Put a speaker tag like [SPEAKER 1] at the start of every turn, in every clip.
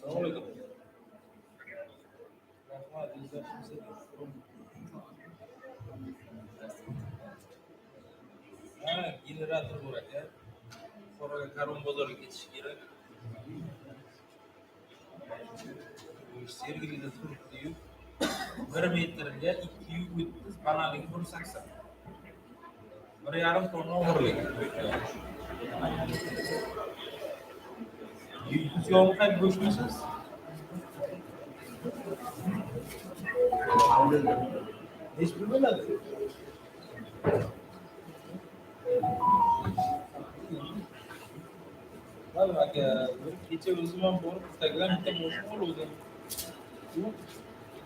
[SPEAKER 1] Assalamualaikum. Rahmat, izah kimse. Ha, yine rahat olarak ya. Sonra karın bozar geçişkiler. Sevgili de Türk diyor. Bir metrede 200 kanallık bir saksı. Bir yarım tonla uğurlayın. Yüz yoğun kalp boşmuşsunuz. Hiç bilmedi. Vallahi ya, geçe uzman boru Instagram bir boşum oldu.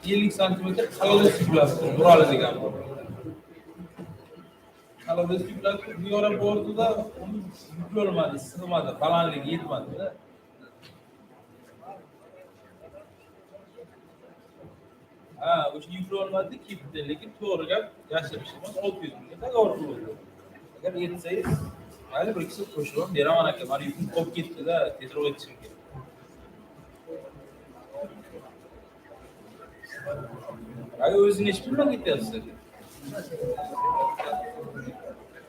[SPEAKER 1] 50 santimetre kalalı sürüyorsun. Buralı diye. Kalalı sürüyorsun. Bir ara bordu da yüklü olmadı, sığmadı. Falan lige yetmedi. Ha, o yüklü olmadı ki de lekin doğru gap yaşamışım. 600 milyon da doğru bulundu. Eğer yetseydi, yani bir ikisi koşuyorum. Bir ama ki var yükün top gitti de tezro için. Ay özün hiç bilmem gitti aslında.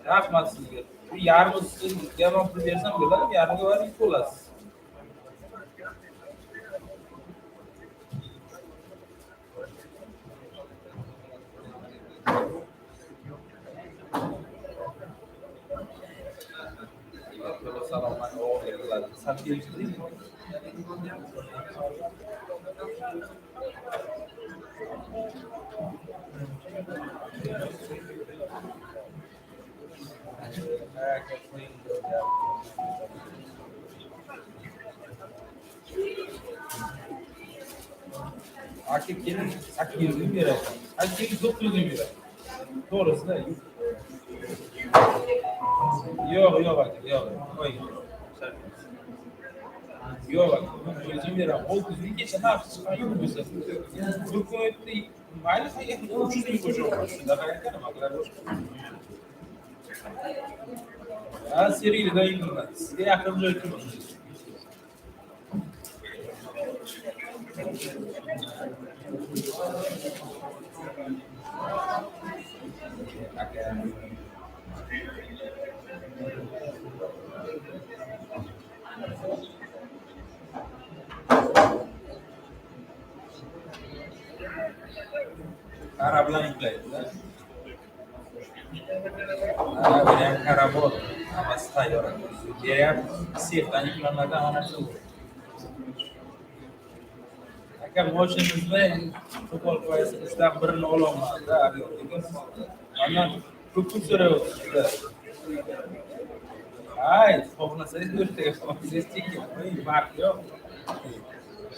[SPEAKER 1] Ne yapmazsınız ki? Yarın sizin devam edersem gelelim, yarın var yük olasın. Kalau salaman oh ya, sakit sih. Hakikaten sakit yüzüm bir ay. Hakikaten çok yüzüm bir ay. Doğrusu da yok yok bak yok. Oy. Yok bak. Yüzüm bir ay. O kızı geçen hafta çıkan yok mesela. Bu kuvvetli maalesef ucuz bir koşu olmuş. Daha kadar mı? Kadar boş. Ha seriyle de yıkılmaz. Size yakınca yıkılmaz. Karablan yükleyin. Yang karabot avസ്ഥা orang. Dia safe tadi keluar anak tu. Akan motion izle football players İslam bernolong ada ada. Karena cukup seru. Ay, fogna saya görte. Ses çekiyor. Bak yok.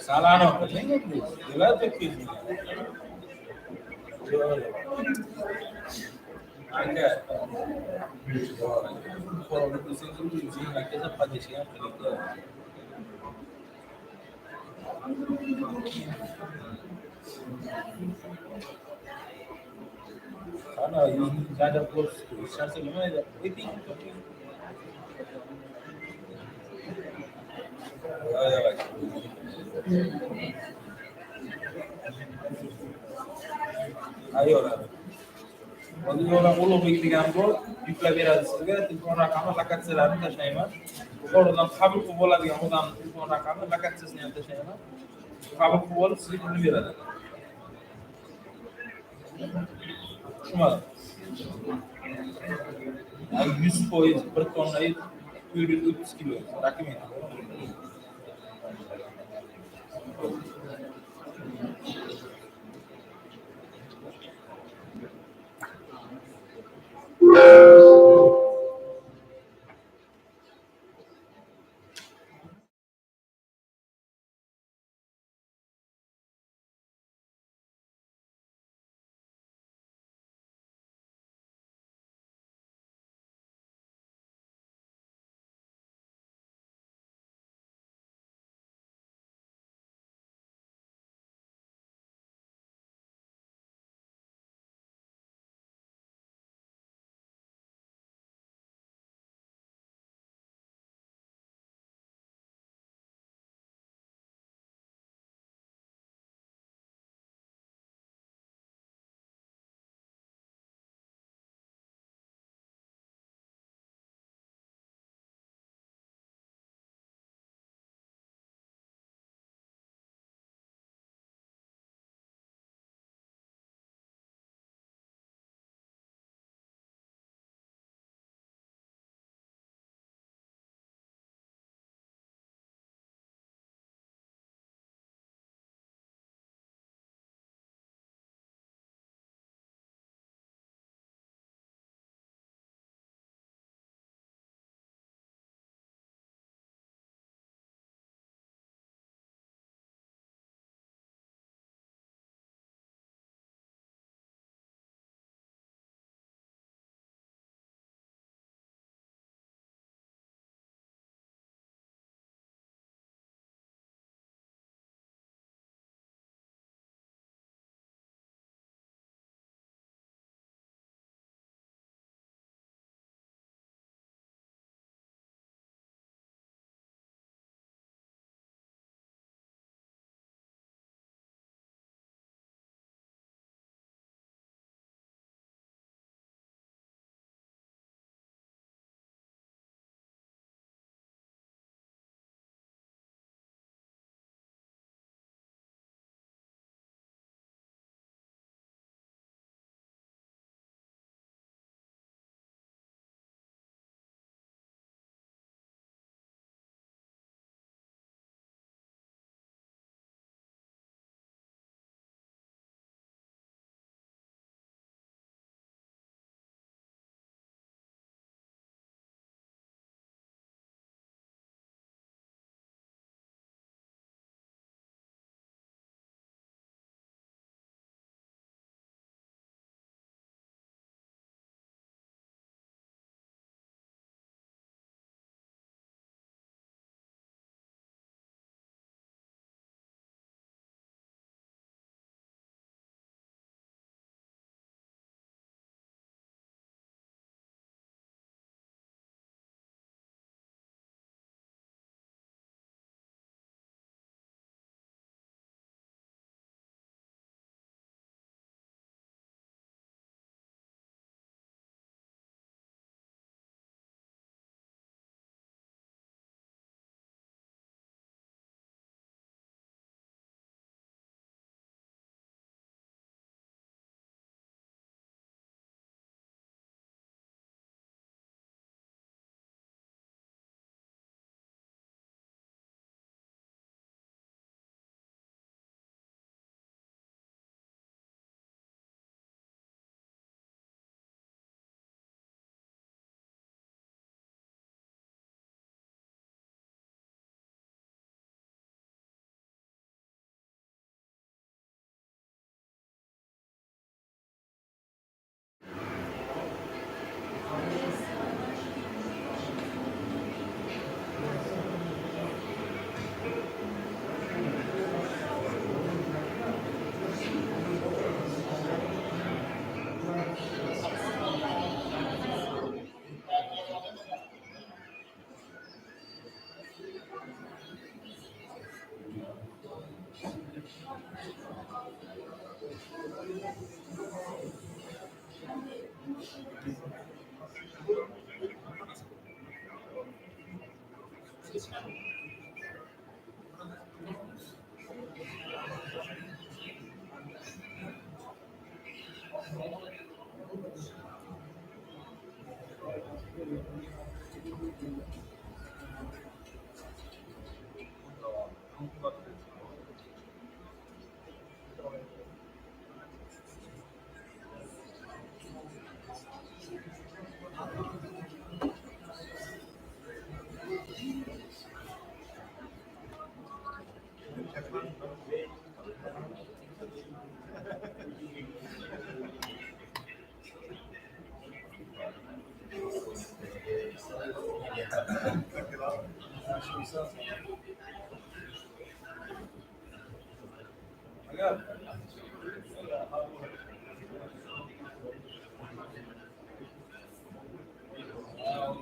[SPEAKER 1] Salano. Ne yapıyor? Dilar çekiyor. Anche fuori questi giudizi la chiesa padeceva per il sana ज़्यादा course इच्छा से मैं इतनी ayo lah quando ora uno bitti gambo più clavera sigara ti pone kama la cazzo ta shayma ko dan khabar ko bola diga mo dan ti pone kama la cazzo ne ta shayma khabar ko bol sili ko bira şuma ay 100% bir ton ay 300 kilo rakım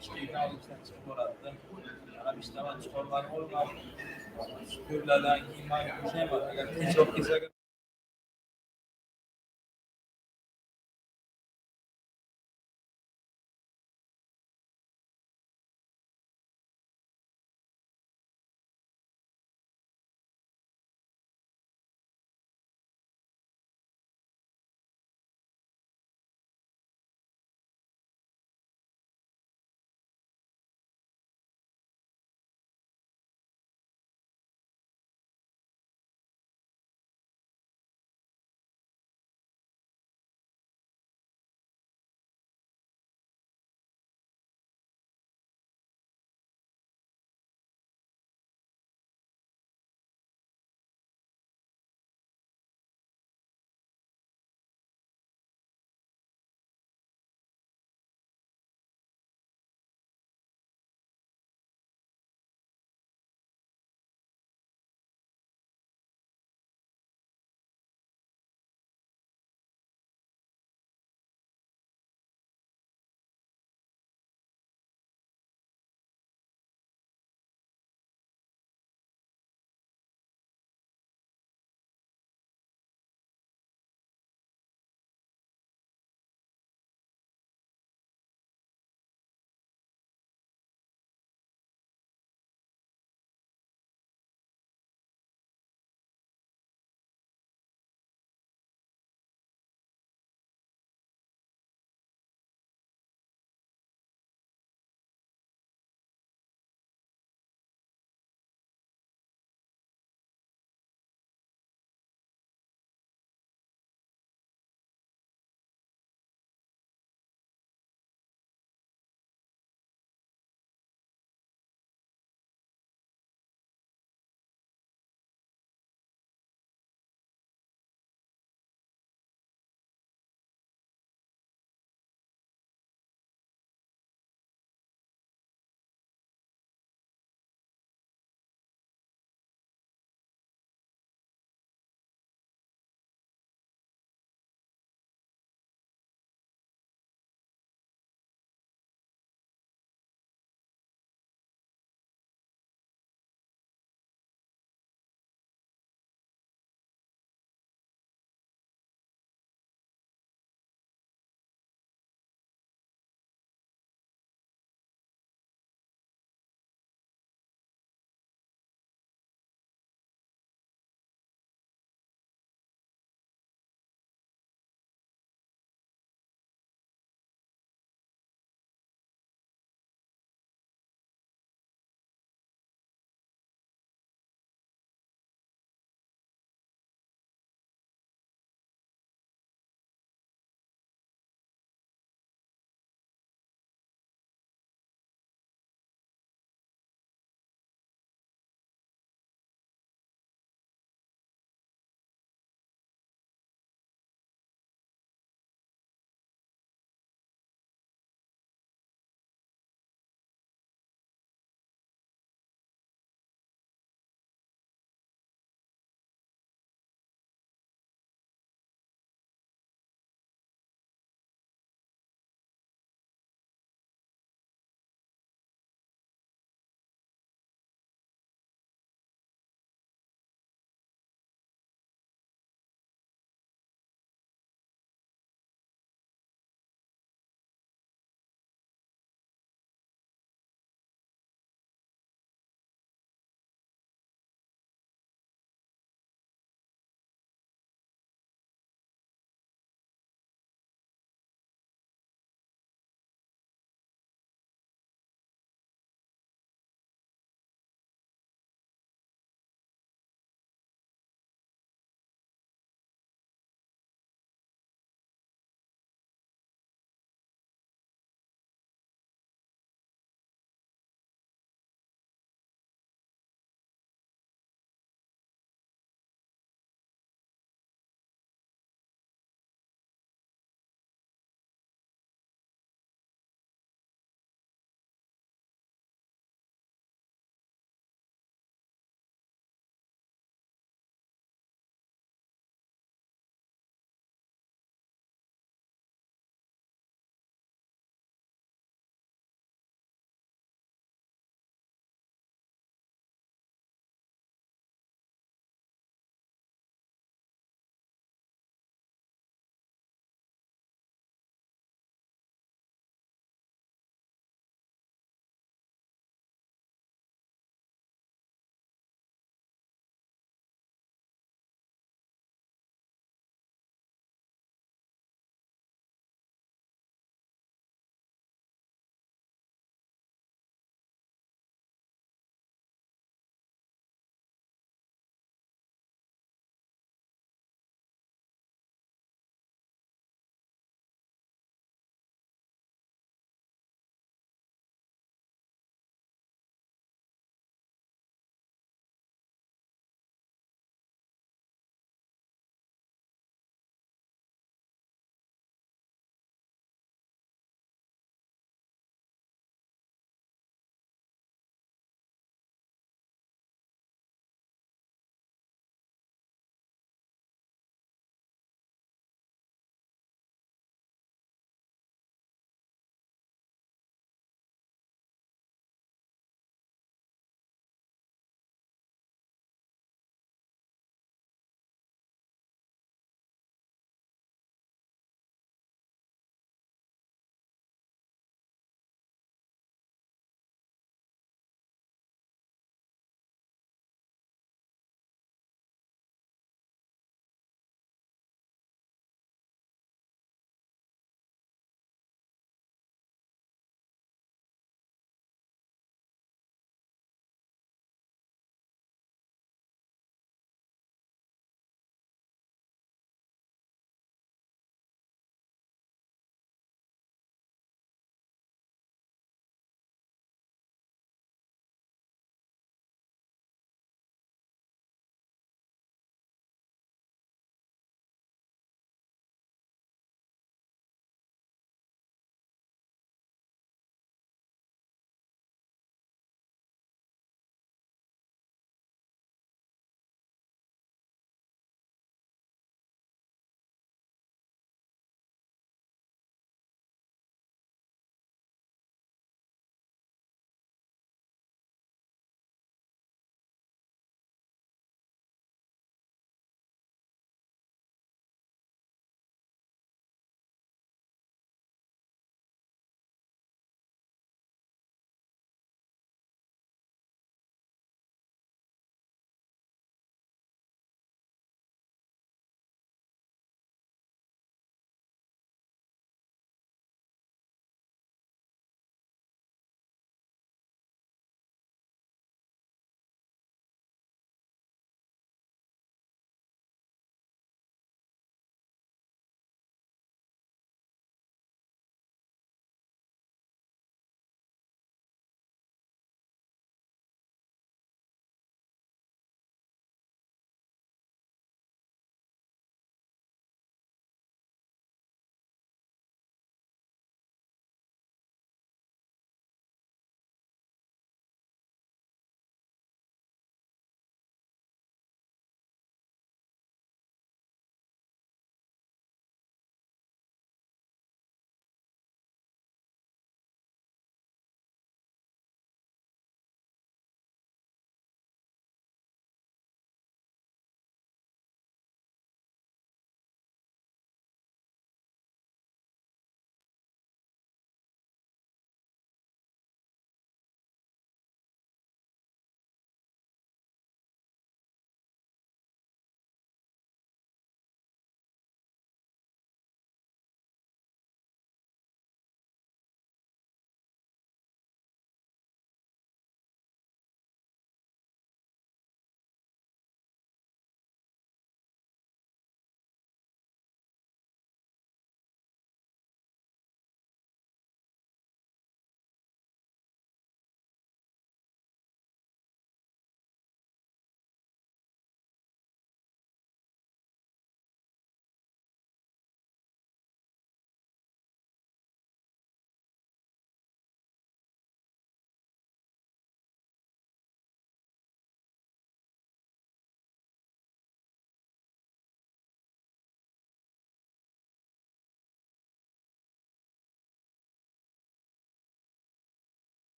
[SPEAKER 1] İşte kalmışlar spor attı. Arabistan sporlar olmaz. Şükürlerden iman bir şey var. Eğer çok güzel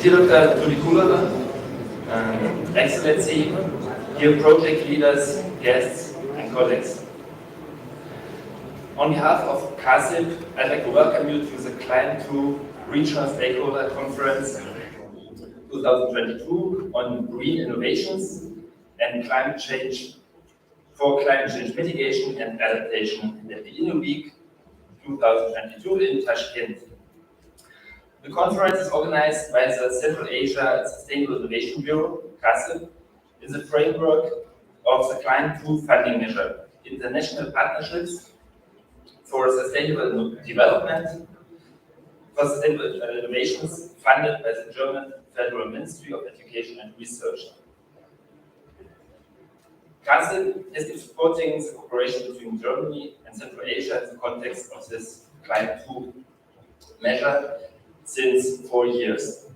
[SPEAKER 2] Dear Dr. Tulikulova, Excellency, dear project leaders, guests, and colleagues. On behalf of CASIP, I'd like to welcome you to the Climate 2 Regional Stakeholder Conference 2022 on green innovations and climate change for climate change mitigation and adaptation at the INNO Week 2022 in Tashkent. The conference is organized by the Central Asia Sustainable Innovation Bureau, CASIP, in the framework of the Climate 2 funding measure, international partnerships for sustainable development, for sustainable innovations funded by the German Federal Ministry of Education and Research. CASIP has been supporting the cooperation between Germany and Central Asia in the context of this Climate 2 measure since 4 years.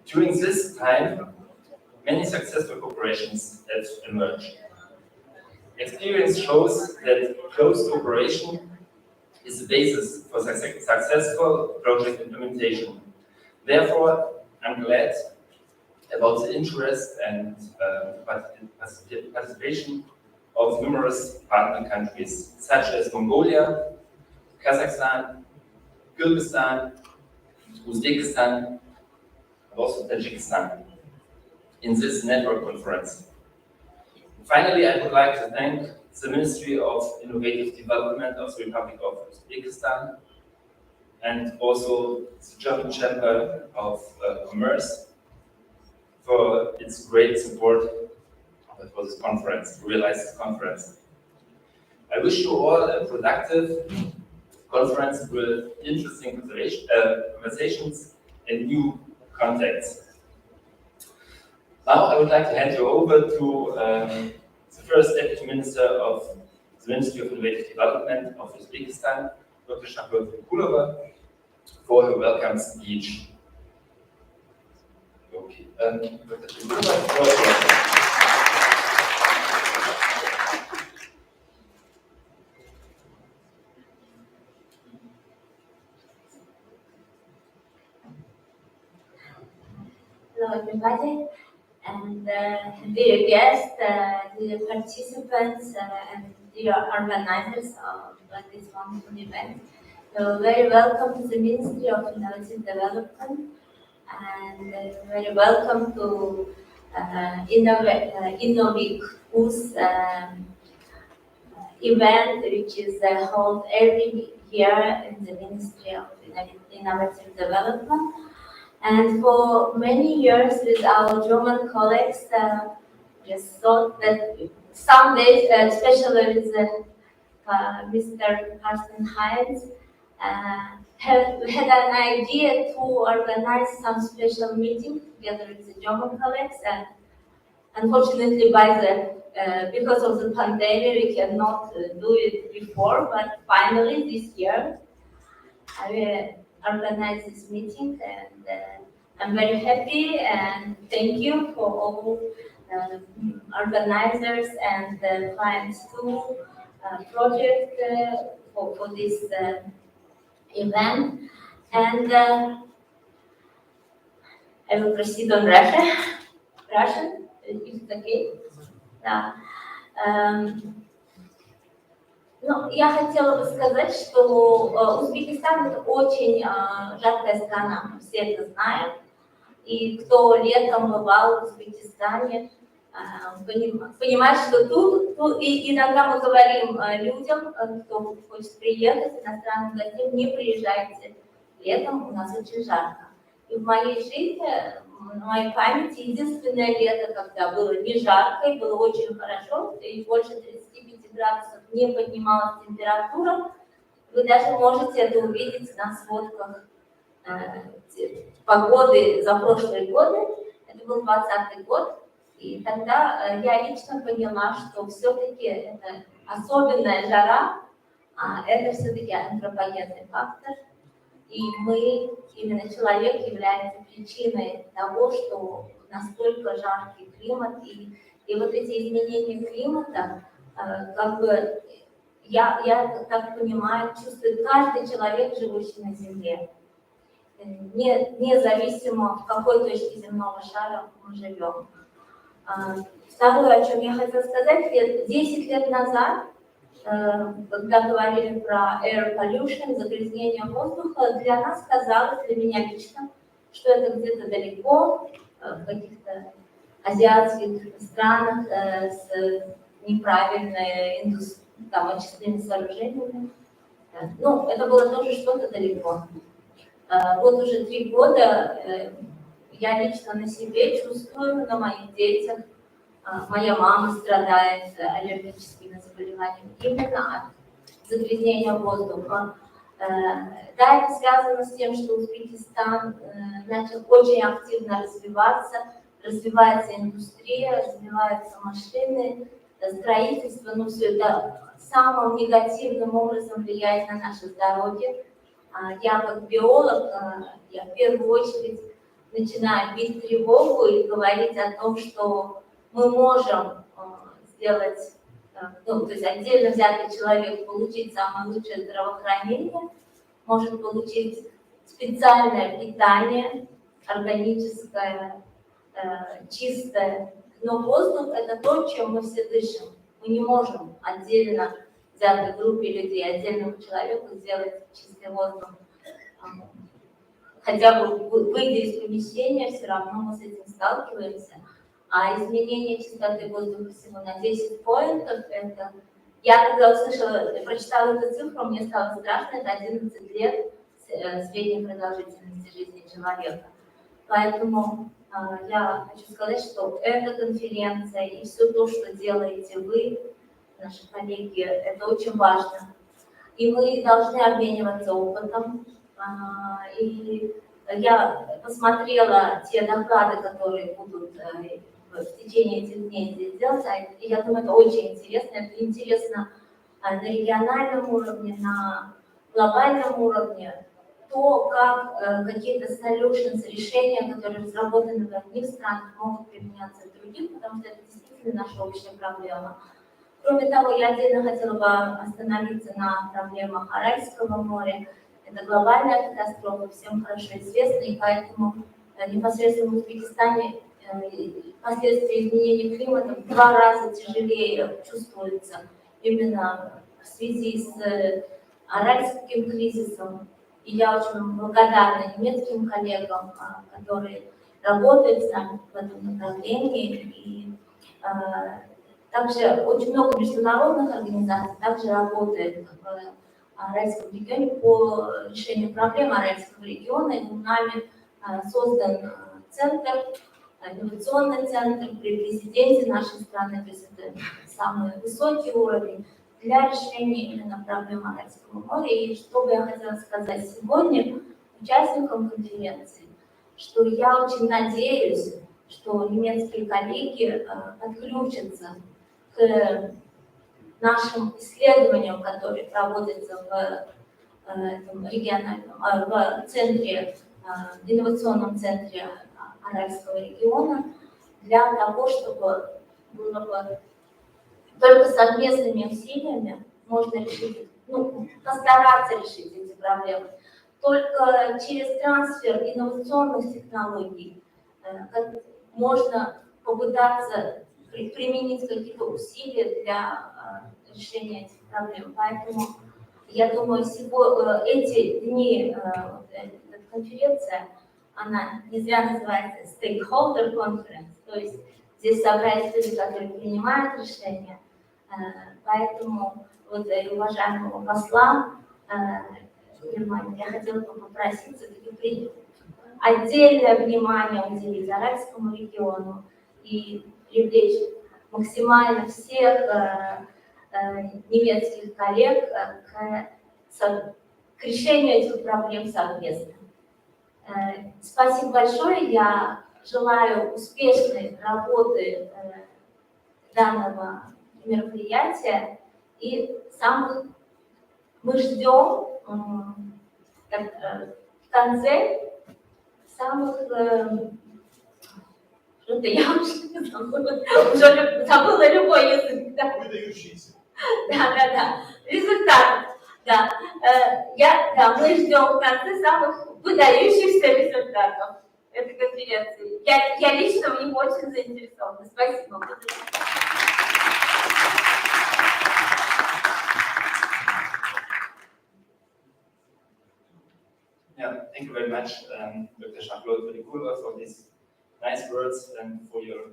[SPEAKER 2] During this time, many successful cooperations have emerged. Experience shows that close cooperation is the basis for successful project implementation. Therefore, I'm glad about the interest and participation of numerous partner countries, such as Mongolia, Kazakhstan, Kyrgyzstan, Uzbekistan, and also Tajikistan in this network conference. Finally, I would like to thank the Ministry of Innovative Development of the Republic of Uzbekistan and also the German Chamber of Commerce for its great support for this conference, to realize this conference. I wish you all a productive conference with interesting conversations and new contacts. Now I would like to hand you over to the first Deputy Minister of the Ministry of Innovative Development of Uzbekistan, Dr. Tulikulova, for her welcome speech. Okay. Dr. Tulikulova,
[SPEAKER 3] Hello everybody, and dear guests, dear participants, and dear organizers of this wonderful event. So very welcome to the Ministry of Innovative Development, and very welcome to INNO Week, whose event, which is held every year in the Ministry of Innovative Development. And for many years with our German colleagues, just thought that some days, especially with Mr. Carsten Heinz, had an idea to organize some special meeting together with the German colleagues. And unfortunately, because of the pandemic, we cannot do it before. But finally, this year, I organize this meeting, and I'm very happy, and thank you for all organizers and clients too project for this event. And I will proceed on Russian, if it's okay. Да. Ну, я хотела бы сказать, что Узбекистан – это очень жаркая страна, мы все это знаем. И кто летом бывал в Узбекистане, понимает, что тут и иногда мы говорим людям, кто хочет приехать, иностранным гостям, не приезжайте летом, у нас очень жарко. И в моей жизни, в моей памяти, единственное лето, когда было не жарко и было очень хорошо, и больше 35 градусов не поднималась температура, вы даже можете это увидеть на сводках погоды за прошлые годы. Это был 2020 год, и тогда я лично поняла, что все-таки это особенная жара, это все-таки антропогенный фактор. И мы, именно человек, является причиной того, что настолько жаркий климат. И вот эти изменения климата, как бы, я так понимаю, чувствует каждый человек, живущий на Земле. независимо в какой точке земного шара мы живем. Второе, о чем я хотела сказать, 10 лет назад, когда говорили про air pollution, загрязнение воздуха, для нас казалось, для меня лично, что это где-то далеко, в каких-то азиатских странах с неправильной очистными сооружениями. Ну, это было тоже что-то далеко. Вот уже 3 года я лично на себе чувствую, на моих детях. Моя мама страдает аллергическими заболеваниями именно от загрязнения воздуха. Да, это связано с тем, что Узбекистан начал очень активно развивается индустрия, развиваются машины, строительство, но все это самым негативным образом влияет на наше здоровье. Я как биолог, я в первую очередь начинаю бить тревогу и говорить о том, что мы можем сделать, то есть отдельно взятый человек получить самое лучшее здравоохранение, может получить специальное питание, органическое, чистое, но воздух – это то, чем мы все дышим. Мы не можем отдельно взятой группе людей, отдельному человеку сделать чистый воздух. Хотя бы выйдя из помещения, все равно мы с этим сталкиваемся. А изменение чистоты воздуха всего на 10 поинтов, это... Я когда услышала, прочитала эту цифру, мне стало страшно, это 11 лет средней продолжительности жизни человека. Поэтому я хочу сказать, что эта конференция и все то, что делаете вы, наши коллеги, это очень важно. И мы должны обмениваться опытом. И я посмотрела те доклады, которые будут в течение этих дней здесь делаться, и я думаю, это очень интересно. Это интересно на региональном уровне, на глобальном уровне. То, как какие-то solutions, решения, которые разработаны в одних странах, могут применяться в других, потому что это действительно наша общая проблема. Кроме того, я отдельно хотела бы остановиться на проблемах Аральского моря. Это глобальная катастрофа, всем хорошо известна, и поэтому непосредственно в Узбекистане последствия изменения климата в 2 раза тяжелее чувствуются именно в связи с Аральским кризисом. И я очень благодарна немецким коллегам, которые работают с нами в этом направлении. И также очень много международных организаций также работает в Аральском регионе по решению проблем Аральского региона. И нами создан центр, инновационный центр при президенте нашей страны, то есть это самый высокий уровень для решения именно проблем Аральского моря. И что бы я хотела сказать сегодня участникам конференции, что я очень надеюсь, что немецкие коллеги подключатся к нашим исследованиям, которые проводятся в региональном, в центре, инновационном центре Аральского региона, для того, чтобы было бы только совместными усилиями можно решить, постараться решить эти проблемы. Только через трансфер инновационных технологий можно попытаться применить какие-то усилия для решения этих проблем. Поэтому я думаю, эти дни, эта конференция, она не зря называется Stakeholder Conference, то есть здесь собрались люди, которые принимают решения. Поэтому уважаемого посла Германии я хотела бы попросить все-таки отдельное внимание уделить Аральскому региону и привлечь максимально всех немецких коллег к решению этих проблем совместно. Спасибо большое. Я желаю успешной работы данного мероприятия и мы ждем в конце самых что-то я уже забыла любой язык. Да.
[SPEAKER 4] Выдающийся.
[SPEAKER 3] Да. Результат. Да, мы ждем в конце самых выдающихся результатов этой конференции. Я лично в них очень заинтересована. Спасибо.
[SPEAKER 2] Yeah, thank you very much, Dr. Schacklot, for these nice words and for your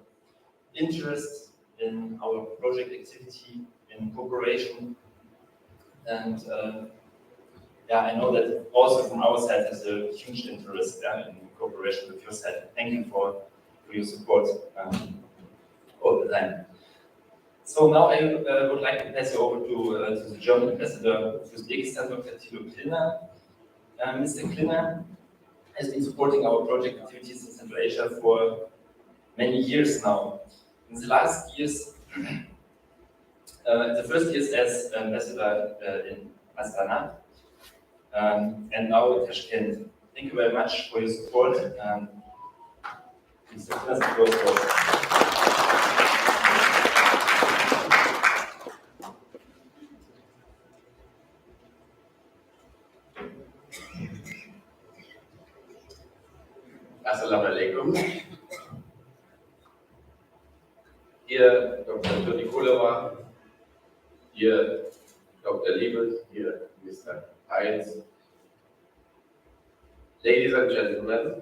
[SPEAKER 2] interest in our project activity, in cooperation. And I know that also from our side there's a huge interest in cooperation with your side. Thank you for your support all the time. So now I would like to pass you over to the German ambassador of Uzbekistan, Dr. Thilo Klinner. Mr. Klinner has been supporting our project activities in Central Asia for many years now. In the last years, the first years as ambassador in Astana, and now in Tashkent. Thank you very much for your support. Mr. Klinner, the floor is yours.
[SPEAKER 4] Assalamu alaikum. Dear Dr. Nikolova, dear Dr. Liebes, dear Mr. Heinz, ladies and gentlemen,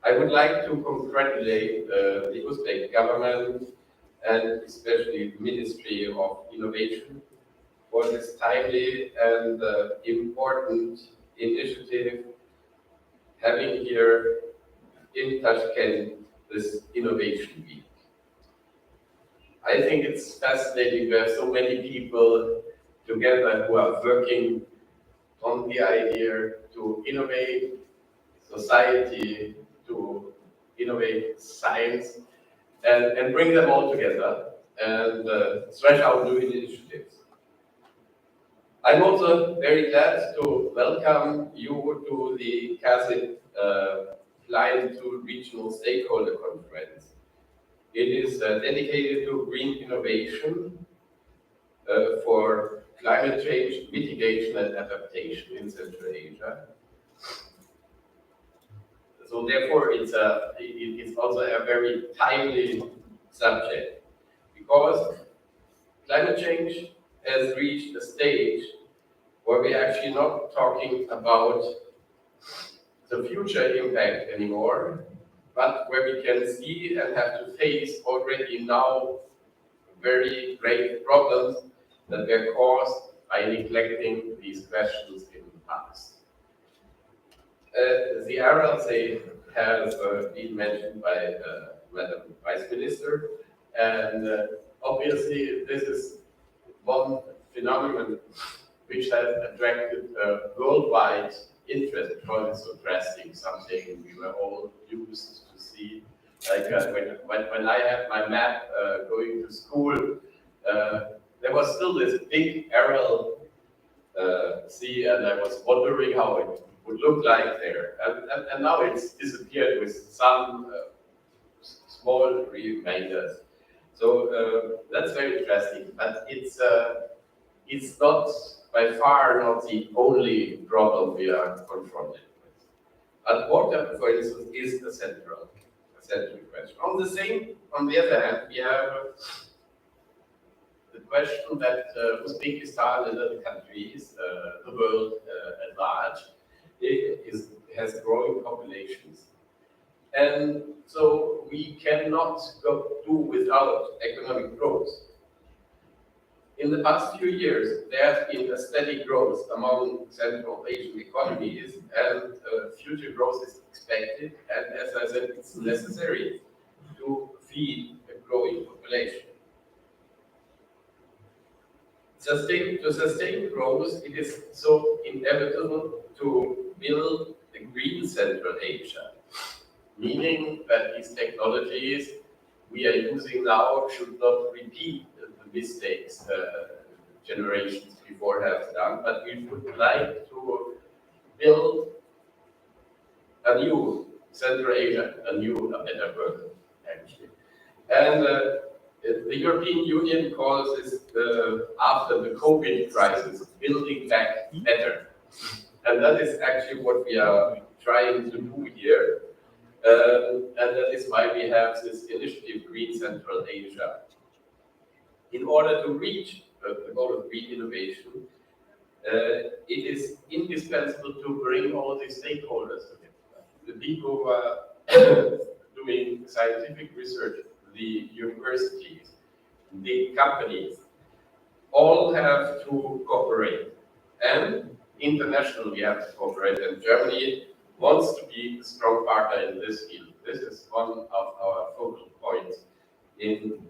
[SPEAKER 4] I would like to congratulate the Uzbek government and especially the Ministry of Innovation for this timely and important initiative having here in Tashkent this Innovation Week. I think it's fascinating to have so many people together who are working on the idea to innovate society, to innovate science, and bring them all together and stretch out new initiatives. I'm also very glad to welcome you to the CASIP Client to Regional Stakeholder Conference. It is dedicated to green innovation for climate change mitigation and adaptation in Central Asia. So therefore, it's also a very timely subject because climate change has reached a stage where we're actually not talking about the future impact anymore, but where we can see and have to face already now very great problems that were caused by neglecting these questions in the past. The RLC has been mentioned by Madam Vice Minister, and obviously this is one phenomenon which has attracted worldwide interest because it's so drastic, something we were all used to see. Like when I had my map going to school, there was still this big aerial sea, and I was wondering how it would look like there. And now it's disappeared with some small remainders. So that's very interesting, but it's not by far not the only problem we are confronted with. But water, for instance, is a central question. On the other hand, we have the question that Uzbekistan and other countries, the world at large, has growing populations. And so we cannot do without economic growth. In the past few years, there has been a steady growth among Central Asian economies, and future growth is expected. And as I said, it's necessary to feed a growing population. To sustain growth, it is so inevitable to build a green Central Asia, meaning that these technologies we are using now should not repeat the mistakes generations before have done, but we would like to build a new Central Asia, a better world, actually. And The European Union calls this, after the COVID crisis, building back better. And that is actually what we are trying to do here. And that is why we have this initiative, Green Central Asia. In order to reach the goal of green innovation, it is indispensable to bring all the stakeholders together. The people who are doing scientific research, the universities, the companies, all have to cooperate. And internationally, we have to cooperate. And Germany wants to be a strong partner in this field. This is one of our focal points in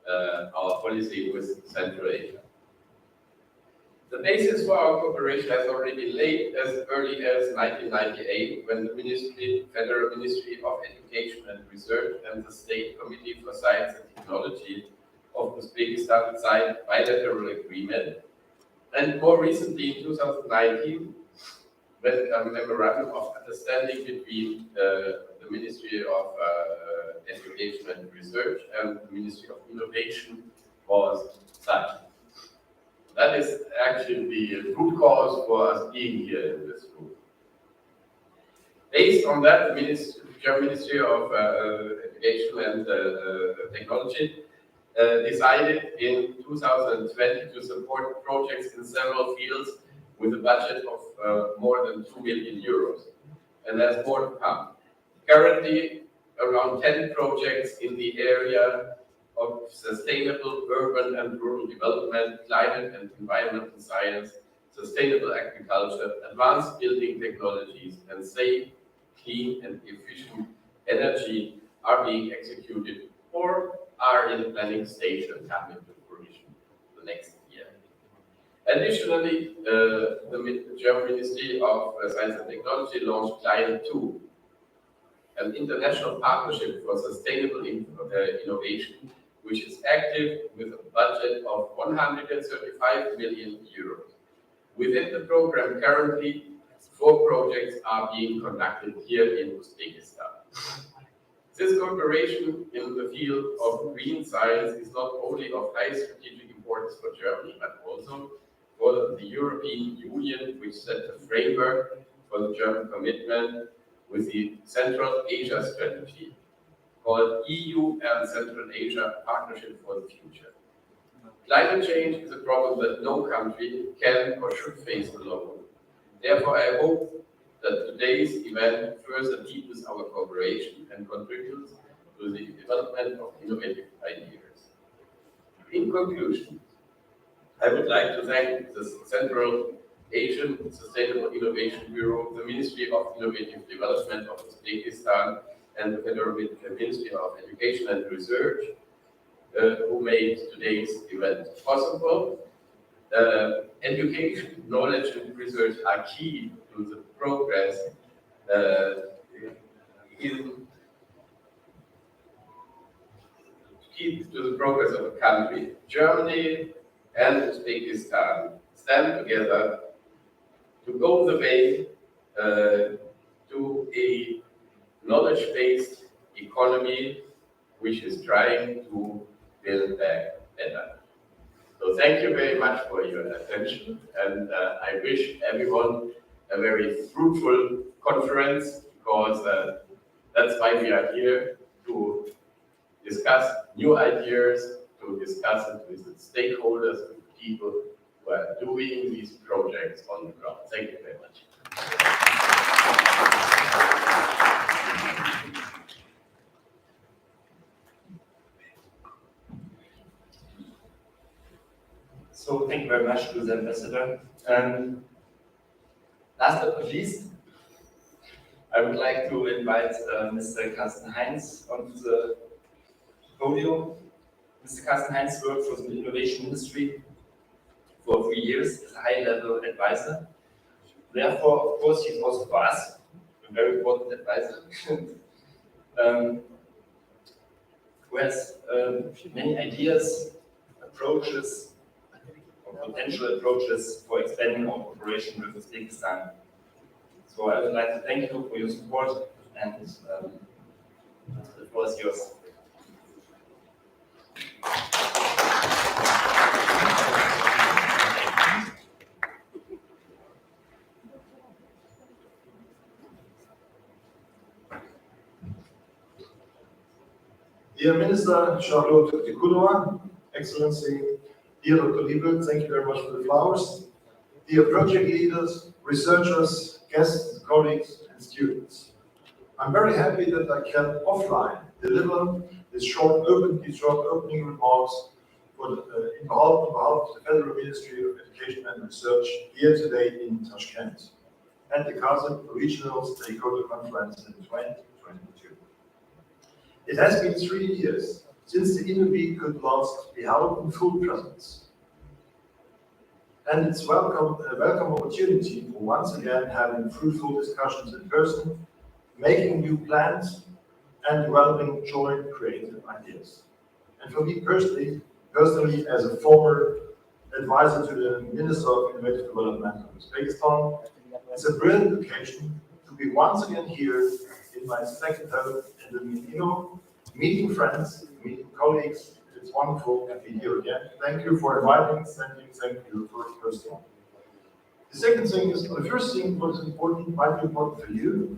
[SPEAKER 4] our policy with Central Asia. The basis for our cooperation has already been laid as early as 1998, when the Federal Ministry of Education and Research and the State Committee for Science and Technology of Uzbekistan signed bilateral agreement. And more recently, in 2019, when a memorandum of understanding between the Ministry of Education and Research and the Ministry of Innovation was signed. That is actually the root cause for us being here in this room. Based on that, the German Ministry of Education and Technology decided in 2020 to support projects in several fields with a budget of more than 2 million euros. And there's more to come. Currently, around 10 projects in the area of sustainable urban and rural development, climate and environmental science, sustainable agriculture, advanced building technologies, and safe, clean, and efficient energy are being executed or are in the planning stage and come into fruition the next year. Additionally, the German Ministry of Science and Technology launched Client 2, an international partnership for sustainable innovation, which is active with a budget of 135 million euros. Within the program, currently, 4 projects are being conducted here in Uzbekistan. This cooperation in the field of green science is not only of high strategic importance for Germany, but also for the European Union, which set the framework for the German commitment with the Central Asia Strategy, called EU and Central Asia Partnership for the Future. Climate change is a problem that no country can or should face alone. Therefore, I hope that today's event further deepens our cooperation and contributes to the development of innovative ideas. In conclusion, I would like to thank the Central Asian Sustainable Innovation Bureau, the Ministry of Innovative Development of Uzbekistan, and the Federal Ministry of Education and Research, who made today's event possible. Education, knowledge, and research are key to the progress of a country. Germany and Uzbekistan stand together to go the way to a knowledge-based economy which is trying to build back better. So thank you very much for your attention, and I wish everyone a very fruitful conference, because that's why we are here, to discuss new ideas, to discuss it with the stakeholders, with people who are doing these projects on the ground. Thank you very much.
[SPEAKER 2] So thank you very much to the ambassador. Last but not least, I would like to invite Mr. Carsten Heinz onto the podium. Mr. Carsten Heinz worked for the Innovation Ministry for 3 years as a high-level advisor. Therefore, of course, he's also for us a very important advisor who has many ideas, approaches, or potential approaches for expanding our cooperation with Uzbekistan. So I would like to thank you for your support, and the floor is yours.
[SPEAKER 5] Dear Minister Charlotte de Couloir, Excellency, dear Dr. Liebel, thank you very much for the flowers. Dear project leaders, researchers, guests, colleagues, and students. I'm very happy that I can offline deliver these short opening remarks in behalf of the Federal Ministry of Education and Research here today in Tashkent at the Kazakh Regional Stakeholder Conference in 2022. It has been 3 years since the INNO Week could last be held in full presence. And it's a welcome opportunity for once again having fruitful discussions in person, making new plans, and developing joint creative ideas. And for me personally, as a former advisor to the Minister of Innovative Development of Uzbekistan, it's a brilliant occasion to be once again here in my second home in the INNO, meeting friends, meeting colleagues. It's wonderful to be here again. Thank you for inviting, thank you for the first one. The second thing is, the first thing what is important, might be important for you,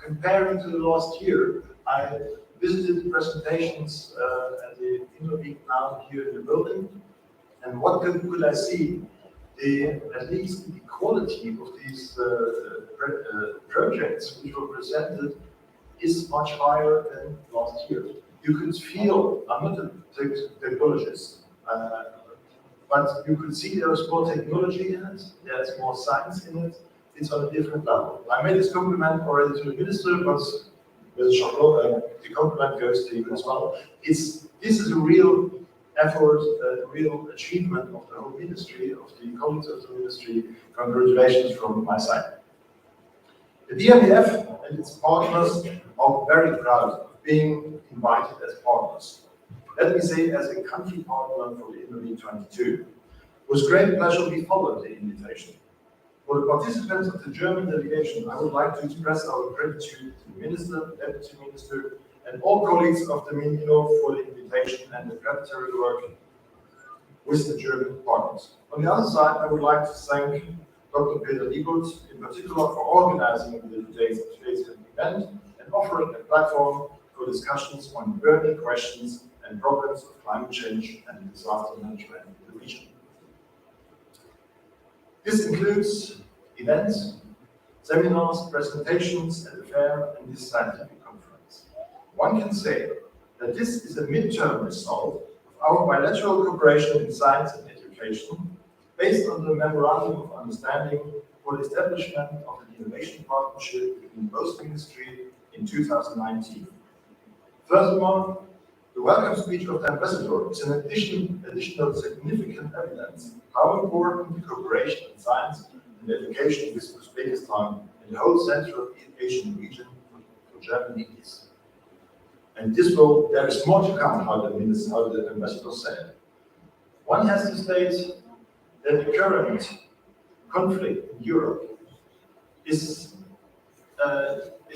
[SPEAKER 5] comparing to the last year, I visited presentations at the INNO Week now here in the building, and what could I see? At least the quality of these projects which were presented is much higher than last year. You could feel, I'm not a technologist, but you could see there is more technology in it, there's more science in it, it's on a different level. I made this compliment already to the minister, but with Charlotte, the compliment goes to you as well. This is a real effort, a real achievement of the whole ministry, of the colleagues of the ministry. Congratulations from my side. The DMDF and its partners are very proud of being invited as partners. Let me say, as a country partner for the INNO Week 22, with great pleasure we followed the invitation. For the participants of the German delegation, I would like to express our gratitude to the Minister, Deputy Minister, and all colleagues of the INNO for the invitation and the preparatory work with the German partners. On the other side, I would like to thank Dr. Peter Liebelt in particular for organizing today's event and offering a platform for discussions on burning questions and problems of climate change and disaster management in the region. This includes events, seminars, presentations at the fair and this scientific conference. One can say that this is a midterm result of our bilateral cooperation in science and education based on the Memorandum of Understanding for the establishment of an innovation partnership between both ministries in 2019. Furthermore, the welcome speech of the ambassador is an additional significant evidence how important the cooperation in science and education with Uzbekistan and the whole Central Asian region for Germany is. And there is more to come, how the ambassador said. One has to state that the current conflict in Europe is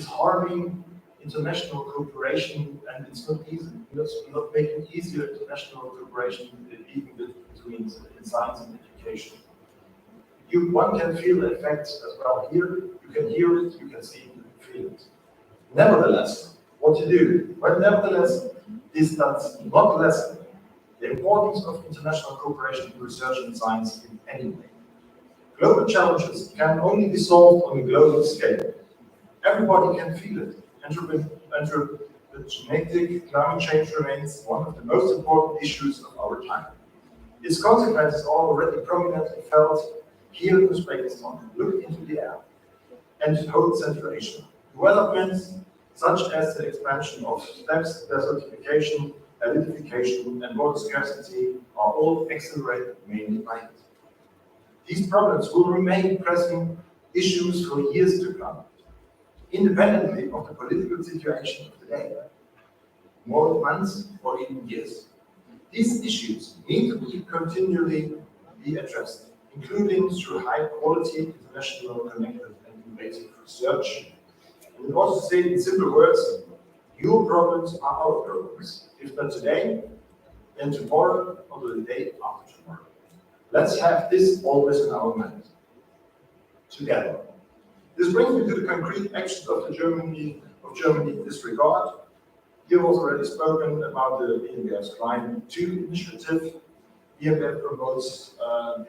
[SPEAKER 5] harming international cooperation, and it's not easy. It's not making easier international cooperation, even between science and education. One can feel the effects as well here. You can hear it, you can see it, you can feel it. Nevertheless, what to do? But nevertheless, this does not lessen the importance of international cooperation in research and science in any way. Global challenges can only be solved on a global scale. Everybody can feel it. Anthropogenic climate change remains one of the most important issues of our time. Its consequences are already prominently felt here in Uzbekistan. Look into the air and whole Central Asia. Developments such as the expansion of steppes, desertification, acidification, and water scarcity are all accelerated mainly by it. These problems will remain pressing issues for years to come, independently of the political situation of the day, more months or even years. These issues need to be continually be addressed, including through high-quality, international, connected, and innovative research. And we also say in simple words, your problems are our problems. If not today, then tomorrow, or the day after tomorrow. Let's have this always in our mind, together. This brings me to the concrete actions of Germany in this regard. You've also already spoken about the BNBF's Climate 2 initiative. BNBF promotes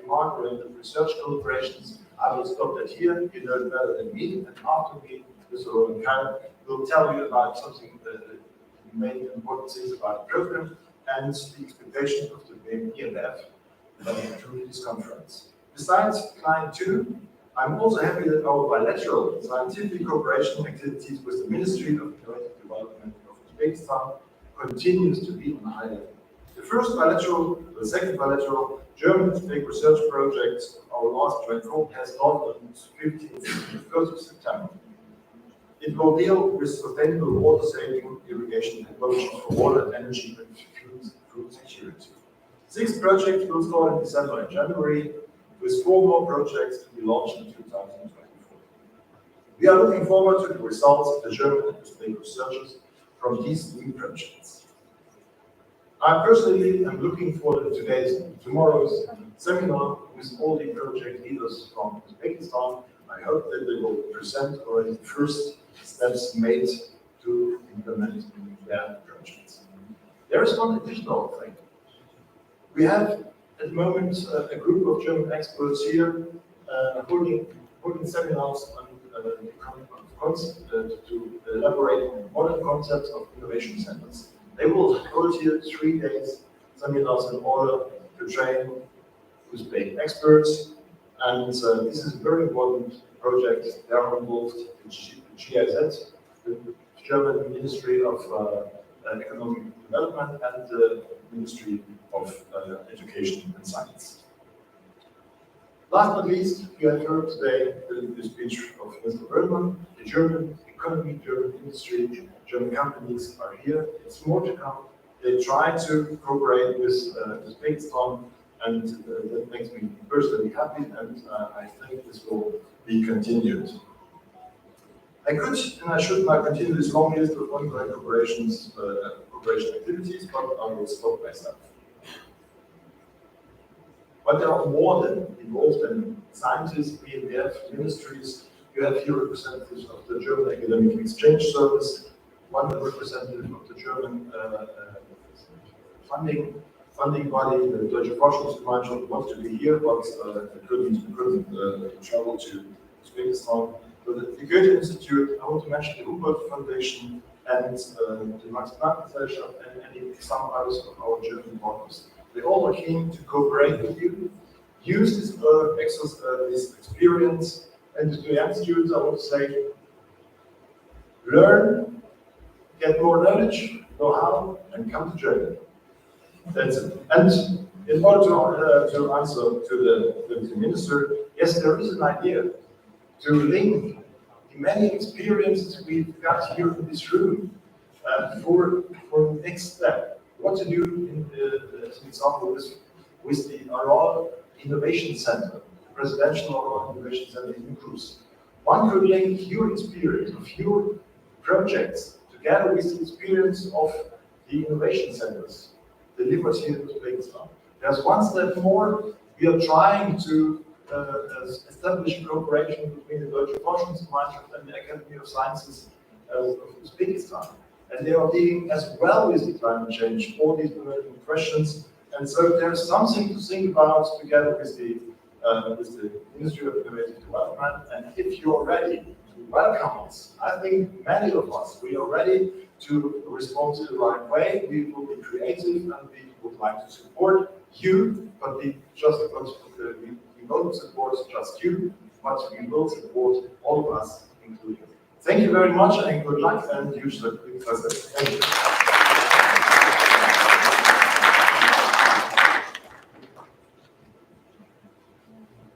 [SPEAKER 5] demand-oriented research collaborations. I will stop that here. You know it better than me. And after me, Mr. Roland Kyle will tell you about something that the main important things about the program and the expectations of the BNBF through this conference. Besides Climate 2, I'm also happy that our bilateral scientific cooperation activities with the Ministry of Innovative Development of Uzbekistan continues to be on a high level. The second bilateral German-Uzbek research project, our last joint call, has started on the 1st of September. It will deal with sustainable water-saving irrigation technology for water, energy, and food security. 6 projects will start in December and January, with 4 more projects to be launched in 2024. We are looking forward to the results of the German and Uzbek researchers from these new projects. I personally am looking forward to tomorrow's seminar with all the project leaders from Uzbekistan. I hope that they will present already the first steps made to implement their projects. There is one additional thing. We have at the moment a group of German experts here holding seminars on to elaborate on modern concepts of innovation centers. They will hold here 3 days seminars in order to train Uzbek experts, and this is a very important project. They are involved in GIZ, the German Ministry of Economic Development, and the Ministry of Education and Science. Last but not least, you have heard today the speech of Mr. Bergman. The German economy, German industry, German companies are here. It's more to come. They try to cooperate with Uzbekistan, and that makes me personally happy, and I think this will be continued. I could and I should not continue this long list of ongoing cooperation activities, but I will stop myself. But there are more than involved than scientists, BNBF, ministries. You have here representatives of the German Academic Exchange Service, one representative of the German funding body, the Deutsche Forschungsgemeinschaft, wants to be here, but couldn't travel to Uzbekistan. So the Goethe Institute, I want to mention the Humboldt Foundation, and the Max Planck Gesellschaft, and some others of our German partners. They all are keen to cooperate with you, use this experience, and to the young students, I want to say, learn, get more knowledge, know-how, and come to Germany. That's it. And in order to answer to the minister, yes, there is an idea to link the many experiences we've got here in this room for the next step. What to do, as an example, with the Aral Innovation Center, the Presidential Aral Innovation Center in Cruz. One could link your experience of your projects together with the experience of the innovation centers delivered here in Uzbekistan. There's one step more. We are trying to establish a cooperation between the Deutsche Forschungsgemeinschaft and the Academy of Sciences of Uzbekistan. And they are dealing as well with the climate change, all these emerging questions. And so there's something to think about together with the Ministry of Innovative Development. And if you're ready to welcome us, I think many of us, we are ready to respond in the right way. We will be creative and we would like to support you, but we won't support just you, but we will support all of us, including you. Thank you very much and good luck, and use the quick process. Thank you.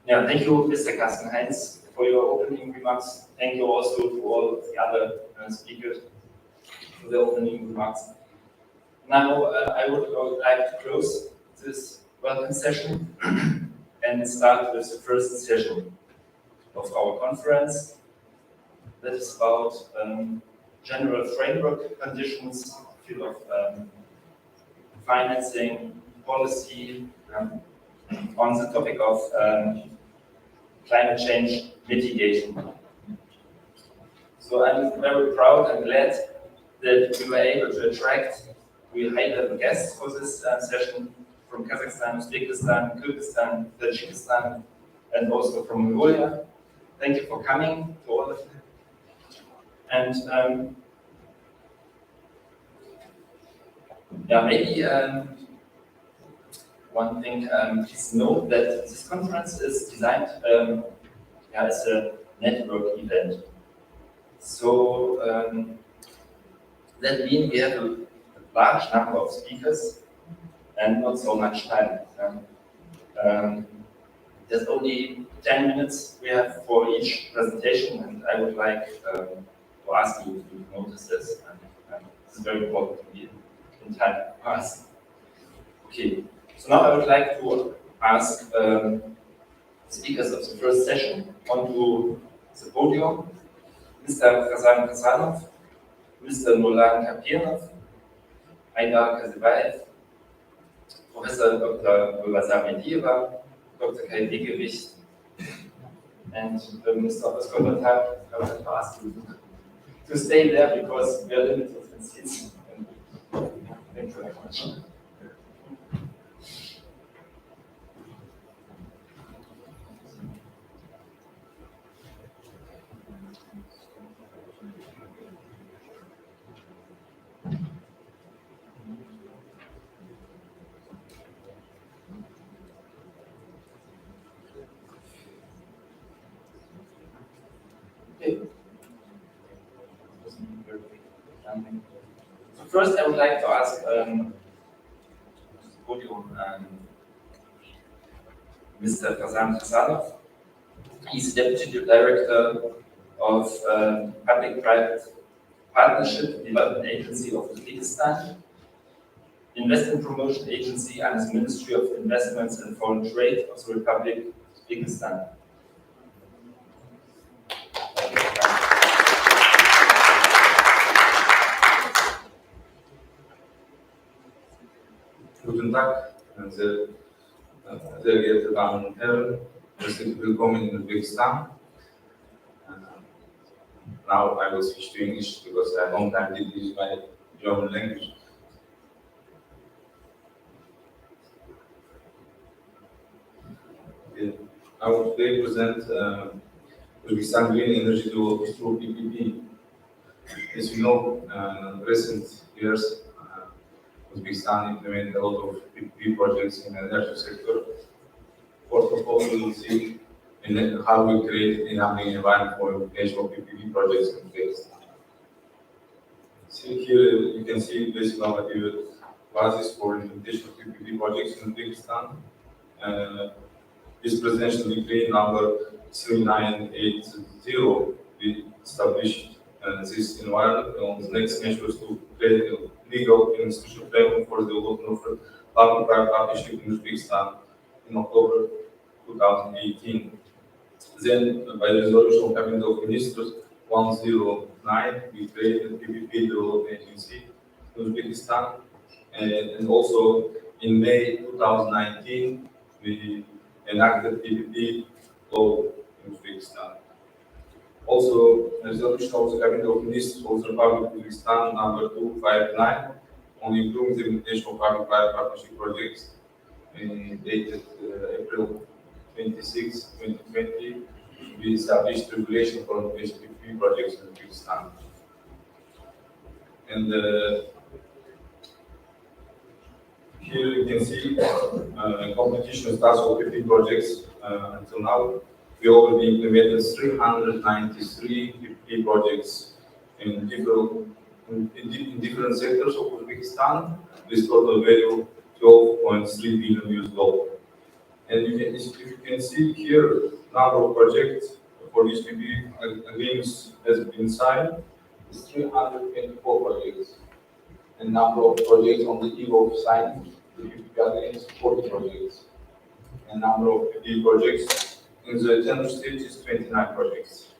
[SPEAKER 2] Yeah, thank you, Mr. Carsten Heinz, for your opening remarks. Thank you also to all the other speakers for the opening remarks. Now, I would like to close this welcome session and start with the first session of our conference. That is about general framework conditions, field of financing, policy, on the topic of climate change mitigation. So I'm very proud and glad that we were able to attract really high-level guests for this session from Kazakhstan, Uzbekistan, Kyrgyzstan, Tajikistan, and also from Mongolia. Thank you for coming to all of you. And yeah, maybe one thing, please note that this conference is designed as a network event. So that means we have a large number of speakers and not so much time. There's only 10 minutes we have for each presentation, and I would like to ask you to notice this. This is very important to be in time for us. Okay, so now I would like to ask the speakers of the first session onto the podium, Mr. Kazan Kasanov, Mr. Nolan Kapirov, Aida Kazebaev, Professor Dr. Gulbazar Medieva, Dr. Kai Wegewicht, and Mr. Oskar Lothar. I want to ask you to stay there because we are limited in seats. Thank you very much. Okay. So first, I would like to ask podium Mr. Kazan Hasanov. He's Deputy Director of Public-Private Partnership Development Agency of Uzbekistan, Investment Promotion Agency under the Ministry of Investments and Foreign Trade of the Republic of Uzbekistan.
[SPEAKER 6] Guten Tag, sehr geehrte Damen und Herren, herzlich willkommen in Uzbekistan. Now I will switch to English because I don't have to use my German language. Okay. I will today present Uzbekistan Green Energy Development through PPP. As you know, in recent years, Uzbekistan implemented a lot of PPP projects in the energy sector. First of all, we will see how we create enabling environment for implementation of PPP projects in Uzbekistan. See here, you can see basic normative basis for implementation of PPP projects in Uzbekistan. This presidential decree number 3980 we established this environment on the next measures to create a legal and institutional framework for the development of public-private partnership in Uzbekistan in October 2018. Then, by the resolution of Cabinet of Ministers 109, we created PPP Development Agency in Uzbekistan, and also in May 2019, we enacted PPP law in Uzbekistan. Also, a resolution of the Cabinet of Ministers of the Republic of Uzbekistan number 259 on improving the implementation of public-private partnership projects dated April 26, 2020, we established regulation for implementation of PPP projects in Uzbekistan. And here you can see competition status of PPP projects until now. We already implemented 393 PPP projects in different sectors of Uzbekistan, with total value $12.3 billion US. And if you can see here, number of projects for which PPP agreements has been signed is 324 projects. And number of projects on the eve of signing the PPP agreements, 40 projects. And number of PPP projects in the tender stage is 29 projects.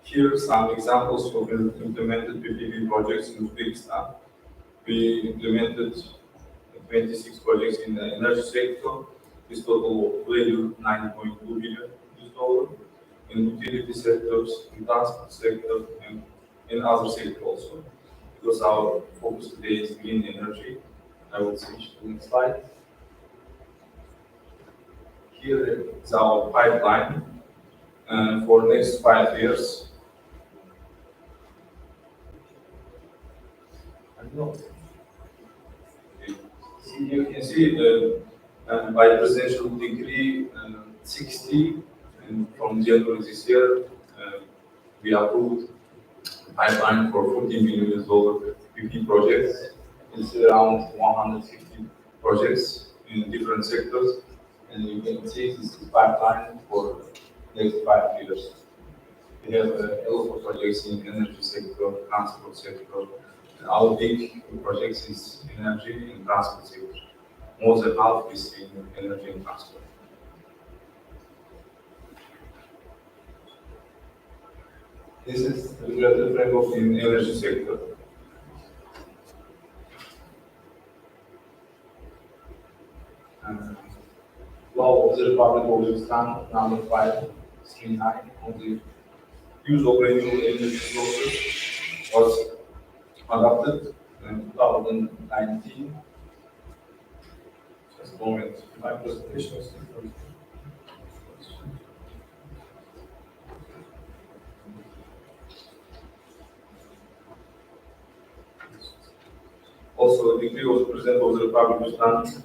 [SPEAKER 6] Here are some examples of implemented PPP projects in Uzbekistan. We implemented 26 projects in the energy sector, with total value $9.2 billion, in utility sectors, in transport sector, and in other sectors also. Because our focus today is green energy. I will switch to the next slide. Here is our pipeline for next 5 years. Okay. You can see by presidential decree 60, and from January this year, we approved pipeline for $14 billion PP projects. It's around 150 projects in different sectors, and you can see this is pipeline for next 5 years. We have a lot of projects in energy sector, transport sector. And our big projects is energy and transport sector. More than half is in energy and transport. This is the regulatory framework in energy sector. Law of the Republic of Uzbekistan, number 539, on the use of renewable energy sources was adopted in 2019. Just a moment, my presentation is different. Also, a decree was presented of the Republic of Uzbekistan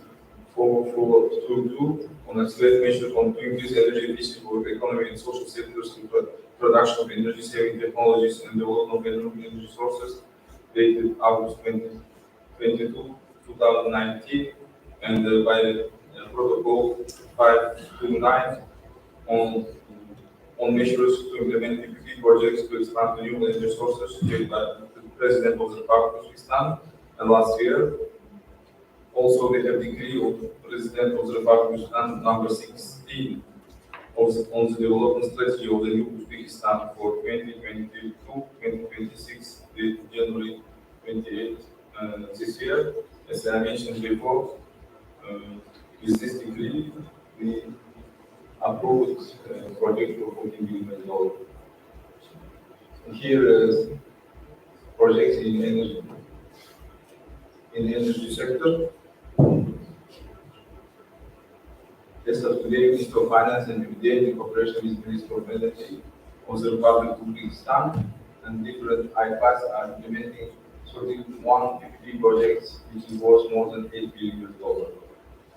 [SPEAKER 6] 4422 on accelerated measures on to increase energy efficiency for economy and social sectors through production of energy saving technologies and development of renewable energy sources, dated August 2022, 2019, and by Protocol 529 on measures to implement PPP projects to expand renewable energy sources, made by the President of the Republic of Uzbekistan last year. Also, we have decree of President of the Republic of Uzbekistan number 16 on the development strategy of the new Uzbekistan for 2022-2026, January 28 this year. As I mentioned before, with this decree, we approved a project for $14 billion. And here is projects in the energy sector. As of today, Minister of Finance and Immediate cooperation with Minister of Energy of the Republic of Uzbekistan and different IPAs are implementing 31 PPP projects, which is worth more than $8 billion.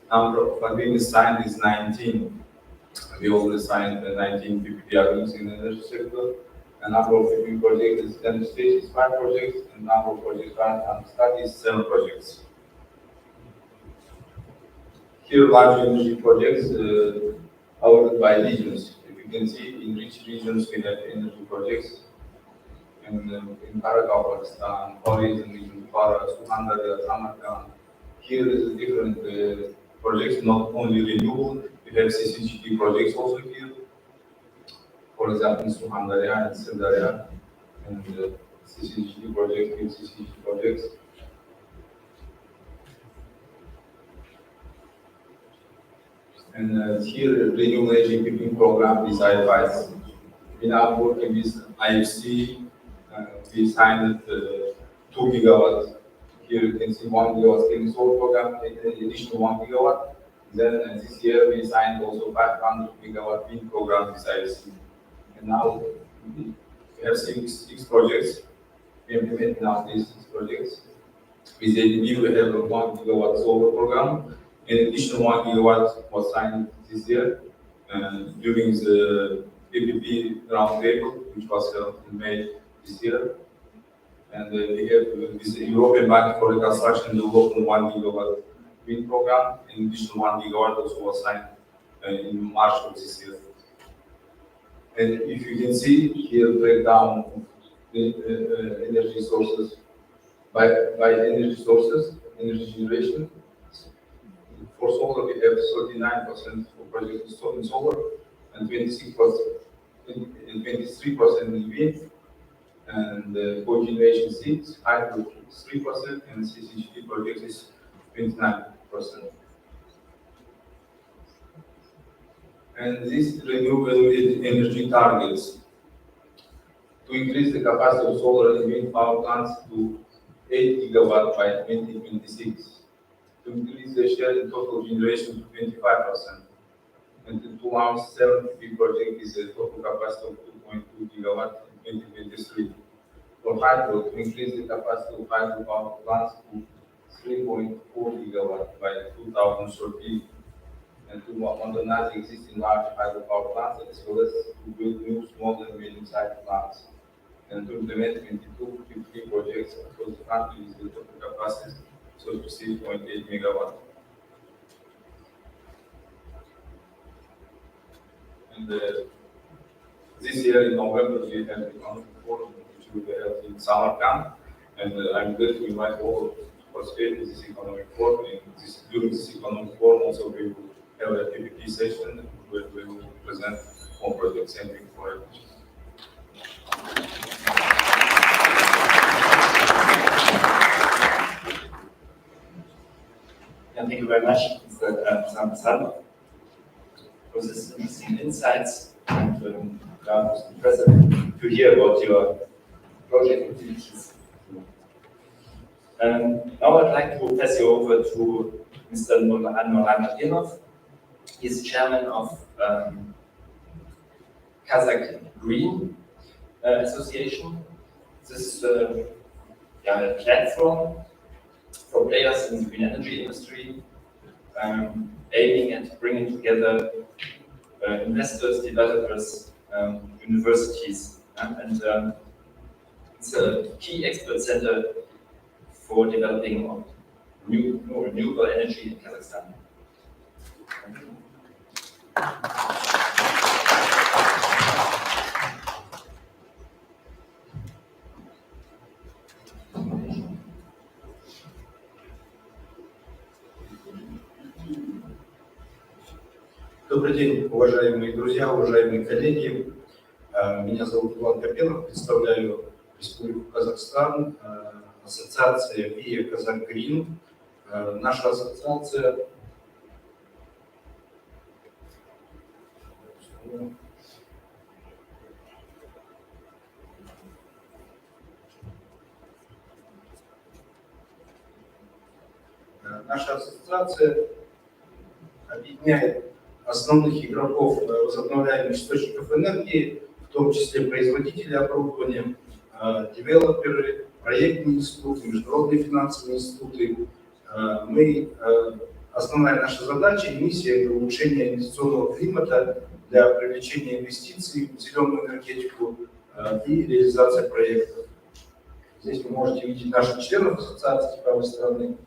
[SPEAKER 6] Number of agreements signed is 19. We already signed 19 PPP agreements in the energy sector. And number of PPP projects is 10 states, 5 projects, and number of projects currently under study is 7 projects. Here, large energy projects are by regions. If you can see, in rich regions we have energy projects. And in Karakol, Pakistan, Horizon region, Farah, Suhandara, Samarkand. Here is different projects, not only renewable. We have CCGT projects also here. For example, in Suhandara and Sirdarya, and CCGT projects, here CCGT projects. And here, renewable energy PPP program is IFIs. We now working with IFC. We signed 2 gigawatts. Here you can see 1 gigawatt in solar program, additional 1 gigawatt. Then this year we signed also 500 megawatt wind program with IFC. And now we have six projects. We implement now these 6 projects. With ADB, we have a 1 gigawatt solar program. An additional 1 gigawatt was signed this year during the PPP roundtable, which was held in May this year. And we have this European Bank for Reconstruction and Development 1 gigawatt wind program. An additional 1 gigawatt also was signed in March of this year. And if you can see here, breakdown of the energy sources by energy sources, energy generation. For solar, we have 39% of projects in solar and 26% and 23% in wind. And cogeneration 6, hydro 3%, and CCGT projects is 29%. And these renewable energy targets to increase the capacity of solar and wind power plants to 8 GW by 2026, to increase the share in total generation to 25%, and to launch 73 projects with a total capacity of 2.2 GW in 2023. For hydro, to increase the capacity of hydro power plants to 3.4 GW by 2030, and to modernize existing large hydropower plants, as well as to build new small and medium-sized plants, and to implement 22 53 projects across the country with the total capacity of 3.8 MW. And this year in November, we have the economic forum, which will be held in Samarkand, and I'm glad to invite all to participate in this economic forum. And during this economic forum, also we will have a PPT session where we will present more projects. Thank you for it.
[SPEAKER 2] Yeah, thank you very much, Mr. Samson, for this interesting insights, and Mr. President, to hear about your project activities. Now I'd like to pass you over to Mr. INNO. He's chairman of Kazakh Green Association. This is a platform for players in the green energy industry, aiming at bringing together investors, developers, universities, and it's a key expert center for developing new renewable energy in Kazakhstan.
[SPEAKER 7] Добрый день, уважаемые друзья, уважаемые коллеги. Меня зовут Иван Копенов, представляю Республику Казахстан, ассоциация ВИА Казак Грин. Наша ассоциация объединяет основных игроков возобновляемых источников энергии, в том числе производители оборудования, девелоперы, проектные институты, международные финансовые институты. Основная наша задача и миссия – это улучшение инвестиционного климата для привлечения инвестиций в зеленую энергетику и реализация проектов. Здесь вы можете видеть наших членов ассоциации с правой стороны.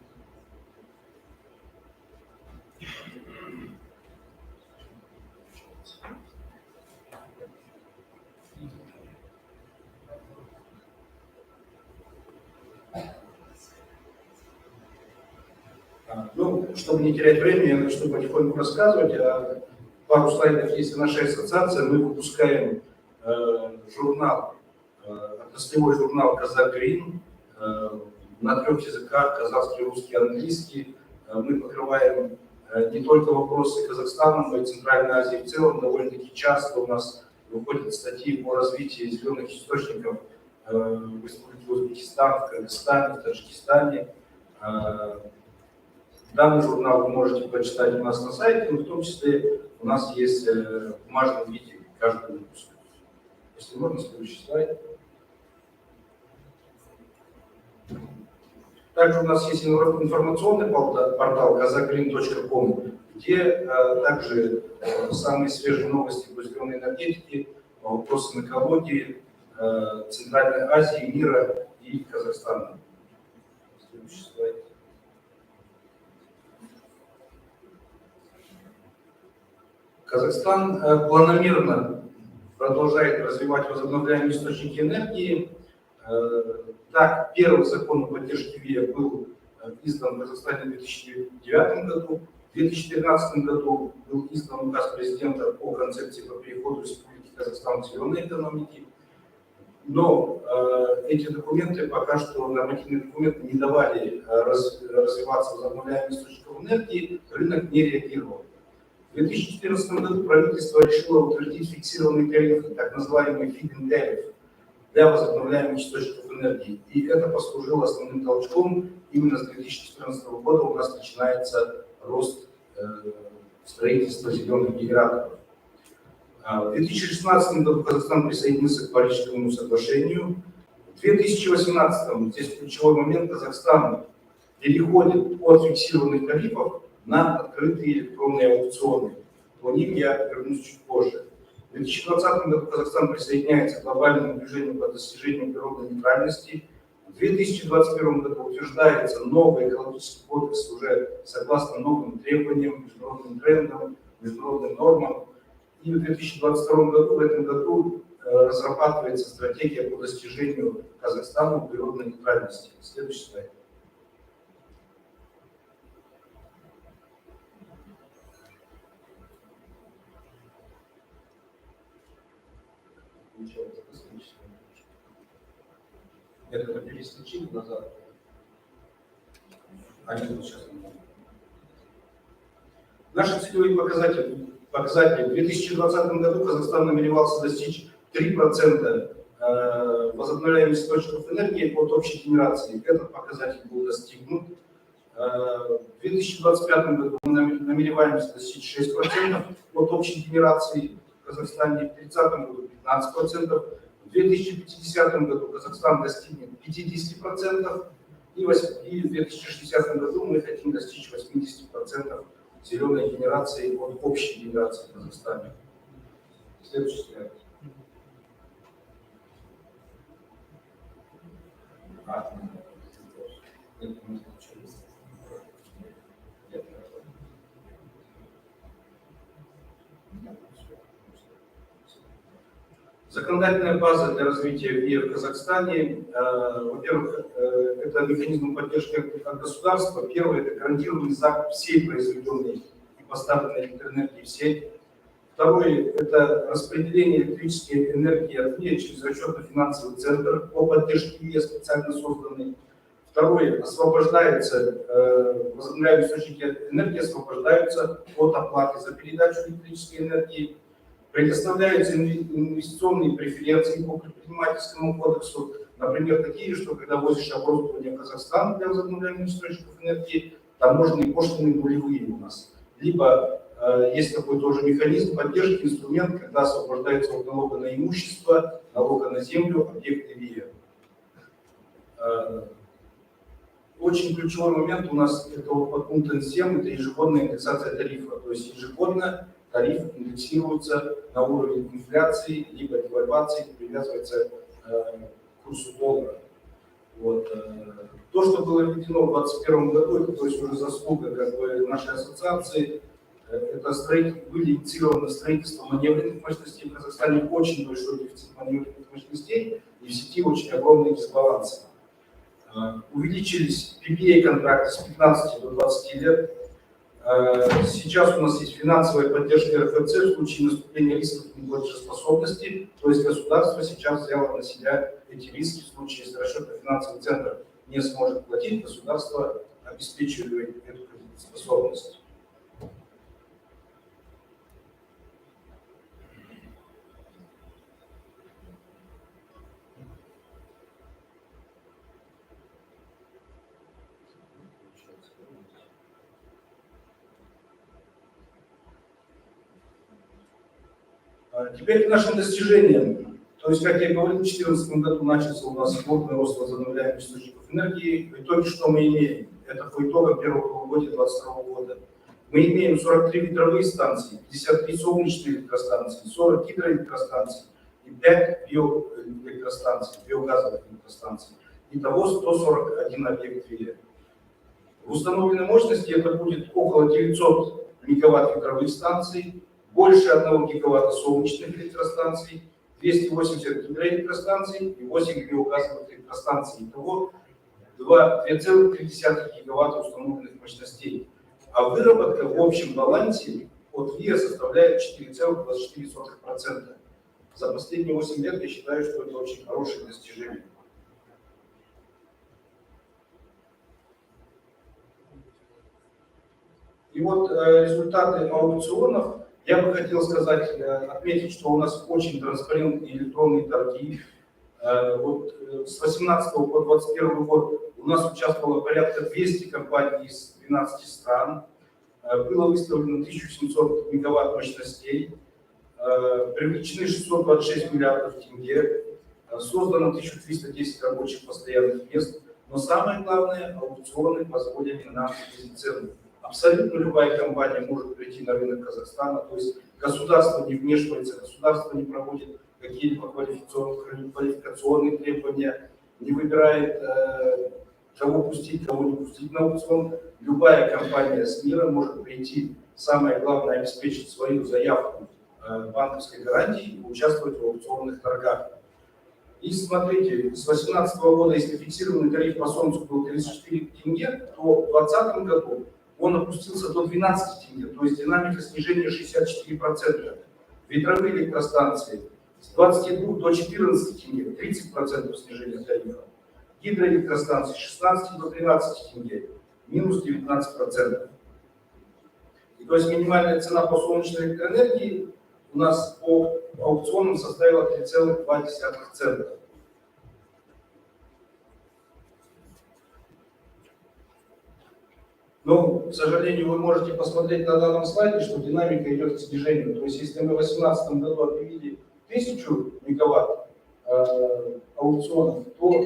[SPEAKER 7] Ну, чтобы не терять времени, я начну потихоньку рассказывать. Пару слайдов есть нашей ассоциации. Мы выпускаем журнал, отраслевой журнал «Казак Грин» на 3 языках: казахский, русский, английский. Мы покрываем не только вопросы Казахстана, но и Центральной Азии в целом. Довольно-таки часто у нас выходят статьи по развитию зеленых источников в Республике Узбекистан, в Кыргызстане, в Таджикистане. Данный журнал вы можете прочитать у нас на сайте, но в том числе у нас есть в бумажном виде каждый выпуск. Если можно, следующий слайд. Также у нас есть информационный портал kazakgreen.com, где также самые свежие новости по зеленой энергетике, по вопросам экологии, Центральной Азии, мира и Казахстана. Следующий слайд. Казахстан планомерно продолжает развивать возобновляемые источники энергии. Так, первый закон о поддержке ВИА был издан в Казахстане в 2009 году. В 2013 году был издан указ президента по концепции по переходу Республики Казахстан к зеленой экономике. Но эти документы, пока что нормативные документы, не давали развиваться возобновляемым источникам энергии, рынок не реагировал. В 2014 году правительство решило утвердить фиксированный тариф, так называемый feed-in тариф. для возобновляемых источников энергии. И это послужило основным толчком. Именно с 2014 года у нас начинается рост строительства зеленых генераторов. В 2016 году Казахстан присоединился к Парижскому соглашению. В 2018, здесь ключевой момент, Казахстан переходит от фиксированных тарифов на открытые электронные аукционы. По ним я вернусь чуть позже. В 2020 году Казахстан присоединяется к глобальному движению по достижению природной нейтральности. В 2021 году утверждается новый экологический кодекс уже согласно новым требованиям, международным трендам, международным нормам. И в 2022 году, в этом году, разрабатывается стратегия по достижению Казахстану природной нейтральности. Следующий слайд. Это перескочили назад. Сейчас. Наши целевые показатели. В 2020 году Казахстан намеревался достичь 3% возобновляемых источников энергии от общей генерации. Этот показатель был достигнут. В 2025 году мы намереваемся достичь 6% от общей генерации в Казахстане, в 2030 году 15%. В 2050 году Казахстан достигнет 50%, и в 2060 году мы хотим достичь 80% зеленой генерации от общей генерации в Казахстане. Следующий слайд. Законодательная база для развития ВИА в Казахстане. Во-первых, это механизм поддержки от государства. Первое – это гарантированный закуп всей произведенной и поставленной электроэнергии в сеть. Второе – это распределение электрической энергии от ВИА через расчетно-финансовый центр по поддержке ВИА, специально созданный. Второе – возобновляемые источники энергии освобождаются от оплаты за передачу электрической энергии. Предоставляются инвестиционные преференции по предпринимательскому кодексу, например, такие, что когда возишь оборудование в Казахстан для возобновляемых источников энергии, таможенные пошлины нулевые у нас. Либо есть такой тоже механизм поддержки, инструмент, когда освобождается от налога на имущество, налога на землю, объекты ВИА. Очень ключевой момент у нас это под пунктом 7, это ежегодная индексация тарифа. То есть ежегодно тариф индексируется на уровень инфляции, либо девальвации, привязывается к курсу доллара. Вот. То, что было введено в 2021 году, это то есть уже заслуга нашей ассоциации, это были инициировано строительство маневренных мощностей. В Казахстане очень большой дефицит маневренных мощностей, и в сети очень огромные дисбалансы. Увеличились PPA-контракты с 15 до 20 лет. Сейчас у нас есть финансовая поддержка РФЦ в случае наступления рисков неплатежеспособности, то есть государство сейчас взяло на себя эти риски в случае, если расчетно-финансовый центр не сможет платить, государство обеспечивает эту кредитоспособность. Теперь к нашим достижениям. То есть, как я говорил, в 2014 году начался у нас плотный рост возобновляемых источников энергии. В итоге что мы имеем? Это по итогам первого полугодия 2022 года. Мы имеем 43 ветровые станции, 53 солнечные электростанции, 40 гидроэлектростанций и 5 биоэлектростанций, биогазовых электростанций. Итого 141 объект ВИА. В установленной мощности это будет около 900 мегаватт ветровых станций, больше 1 гигаватта солнечных электростанций, 280 гидроэлектростанций и 8 биогазовых электростанций. Итого 2,3 гигаватта установленных мощностей. А выработка в общем балансе от ВИА составляет 4,24%. За последние 8 лет я считаю, что это очень хорошее достижение. И вот результаты аукционов. Я бы хотел сказать, отметить, что у нас очень транспарентные электронные торги. Вот с 18 по 21 год у нас участвовало порядка 200 компаний из 12 стран. Было выставлено 1700 мегаватт мощностей, привлечены 626 миллиардов тенге, создано 1310 рабочих постоянных мест. Но самое главное, аукционы позволили нам снизить цены. Абсолютно любая компания может прийти на рынок Казахстана, то есть государство не вмешивается, государство не проводит какие-либо квалификационные требования, не выбирает, кого пустить, кого не пустить на аукцион. Любая компания с мира может прийти, самое главное, обеспечить свою заявку банковской гарантии и участвовать в аукционных торгах. И смотрите, с 2018 года, если фиксированный тариф по солнцу был 34 тенге, то в 2020 году он опустился до 12 тенге, то есть динамика снижения 64%. Ветровые электростанции с 22 до 14 тенге, 30% снижения тарифа. Гидроэлектростанции с 16 до 13 тенге, минус 19%. И то есть минимальная цена по солнечной электроэнергии у нас по аукционам составила 3,2 цента. Но, к сожалению, вы можете посмотреть на данном слайде, что динамика идет к снижению. То есть, если мы в 2018 году объявили 1000 мегаватт аукционов, то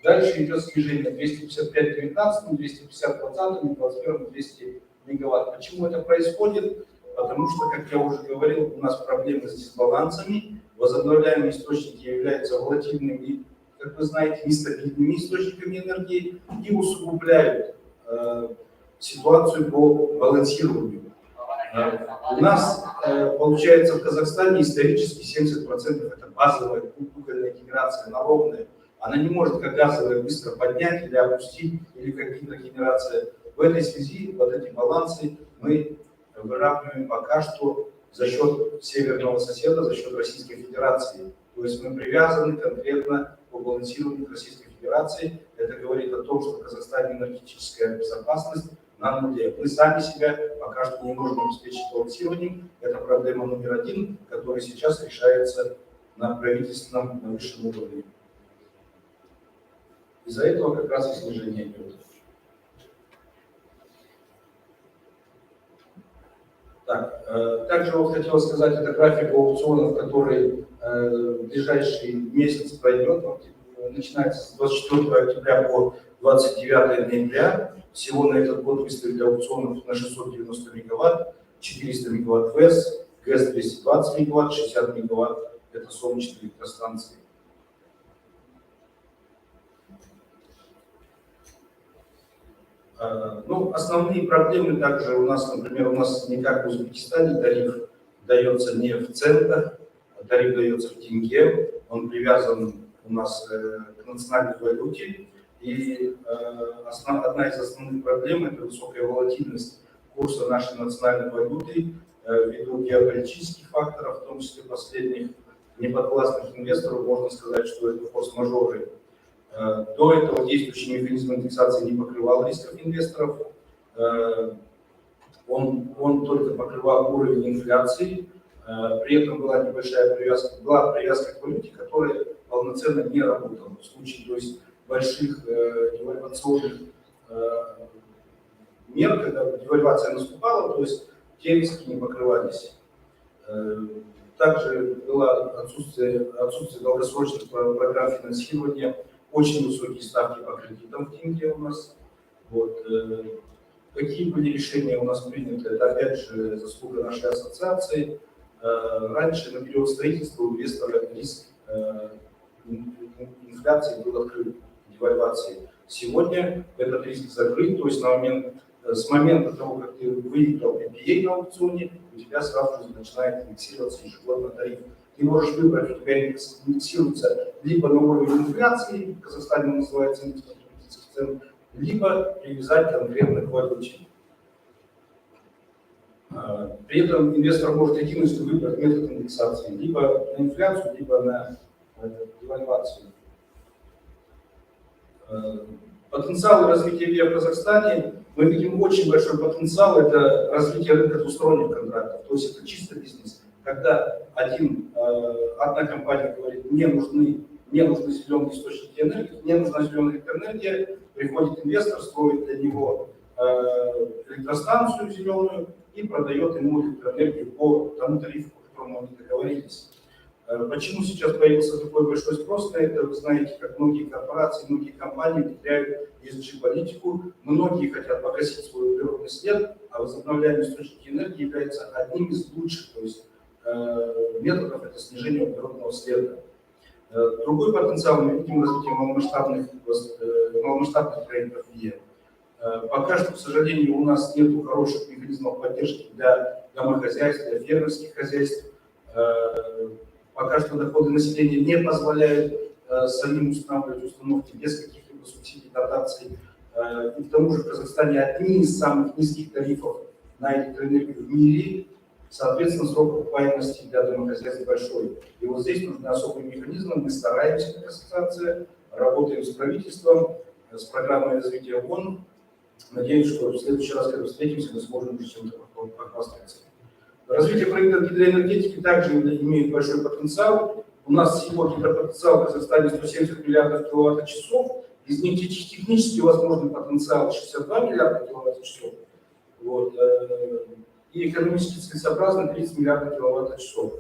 [SPEAKER 7] дальше идет снижение 255 в 19, 250 в 20, в 21 200 мегаватт. Почему это происходит? Потому что, как я уже говорил, у нас проблемы с дисбалансами. Возобновляемые источники являются волатильными, как вы знаете, нестабильными источниками энергии и усугубляют ситуацию по балансированию. У нас получается в Казахстане исторически 70% это базовая угольная генерация, она ровная. Она не может как газовая быстро поднять или опустить, или как гидрогенерация. В этой связи вот эти балансы мы выравниваем пока что за счет северного соседа, за счет Российской Федерации. То есть мы привязаны конкретно по балансированию к Российской Федерации. Это говорит о том, что в Казахстане энергетическая безопасность на нуле. Мы сами себя пока что не можем обеспечить балансированием. Это проблема номер один, которая сейчас решается на правительственном, на высшем уровне. Из-за этого как раз и снижение идет. Так, также вот хотел сказать, это график аукционов, который в ближайший месяц пройдет, начинается с 24 октября по 29 ноября. Всего на этот год выставили аукционов на 690 мегаватт, 400 мегаватт ВЭС, ГЭС 220 мегаватт, 60 мегаватт – это солнечные электростанции. Ну, основные проблемы также у нас, например, у нас не как в Узбекистане тариф дается не в центах, а тариф дается в тенге, он привязан у нас к национальной валюте. И одна из основных проблем – это высокая волатильность курса нашей национальной валюты ввиду геополитических факторов, в том числе последних неподвластных инвесторов. Можно сказать, что это форс-мажоры. До этого действующий механизм индексации не покрывал рисков инвесторов. Он только покрывал уровень инфляции. При этом была небольшая привязка, привязка к валюте, которая полноценно не работала. В случае, то есть, больших девальвационных мер, когда девальвация наступала, то есть те риски не покрывались. Также было отсутствие долгосрочных программ финансирования, очень высокие ставки по кредитам в тенге у нас. Вот. Какие были решения у нас приняты, это опять же заслуга нашей ассоциации. Раньше на период строительства у инвестора риск инфляции был открыт, девальвации. Сегодня этот риск закрыт, то есть с момента того, как ты выиграл PPA на аукционе, у тебя сразу же начинает индексироваться ежегодно тариф. Ты можешь выбрать, у тебя индексируется либо на уровень инфляции, в Казахстане называется индекс потребительских цен, либо привязать конкретно к валюте. При этом инвестор может единственно выбрать метод индексации либо на инфляцию, либо на девальвацию. Потенциал развития ВИА в Казахстане, мы видим очень большой потенциал, это развитие рынка двусторонних контрактов, то есть это чисто бизнес. Когда одна компания говорит, мне нужны мне нужны зеленые источники энергии, мне нужна зеленая электроэнергия, приходит инвестор, строит для него электростанцию зеленую и продает ему электроэнергию по тому тарифу, по которому они договорились. Почему сейчас появился такой большой спрос на это? Вы знаете, как многие корпорации, многие компании внедряют ESG-политику, многие хотят погасить свой природный след, а возобновляемые источники энергии являются одним из лучших, то есть методов это снижение природного следа. Другой потенциал мы видим в развитии маломасштабных проектов ВИЭ. Пока что, к сожалению, у нас нет хороших механизмов поддержки для домохозяйств, для фермерских хозяйств. Пока что доходы населения не позволяют самим устанавливать установки без каких-либо субсидий, дотаций. И к тому же в Казахстане одни из самых низких тарифов на электроэнергию в мире. Соответственно, срок окупаемости для домохозяйств большой. И вот здесь нужны особые механизмы. Мы стараемся, как ассоциация, работаем с правительством, с программой развития ООН. Надеюсь, что в следующий раз, когда встретимся, мы сможем уже чем-то похвастаться. Развитие проекта гидроэнергетики также имеет большой потенциал. У нас сегодня гидропотенциал в Казахстане 170 миллиардов киловатт-часов. Из них технически возможный потенциал 62 миллиарда киловатт-часов. Вот. И экономически целесообразно 30 миллиардов киловатт-часов.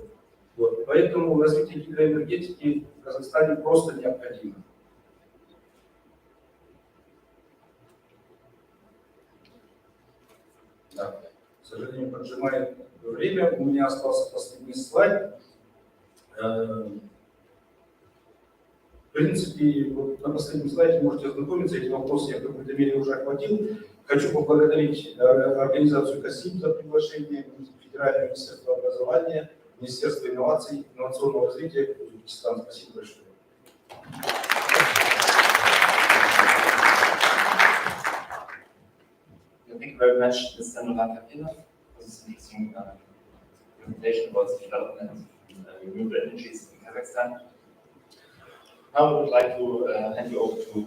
[SPEAKER 7] Вот. Поэтому развитие гидроэнергетики в Казахстане просто необходимо. Да. К сожалению, поджимает время. У меня остался последний слайд. В принципе, вот на последнем слайде можете ознакомиться, эти вопросы я в какой-то мере уже охватил. Хочу поблагодарить организацию КАСИП за приглашение, Федеральное министерство образования, Министерство инноваций, инновационного развития Узбекистана. Спасибо большое.
[SPEAKER 2] Thank you very much, Mr. Nurata-Pina, for this interesting presentation about the development of renewable energies in Kazakhstan. Now I would like to hand you over to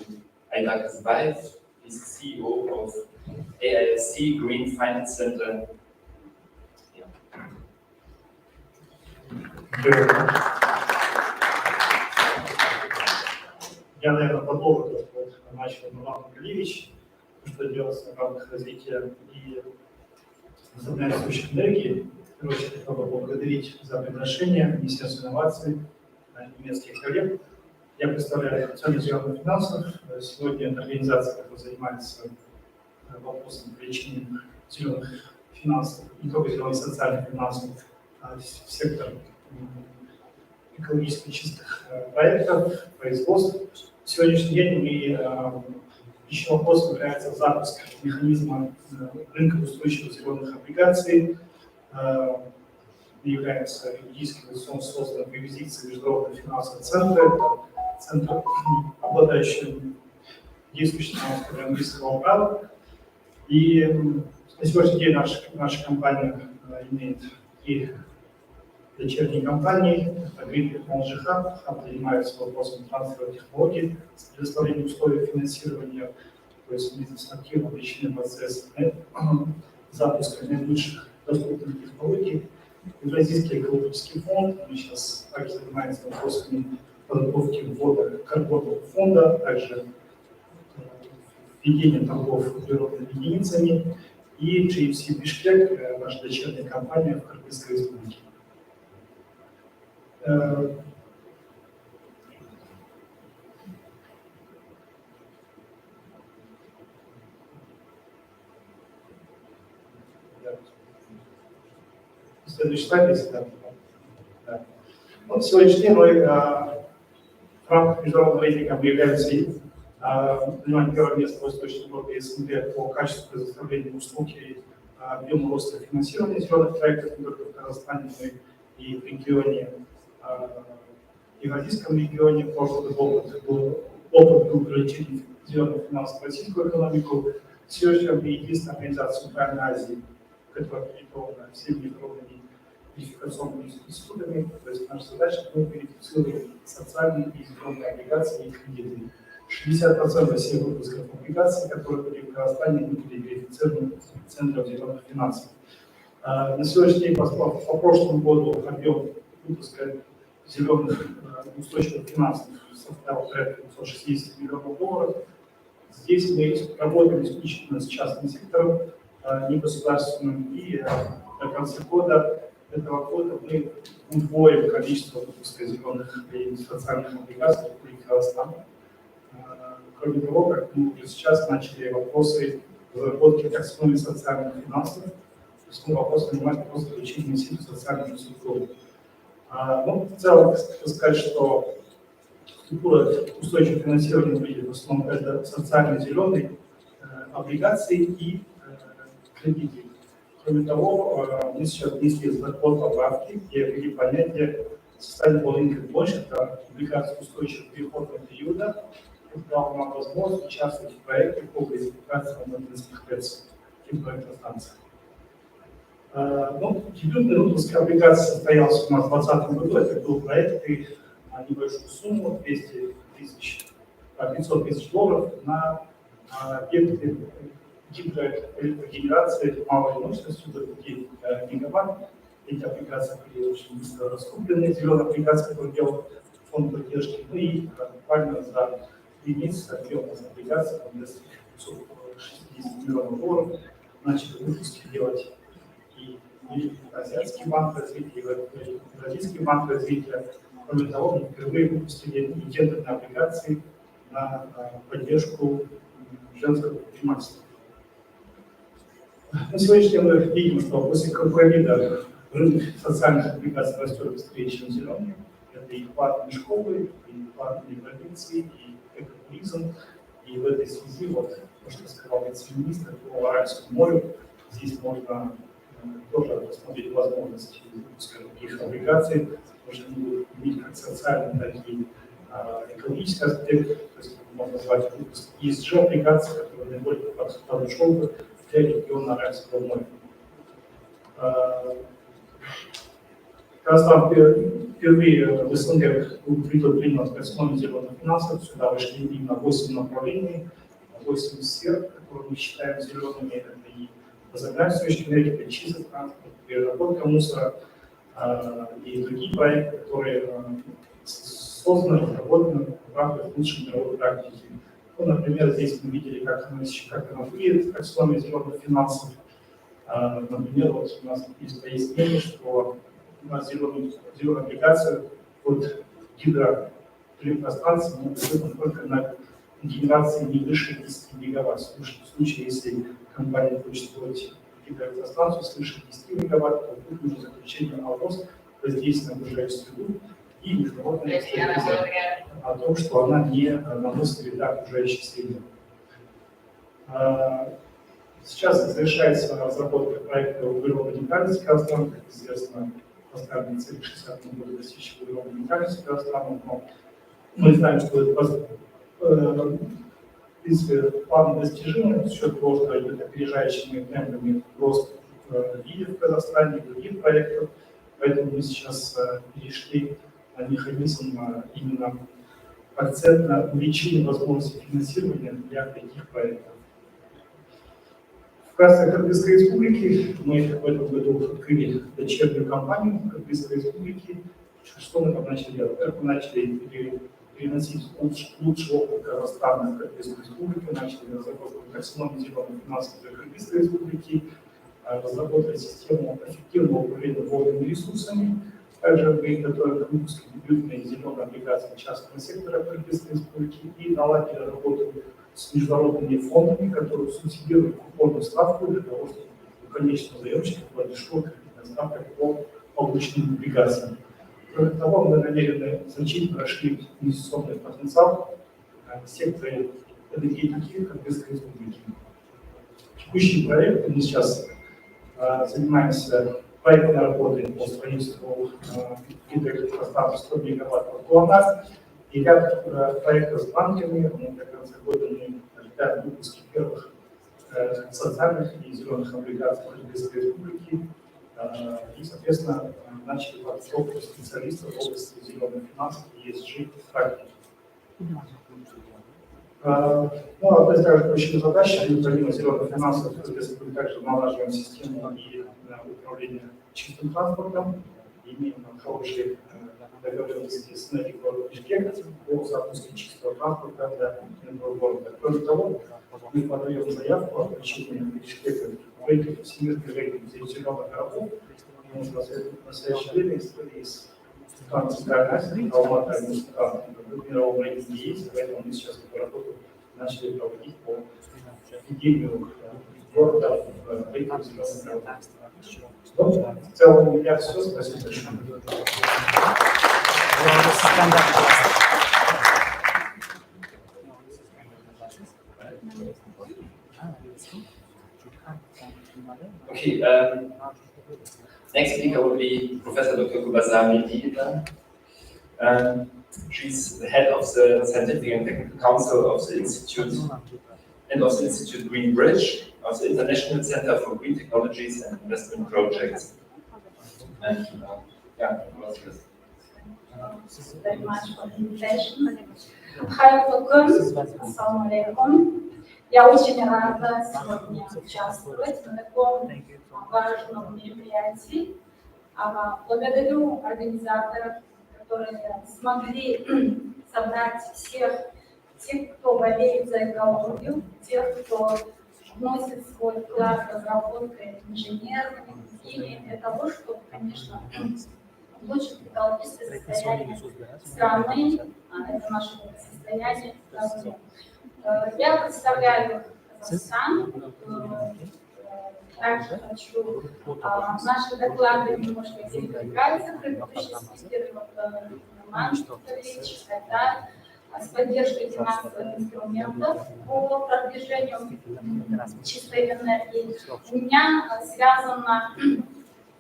[SPEAKER 2] Aydar Kazbayev. He's the CEO of AISC Green Finance Center.
[SPEAKER 8] Я, наверное, продолжу то, что начал Нурлан Галиевич, что делается в рамках развития и возобновляемых источников энергии. В первую очередь, хотел бы поблагодарить за приглашение Министерства инноваций, немецких коллег. Я представляю Центр зеленых финансов. Сегодня это организация, которая занимается вопросом привлечения зеленых финансов, не только зеленых социальных финансов, а в сектор экологически чистых проектов, производств. В сегодняшний день еще вопросом является запуск механизма рынка устойчивых зеленых облигаций. Мы являемся юридическим лицом, созданным по юрисдикции Международного финансового центра. Центр, обладающий действующим английского права. И на сегодняшний день наша компания имеет и дочерние компании, это Green Technology Hub, занимается вопросом трансфера технологий, с предоставлением условий финансирования, то есть бизнес активно причины процесса запуска наилучших доступных технологий. Евразийский экологический фонд, он сейчас также занимается вопросами подготовки ввода карбонного фонда, также введением торгов природными единицами, и GFC Бишкек, наша дочерняя компания в Кыргызской республике. Следующий слайд, если да. Вот сегодняшний день мы в рамках международного рейтинга мы являемся занимаем первое место в источнике Европы и СНГ по качеству предоставления услуг и объему роста финансирования зеленых проектов не только в Казахстане, но и в регионе, и в Азийском регионе. Прошлый опыт был привлечения зеленых финансов в российскую экономику. Сегодня мы единственная организация Центральной Азии, которая аккредитована всеми международными верификационными институтами. То есть наша задача – мы верифицируем социальные и зеленые облигации и кредиты. 60% всех выпусков облигаций, которые были в Казахстане, были верифицированы Центром зеленых финансов. На сегодняшний день, по прошлому году, объем выпуска зеленых устойчивых финансов составил порядка 560 миллионов долларов. Здесь мы работаем исключительно с частным сектором, негосударственным, и до конца этого года мы удвоим количество выпуска зеленых и социальных облигаций в Казахстане. Кроме того, как мы уже сейчас начали вопросы разработки таксономии социальных финансов, то есть мы вопрос занимаем вопрос включения сил социальных институтов. Ну, в целом, хочу сказать, что структура устойчивого финансирования будет в основном это социальные зеленые облигации и кредиты. Кроме того, мы сейчас внесли закон поправки, где ввели понятие sustainable income bond, это облигации устойчивого переходного периода. Это дало нам возможность участвовать в проекте по газификации монополистских ТЭЦ, типа электростанций. Ну, дебютный выпуск облигаций состоялся у нас в 2020 году. Это был проект на небольшую сумму 500 тысяч долларов на объекты гидрогенерации малой мощностью до 5 гигаватт. Эти облигации были очень быстро раскуплены. Зеленые облигации, которые делал фонд поддержки. Ну и буквально за 3 месяца объем облигаций достиг 560 миллионов долларов. Начали выпуски делать и Азиатский банк развития, и Бразильский банк развития. Кроме того, мы впервые выпустили тендерные облигации на поддержку женского предпринимательства. На сегодняшний день мы видим, что после ковида рынок социальных облигаций растет быстрее, чем зеленые. Это и платные школы, и платные больницы, и экотуризм. И в этой связи, вот то, что сказал вице-министр по Аральскому морю, здесь можно тоже рассмотреть возможности выпуска таких облигаций, потому что они будут иметь как социальный, так и экологический аспект. То есть можно назвать выпуск ESG-облигаций, которые наиболее подошел для региона Аральского моря. Казахстан впервые в СНГ принял таксономию зеленых финансов. Сюда вошли именно 8 направлений, 8 сфер, которые мы считаем зелеными. Это и возобновляющая энергия, чистый транспорт, переработка мусора и другие проекты, которые созданы, разработаны в рамках лучшей мировой практики. Ну, например, здесь мы видели, как она выглядит, таксономия зеленых финансов. Например, вот у нас есть мнение, что у нас зеленая облигация под гидроэлектростанции могут быть только на генерации не выше 10 мегаватт. В случае, если компания хочет строить гидроэлектростанцию свыше 10 мегаватт, то тут нужно заключение ОВОЗ, воздействие на окружающую среду и международная экспертиза о том, что она не наносит вреда окружающей среде. Сейчас завершается разработка проекта углеродной нейтральности Казахстана. Как известно, поставлены цели к 60 году достичь углеродной нейтральности Казахстана. Но мы знаем, что это в принципе план достижимый, за счет того, что идет опережающими темпами рост видов в Казахстане, других проектов. Поэтому мы сейчас перешли на механизм именно акцент на увеличение возможностей финансирования для таких проектов. В качестве Кыргызской республики мы в этом году открыли дочернюю компанию Кыргызской республики. Что мы там начали делать? Как мы начали переносить лучший опыт Казахстана в Кыргызскую республику, начали разработку таксономии зеленых финансов для Кыргызской республики, разработали систему эффективного управления водными ресурсами. Также мы готовим к выпуску дебютной зеленой облигации частного сектора Кыргызской республики и наладили работу с международными фондами, которые субсидируют купонную ставку для того, чтобы у конечного заемщика была дешевая ставка по полученным облигациям. Кроме того, мы намерены значительно расширить инвестиционный потенциал в секторе энергетики Кыргызской республики. Текущий проект мы сейчас занимаемся проектной работой по строительству гидроэлектростанции 100 мегаватт по Куланар и ряд проектов с банками. До конца года мы ожидаем выпуски первых социальных и зеленых облигаций Кыргызской республики и, соответственно, начали подготовку специалистов в области зеленых финансов и ESG практики. Ну, одна из также ключевых задач помимо зеленых финансов мы также налаживаем систему и управления чистым транспортом. имеем хорошие договоренности с НЭК Бишкека по запуску чистого транспорта для этого города. Кроме того, мы подаем заявку о включении Бишкека в рейтинг, всемирный рейтинг зеленых городов. И в настоящее время из стран Центральной Азии, Алмата и стран в мировом рейтинге есть, поэтому мы сейчас эту работу начали проводить по введению города в рейтинг зеленых городов. Ну, в целом у меня все. Спасибо большое.
[SPEAKER 2] Okay, next speaker will be Professor Dr. Kubasami Dina. She's the head of the Scientific and Technical Council of the Institute and of the Institute Green Bridge, of the International Center for Green Technologies and Investment Projects. And yeah,
[SPEAKER 9] very much for the invitation. Hi, Assalamu alaikum. Я очень рада сегодня участвовать на таком важном мероприятии. Благодарю организаторов, которые смогли собрать всех тех, кто болеет за экологию, тех, кто вносит свой вклад в разработку инженерной химии для того, чтобы, конечно, улучшить экологическое состояние страны, это наше состояние страны. Я представляю Казахстан. Также хочу наши доклады немножко перекликаются, предыдущие спикеры, Роман Викторович, тогда с поддержкой финансовых инструментов по продвижению чистой энергии. У меня связано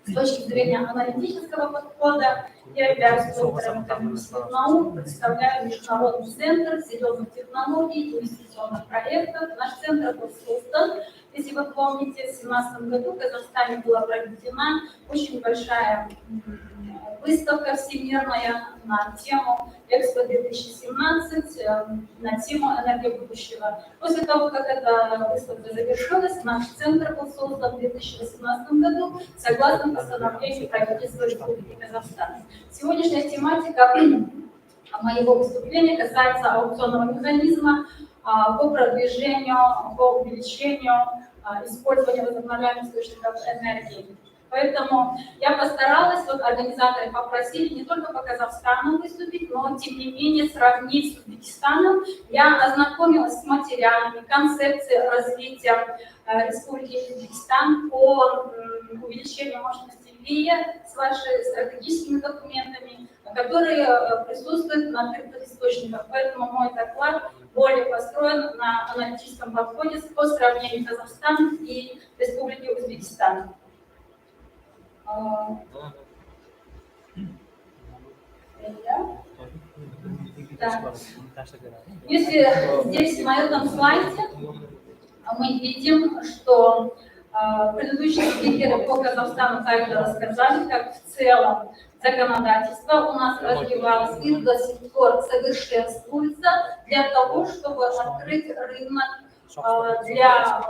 [SPEAKER 9] с точки зрения аналитического подхода. Я являюсь доктором экономических наук, представляю Международный центр зеленых технологий и инвестиционных проектов. Наш центр был создан, если вы помните, в 2017 году в Казахстане была проведена очень большая выставка всемирная на тему Экспо 2017, на тему энергии будущего. После того, как эта выставка завершилась, наш центр был создан в 2018 году согласно постановлению правительства Республики Казахстан. Сегодняшняя тематика моего выступления касается аукционного механизма по продвижению, по увеличению использования возобновляемых источников энергии. Поэтому я постаралась, вот организаторы попросили не только по Казахстану выступить, но тем не менее сравнить с Узбекистаном. Я ознакомилась с материалами, концепцией развития Республики Узбекистан по увеличению мощности ВИА с вашими стратегическими документами, которые присутствуют на открытых источниках. Поэтому мой доклад более построен на аналитическом подходе по сравнению Казахстана и Республики Узбекистан. Да. Если здесь на этом слайде мы видим, что предыдущие спикеры по Казахстану также рассказали, как в целом законодательство у нас развивалось и до сих пор совершенствуется для того, чтобы открыть рынок для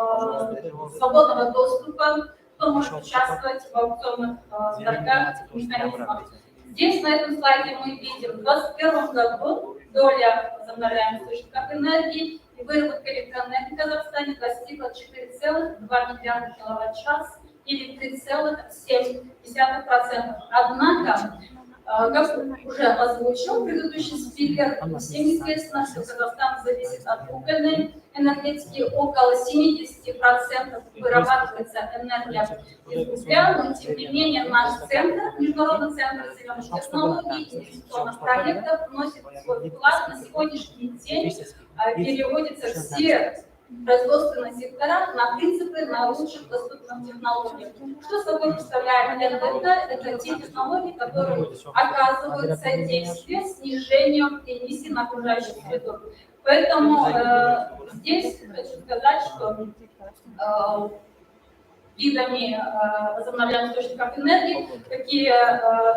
[SPEAKER 9] свободного доступа, кто может участвовать в аукционных торгах и механизмах. Здесь на этом слайде мы видим, в 2021 году доля возобновляемых источников энергии и выработка электроэнергии в Казахстане достигла 4,2 миллиарда киловатт-час или 3,7%. Однако, как уже озвучил предыдущий спикер, всем известно, что Казахстан зависит от угольной энергетики, около 70% вырабатывается энергия из угля, но тем не менее наш центр, Международный центр зеленых технологий и инвестиционных проектов, вносит свой вклад на сегодняшний день, переводятся все производственные сектора на принципы на лучших доступных технологиях. Что собой представляет НВТ? Это те технологии, которые оказывают содействие снижению эмиссий на окружающую среду. Поэтому здесь хочу сказать, что видами возобновляемых источников энергии, какие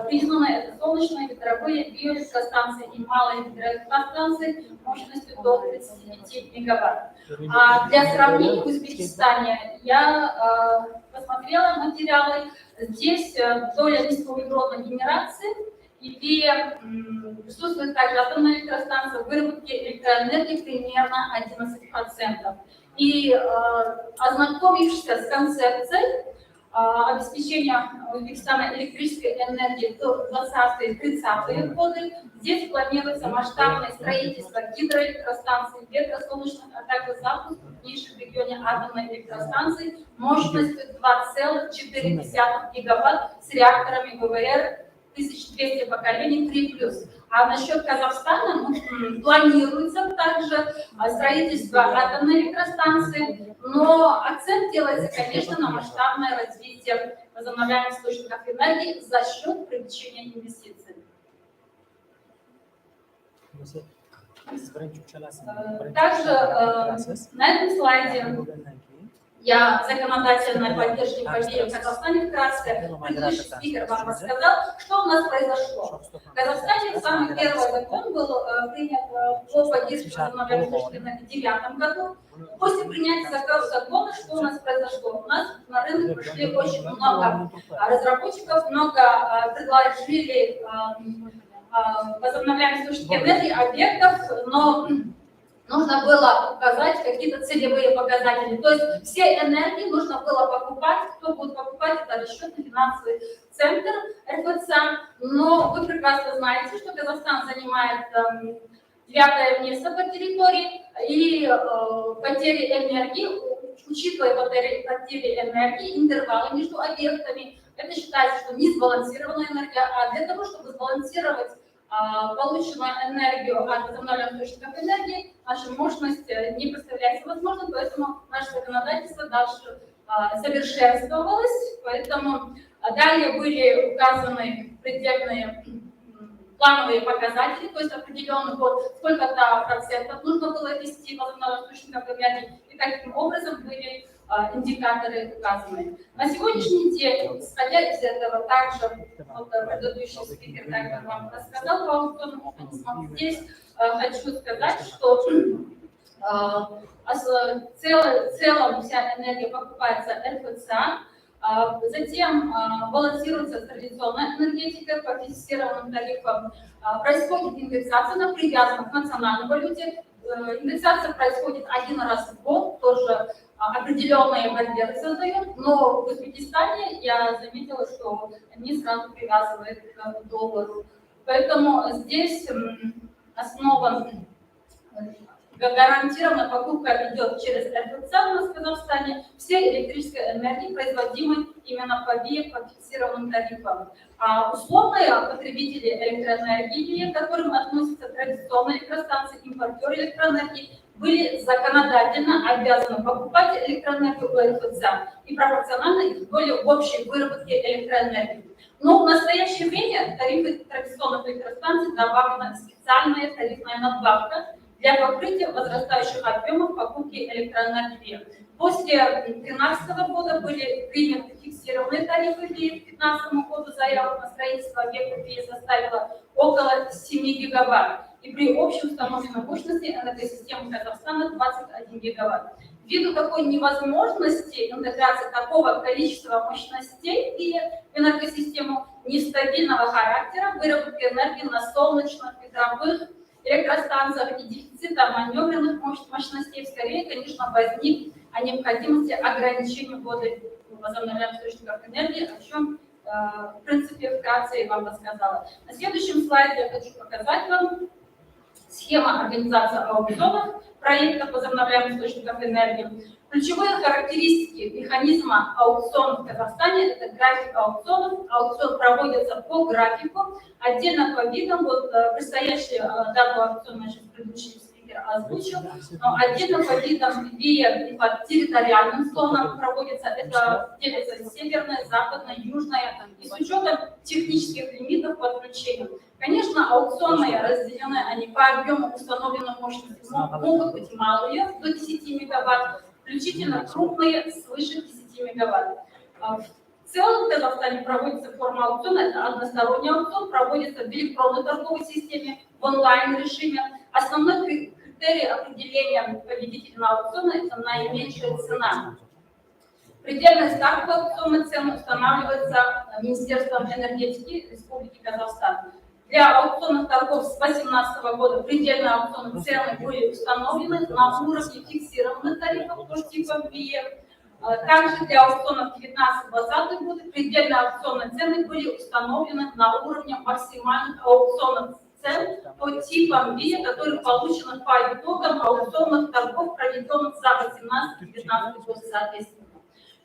[SPEAKER 9] признаны: это солнечные, ветровые, биоэлектростанции и малые гидроэлектростанции мощностью до 35 мегаватт. А для сравнения, в Узбекистане я посмотрела материалы. Здесь доля низкоуглеродной генерации и присутствует также атомная электростанция, выработки электроэнергии примерно 11%. И ознакомившись с концепцией обеспечения Узбекистана электрической энергией до 20-30-е годы, здесь планируется масштабное строительство гидроэлектростанций, ветросолнечных, а также запуск крупнейших в регионе атомной электростанции мощностью 2,4 гигаватт с реакторами ВВР 1200 поколений 3+. А насчет Казахстана планируется также строительство атомной электростанции, но акцент делается, конечно, на масштабное развитие возобновляемых источников энергии за счет привлечения инвестиций. Также на этом слайде я законодательной поддержки победы в Казахстане вкратце. Предыдущий спикер вам рассказал, что у нас произошло. В Казахстане самый первый закон был принят по поддержке возобновляемых источников энергии в 2009 году. После принятия закона, что у нас произошло? У нас на рынок пришли очень много разработчиков, много предложили возобновляемых источников энергии, объектов, но нужно было указать какие-то целевые показатели. То есть все энергии нужно было покупать. Кто будет покупать, это расчетный финансовый центр РФЦ. Но вы прекрасно знаете, что Казахстан занимает 9-е место по территории, и потери энергии, учитывая потери энергии, интервалы между объектами, это считается, что не сбалансированная энергия, а для того, чтобы сбалансировать полученную энергию от возобновляемых источников энергии, наша мощность не представляется возможным, поэтому наше законодательство дальше совершенствовалось, поэтому далее были указаны предельные плановые показатели, то есть определенный год, сколько-то процентов нужно было ввести возобновляемых источников энергии, и таким образом были индикаторы указаны. На сегодняшний день, исходя из этого, также предыдущий спикер также вам рассказал по аукционным механизмам. Здесь хочу сказать, что в целом вся энергия покупается РФЦА, затем балансируется традиционная энергетика по фиксированным тарифам, происходит индексация на привязанных к национальной валюте. Индексация происходит один раз в год, тоже определенные барьеры создает, но в Узбекистане я заметила, что они сразу привязывают к доллару. Поэтому здесь основан гарантированная покупка идет через РФЦ у нас в Казахстане, всей электрической энергии, производимой именно по ВИЭ, по фиксированным тарифам. А условные потребители электроэнергии, к которым относятся традиционные электростанции, импортеры электроэнергии, были законодательно обязаны покупать электроэнергию у РФЦ и пропорционально их доле в общей выработке электроэнергии. Но в настоящее время тарифы традиционных электростанций добавлена специальная тарифная надбавка для покрытия возрастающих объемов покупки электроэнергии. После 2013 года были приняты фиксированные тарифы ВИЭ. К 2015 году заявок на строительство объектов ВИЭ составило около 7 гигаватт. И при общей установленной мощности энергосистемы Казахстана 21 гигаватт. Ввиду такой невозможности интеграции такого количества мощностей в энергосистему нестабильного характера, выработки энергии на солнечных, ветровых электростанциях и дефицита маневренных мощностей, скорее, конечно, возник о необходимости ограничения ввода возобновляемых источников энергии, о чем, в принципе, вкратце я вам рассказала. На следующем слайде я хочу показать вам схема организации аукционов проектов возобновляемых источников энергии. Ключевые характеристики механизма аукционов в Казахстане – это график аукционов. Аукцион проводится по графику, отдельно по видам. Вот предстоящий дату аукциона сейчас предыдущий спикер озвучил. Отдельно по видам ВИЭ и по территориальным зонам проводится. Это делится северная, западная, южная. И с учетом технических лимитов подключения. Конечно, аукционные разделены они по объему установленной мощности. Могут быть малые, до 10 мегаватт, включительно крупные, свыше 10 мегаватт. В целом в Казахстане проводится форма аукциона, это односторонний аукцион, проводится в электронной торговой системе, в онлайн-режиме. Основной критерий определения победителя на аукционе – это наименьшая цена. Предельная ставка аукционной цены устанавливается Министерством энергетики Республики Казахстан. Для аукционных торгов с 2018 года предельные аукционные цены были установлены на уровне фиксированных тарифов по типам ВИЭ. Также для аукционов 19-20 года предельные аукционные цены были установлены на уровне максимальных аукционных цен по типам ВИЭ, которые получены по итогам аукционных торгов, проведенных за 18-19 год соответственно.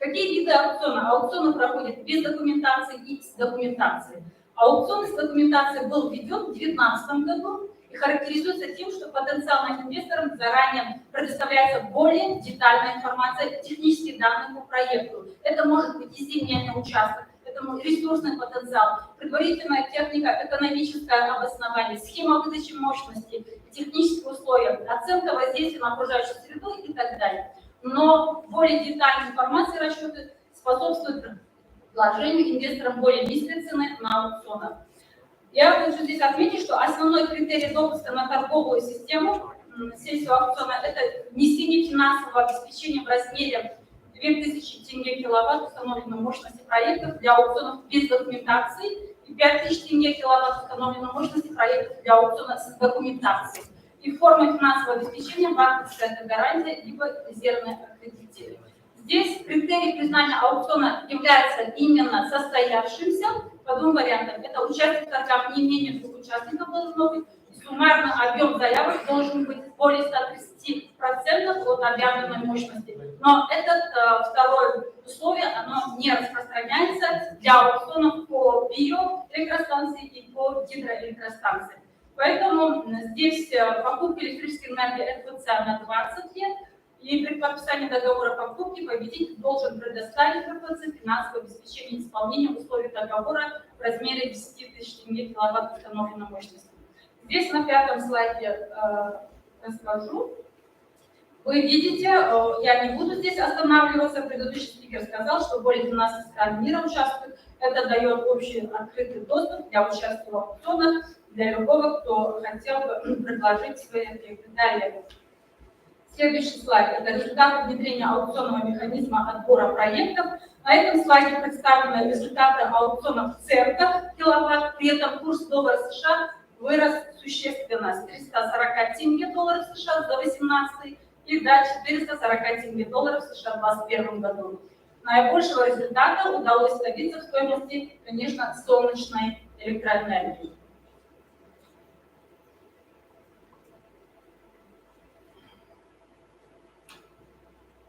[SPEAKER 9] Какие виды аукциона? Аукционы проходят без документации и с документацией. Аукцион с документацией был введен в 2019 году и характеризуется тем, что потенциальным инвесторам заранее предоставляется более детальная информация, технические данные по проекту. Это может быть и земельный участок, это ресурсный потенциал, предварительная техника, экономическое обоснование, схема выдачи мощности, технические условия, оценка воздействия на окружающую среду и так далее. Но более детальная информация и расчеты способствуют вложению инвесторам более низкой цены на аукционах. Я хочу здесь отметить, что основной критерий допуска на торговую систему сельского аукциона – это внесение финансового обеспечения в размере 2000 тенге киловатт установленной мощности проектов для аукционов без документации и 5000 тенге киловатт установленной мощности проектов для аукциона с документацией. И форма финансового обеспечения банковская гарантия либо резервное кредитирование. Здесь критерий признания аукциона является именно состоявшимся по двум вариантам. Это участие в торгах не менее 2 участников должно быть, суммарный объем заявок должен быть более 130% от объявленной мощности. Но это второе условие, оно не распространяется для аукционов по биоэлектростанции и по гидроэлектростанции. Поэтому здесь покупка электрической энергии РФЦ на 20 лет, и при подписании договора покупки победитель должен предоставить РФЦ финансовое обеспечение исполнения условий договора в размере 10 тысяч тенге киловатт установленной мощности. Здесь на 5-м слайде расскажу. Вы видите, я не буду здесь останавливаться, предыдущий спикер сказал, что более 12 стран мира участвуют. Это дает общий открытый доступ для участия в аукционах для любого, кто хотел бы предложить свои критерии. Следующий слайд – это результаты внедрения аукционного механизма отбора проектов. На этом слайде представлены результаты аукционов в центах киловатт, при этом курс доллара США вырос существенно с 340 тенге долларов США за 2018 и до 440 тенге долларов США в 2021 году. Наибольшего результата удалось добиться в стоимости, конечно, солнечной электроэнергии.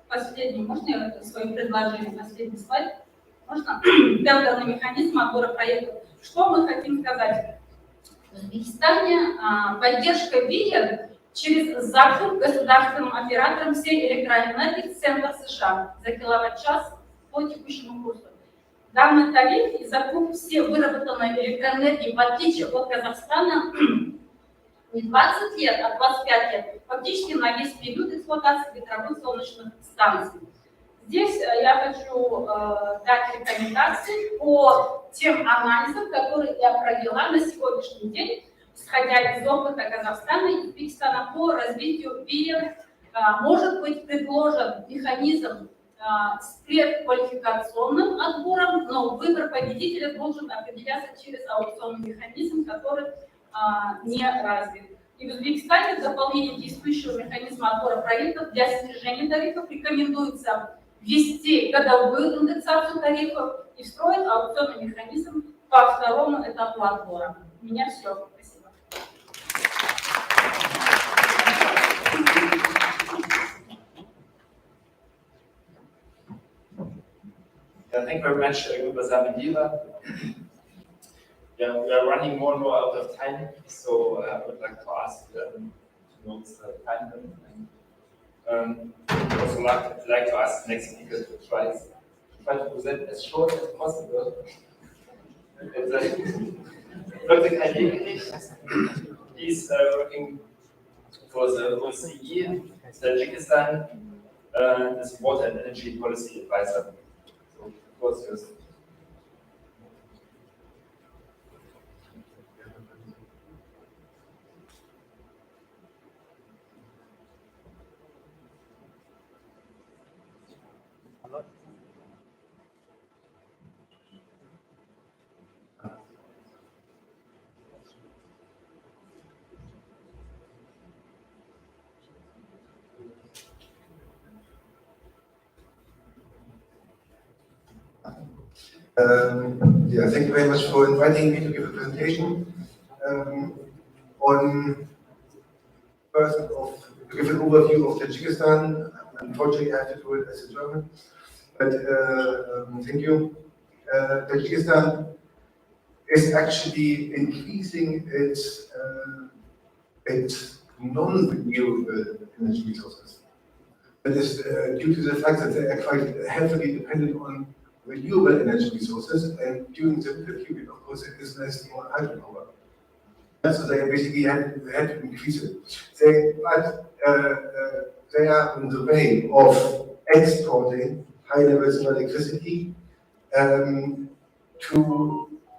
[SPEAKER 9] Последний, можно я свое предложение, последний слайд? Можно? Тендерный механизм отбора проектов. Что мы хотим сказать? В Узбекистане поддержка ВИЭ через закуп государственным оператором всей электроэнергии в центах США за киловатт-час по текущему курсу. Данный тариф и закуп всей выработанной электроэнергии, в отличие от Казахстана, не 20 лет, а 25 лет, фактически на весь период эксплуатации ветровых солнечных станций. Здесь я хочу дать рекомендации по тем анализам, которые я провела на сегодняшний день, исходя из опыта Казахстана и Узбекистана по развитию ВИЭ. Может быть предложен механизм с предквалификационным отбором, но выбор победителя должен определяться через аукционный механизм, который не развит. И в Узбекистане в дополнение действующего механизма отбора проектов для снижения тарифов рекомендуется ввести годовую индексацию тарифов и встроить аукционный механизм по второму этапу отбора. У меня все. Спасибо.
[SPEAKER 2] Thank you very much, Bazar Mendiva. Yeah, we are running more and more out of time, so I would like to ask to note the time limit. I also like to ask the next speaker to try to present as short as possible. Dr. Khalilevich, he's working for the OSCE, Tajikistan, as water and energy policy advisor. So
[SPEAKER 4] What's yours?
[SPEAKER 5] Yeah, thank you very much for inviting me to give a presentation on first to give an overview of Tajikistan. Unfortunately, I have to do it as a German, but thank you. Tajikistan is actually increasing its non-renewable energy resources. That is due to the fact that they are quite heavily dependent on renewable energy resources, and during the period, of course, there is less more hydropower. So they basically had to increase it. They are on the way of exporting high levels of electricity to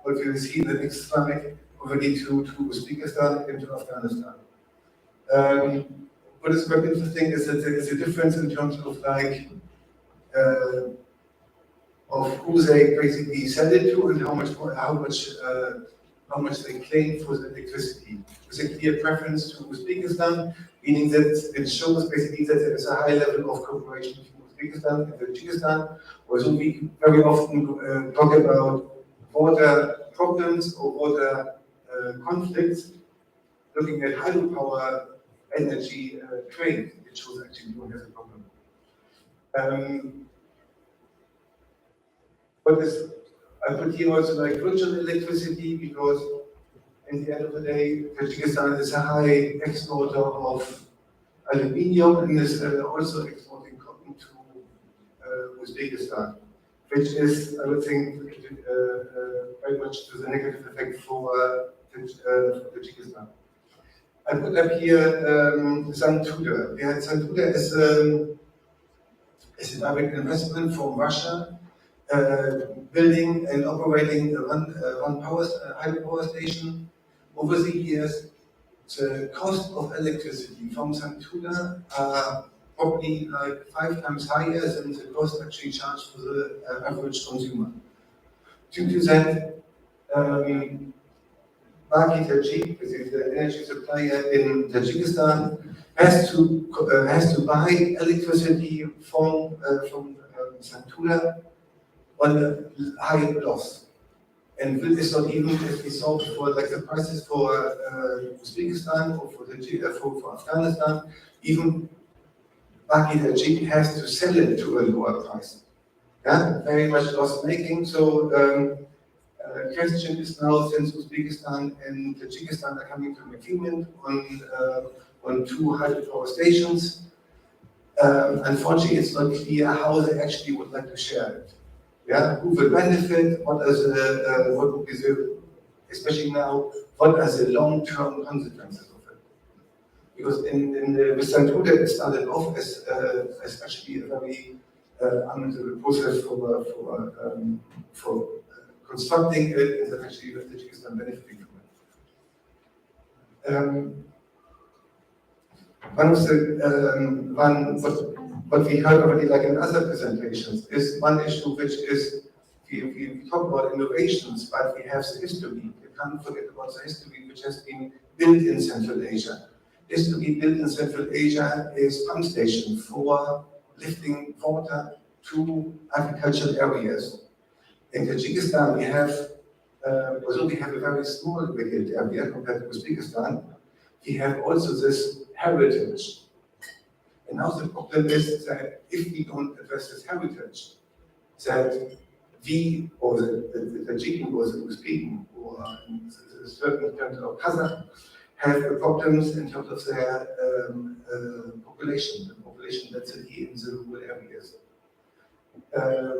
[SPEAKER 5] what you will see in the next slide, already to Uzbekistan and to Afghanistan. What is quite interesting is that there is a difference in terms of of who they basically sell it to and how much they claim for the electricity. There's a clear preference to Uzbekistan, meaning that it shows basically that there is a high level of cooperation between Uzbekistan and Tajikistan. Also, we very often talk about water problems or water conflicts. Looking at hydropower energy trade, it shows actually we don't have a problem. I put here also like virtual electricity because in the end of the day, Tajikistan is a high exporter of aluminium and is also exporting cotton to Uzbekistan, which is, I would think, very much to the negative effect for Tajikistan. I put up here Santuda. Yeah, Santuda is a direct investment from Russia, building and operating one hydropower station. Over the years, the cost of electricity from Santuda are probably like 5 times higher than the cost actually charged for the average consumer. Due to that, Baki Tajik, which is the energy supplier in Tajikistan, has to buy electricity from Santuda on a high loss. And this is not even if we saw before, like the prices for Uzbekistan or for Afghanistan, even Baki Tajik has to sell it to a lower price. Yeah, very much loss making. So question is now, since Uzbekistan and Tajikistan are coming to an agreement on 2 hydropower stations, unfortunately, it's not clear how they actually would like to share it. Yeah, who will benefit? What would be the, especially now, what are the long-term consequences of it? Because with Santuda, it started off as actually a very unreasonable process for constructing it, and that actually Tajikistan benefiting from it. One of the what we heard already, like in other presentations, is one issue which is we talk about innovations, but we have the history. You can't forget about the history which has been built in Central Asia. History built in Central Asia is pump station for lifting water to agricultural areas. In Tajikistan, we have, although we have a very small irrigated area compared to Uzbekistan, we have also this heritage. And now the problem is that if we don't address this heritage, that we, or the Tajik or the Uzbek, or certain terms of Kazakh, have problems in terms of their population, the population density in the rural areas.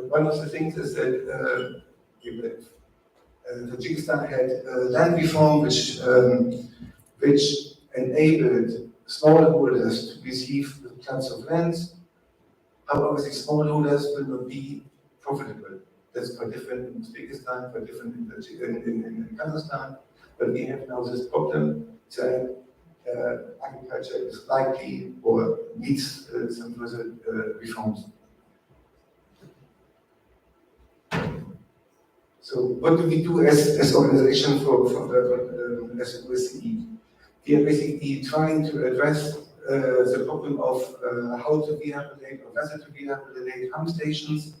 [SPEAKER 5] One of the things is that Tajikistan had land reform which enabled smallholders to receive plots of land. However, these smallholders will not be profitable. That's quite different in Uzbekistan, quite different in Kazakhstan. But we have now this problem that agriculture is likely or needs some further reforms. So what do we do as organization as OSCE? We are basically trying to address the problem of how to rehabilitate or whether to rehabilitate pump stations,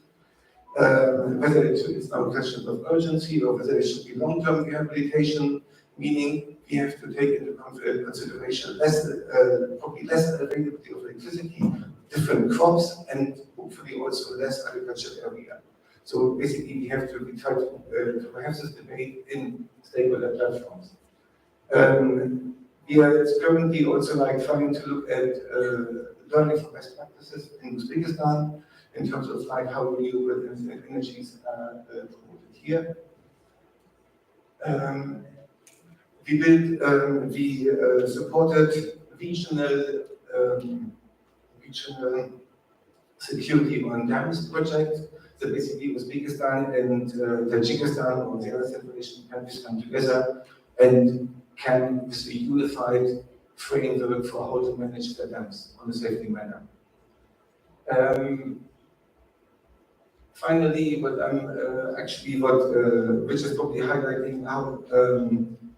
[SPEAKER 5] whether it's now a question of urgency or whether it should be long-term rehabilitation, meaning we have to take into consideration probably less availability of electricity, different crops, and hopefully also less agricultural area. So basically, we have to try to have this debate in stakeholder platforms. We are currently also trying to look at learning from best practices in Uzbekistan in terms of how renewable energies are promoted here. We supported regional security on dams projects. So basically, Uzbekistan and Tajikistan or the other Central Asian countries come together and can with a unified framework for how to manage their dams on a safety manner. Finally, which is probably highlighting how a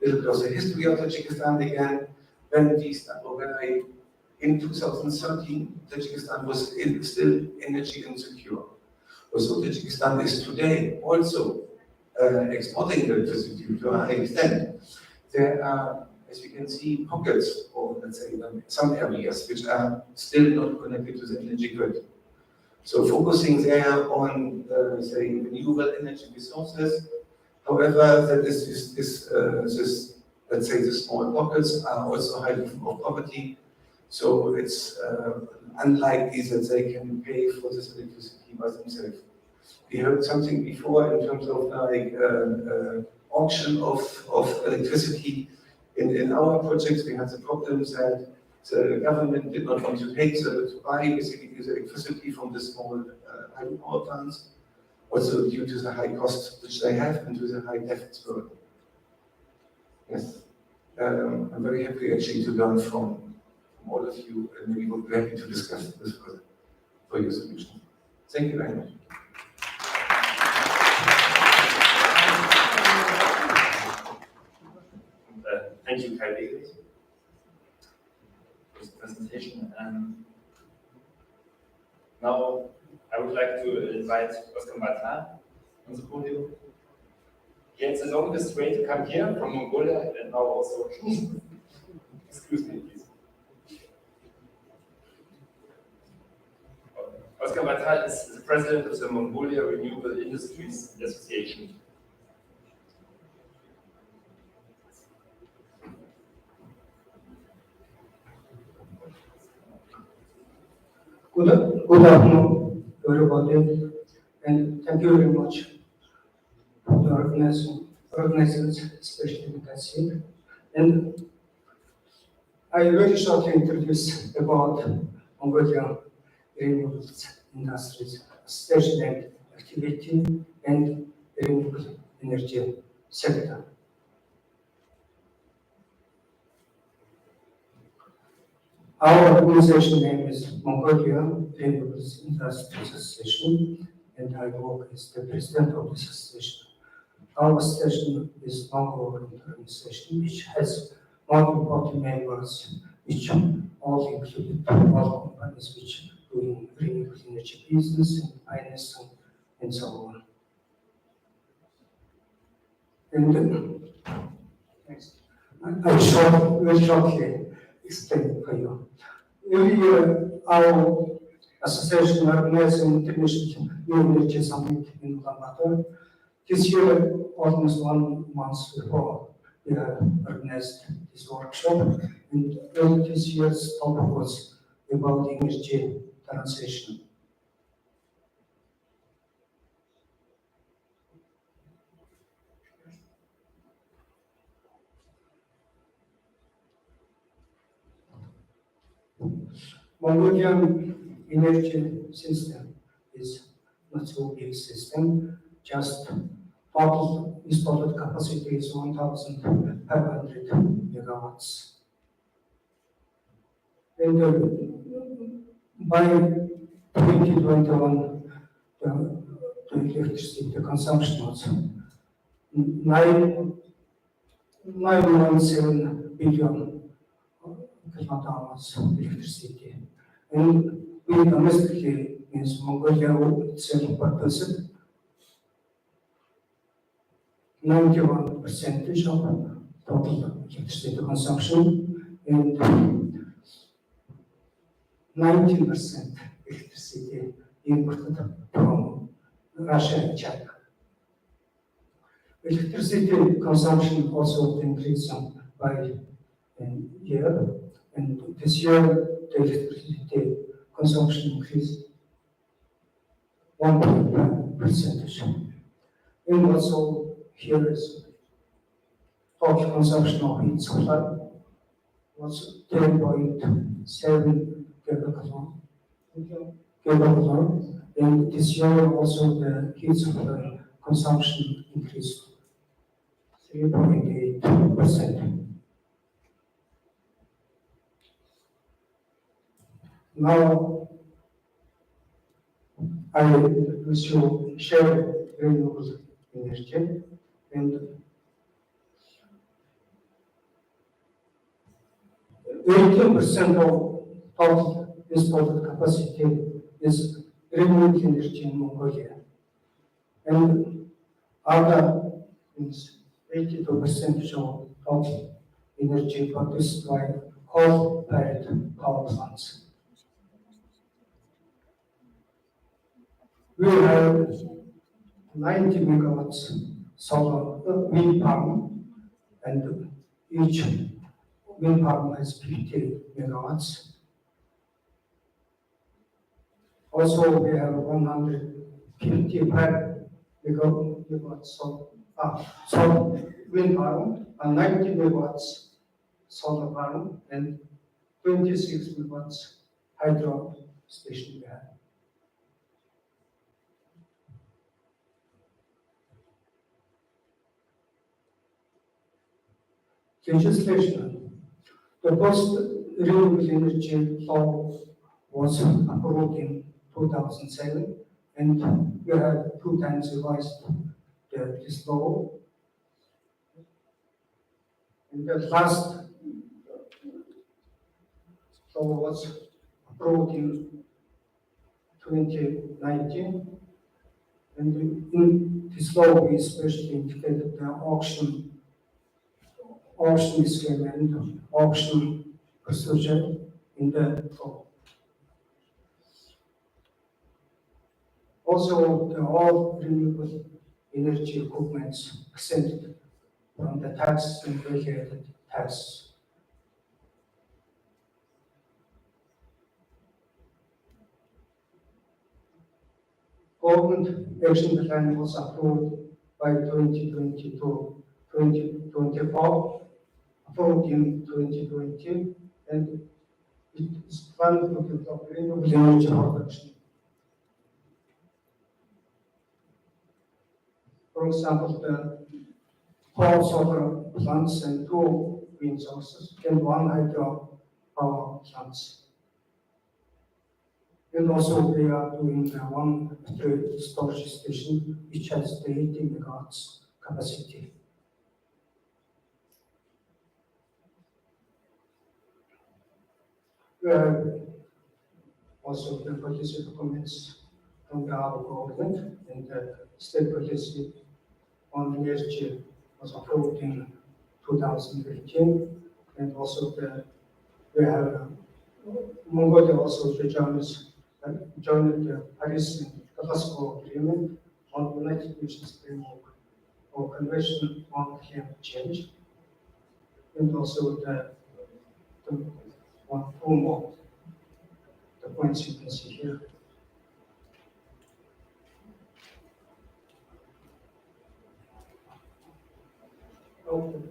[SPEAKER 5] little bit of the history of Tajikistan again. In 2013, Tajikistan was still energy insecure. Also, Tajikistan is today also exporting electricity to a high extent. There are, as you can see, pockets, or let's say some areas which are still not connected to the energy grid. So focusing there on, say, renewable energy resources. However, that let's say, the small pockets are also high level of poverty. So it's unlikely that they can pay for this electricity by themselves. We heard something before in terms of auction of electricity. In our projects, we had the problems that the government did not want to buy basically the electricity from the small hydropower plants, also due to the high costs which they have and to the high deficit burden. Yes, I'm very happy actually to learn from all of you, and we would be happy to discuss this further for your solution. Thank you very much.
[SPEAKER 2] Thank you, Kai Begel, for this presentation. Now, I would like to invite Oscar Martin on the podium. He has the longest way to come here from Mongolia, and now also, excuse me, please. Oscar Martin is the president of the Mongolia Renewable Industries Association.
[SPEAKER 10] Good afternoon, everybody, and thank you very much for the organizers, especially the CACIG. And I very shortly introduce about Mongolia Renewable Industries Association activity and renewable energy sector. Our organization name is Mongolia Renewable Industries Association, and I work as the president of this association. Our association is non-government organization which has more than 40 members, which all include all companies which doing renewable energy business and finance and so on. And I will shortly explain for you. Every year, our association organizes an international new energy summit in Ulaanbaatar. This year, almost 1 month before, we organized this workshop, and this year's topic was about energy transition. Mongolian energy system is not so big system. just total installed capacity is 1,500 megawatts. And by 2021, the electricity consumption was 9.7 billion kilowatt hours of electricity. And we domestically, means Mongolia itself produces 91% of total electricity consumption and 19% electricity imported from Russia and China. Electricity consumption also increased by a year, and this year the electricity consumption increased 1.5%. And also here is total consumption of heat supply was 10.7 gigawatt, and this year also the heat supply consumption increased 3.8%. Now I will share renewable energy, and 18% of total installed capacity is renewable energy in Mongolia, and other means 82% of total energy produced by coal-fired power plants. We have 90 megawatts solar wind farm, and each wind farm has 50 megawatts. Also, we have 155 megawatts solar wind farm, and 90 megawatts solar farm, and 26 megawatts hydro station we have. Legislation. The first renewable energy law was approved in 2007, and we have 2 times revised this law. And the last law was approved in 2019, and in this law we especially indicated the auction scheme and auction procedure in the law. Also, all renewable energy equipments exempted from the tax and regulated tax. Government action plan was approved by 2022-2024, approved in 2020, and it is planned to develop renewable energy production. For example, the 4 solar plants and 2 wind sources and 1 hydro power plants. And also we are doing 1 battery storage station which has 80 megawatts capacity. We have also the policy documents from our government, and the state policy on energy was approved in 2018, and also we have Mongolia also joined the Paris and Glasgow Agreement on United Nations Framework or Convention on Climate Change, and also the 2 more the points you can see here. Okay.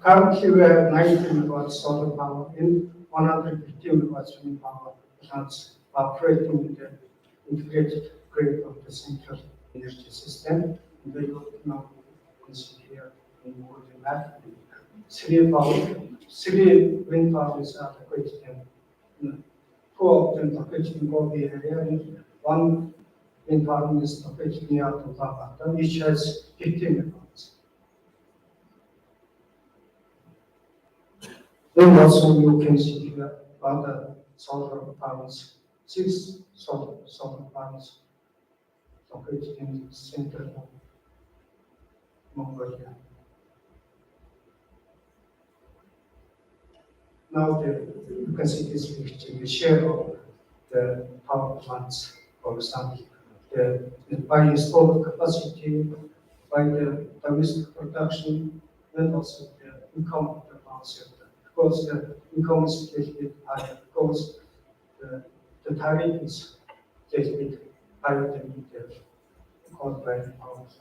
[SPEAKER 10] Currently, we have 90 megawatts solar power and 150 megawatts wind power plants operating in the integrated grid of the central energy system. They will now consider in more than that. Three wind powers are located in two of them located in Gobi area and one wind farm is located near to Tabata, which has 15 megawatts. Then also you can see here other solar farms, 6 solar farms located in the center of Mongolia. Now you can see this picture, the share of the power plants, for example, by installed capacity, by the domestic production, and also the income of the power sector. Because the income is a little bit higher, because the tariff is a little bit higher than the cost by the power plant.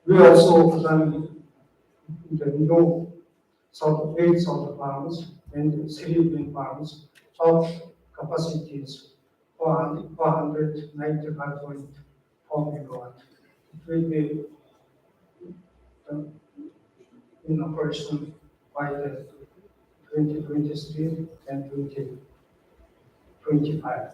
[SPEAKER 10] We also done the new 8 solar farms and 3 wind farms of capacities 495.4 megawatt. It will be in operation by the 2023 and 2025.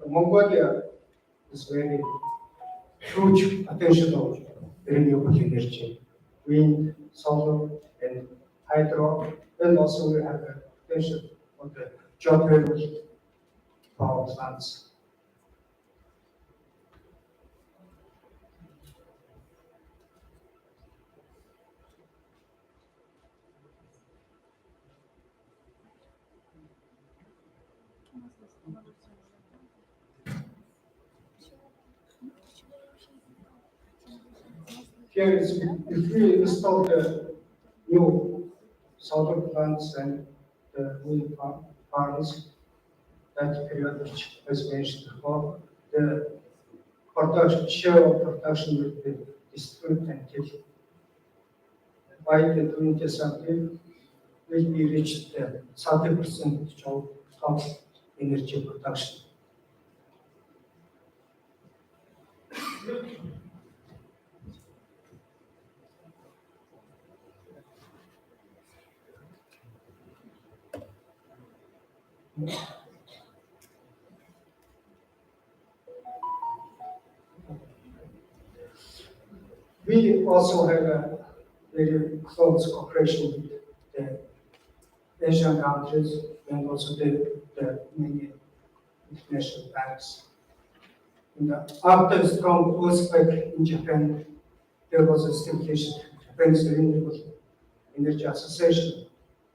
[SPEAKER 10] Mongolia is very huge potential of renewable energy, wind, solar, and hydro, and also we have a potential of the geothermal power plants. Here is, if we install the new solar plants and the wind farms, that period which was mentioned before, the production, share of production will be distributed until by the 2030 will be reached the 30% of energy production. We also have a very close cooperation with the Asian countries and also the many international banks. After a strong earthquake in Japan, there was established Japan's Renewable Energy Association,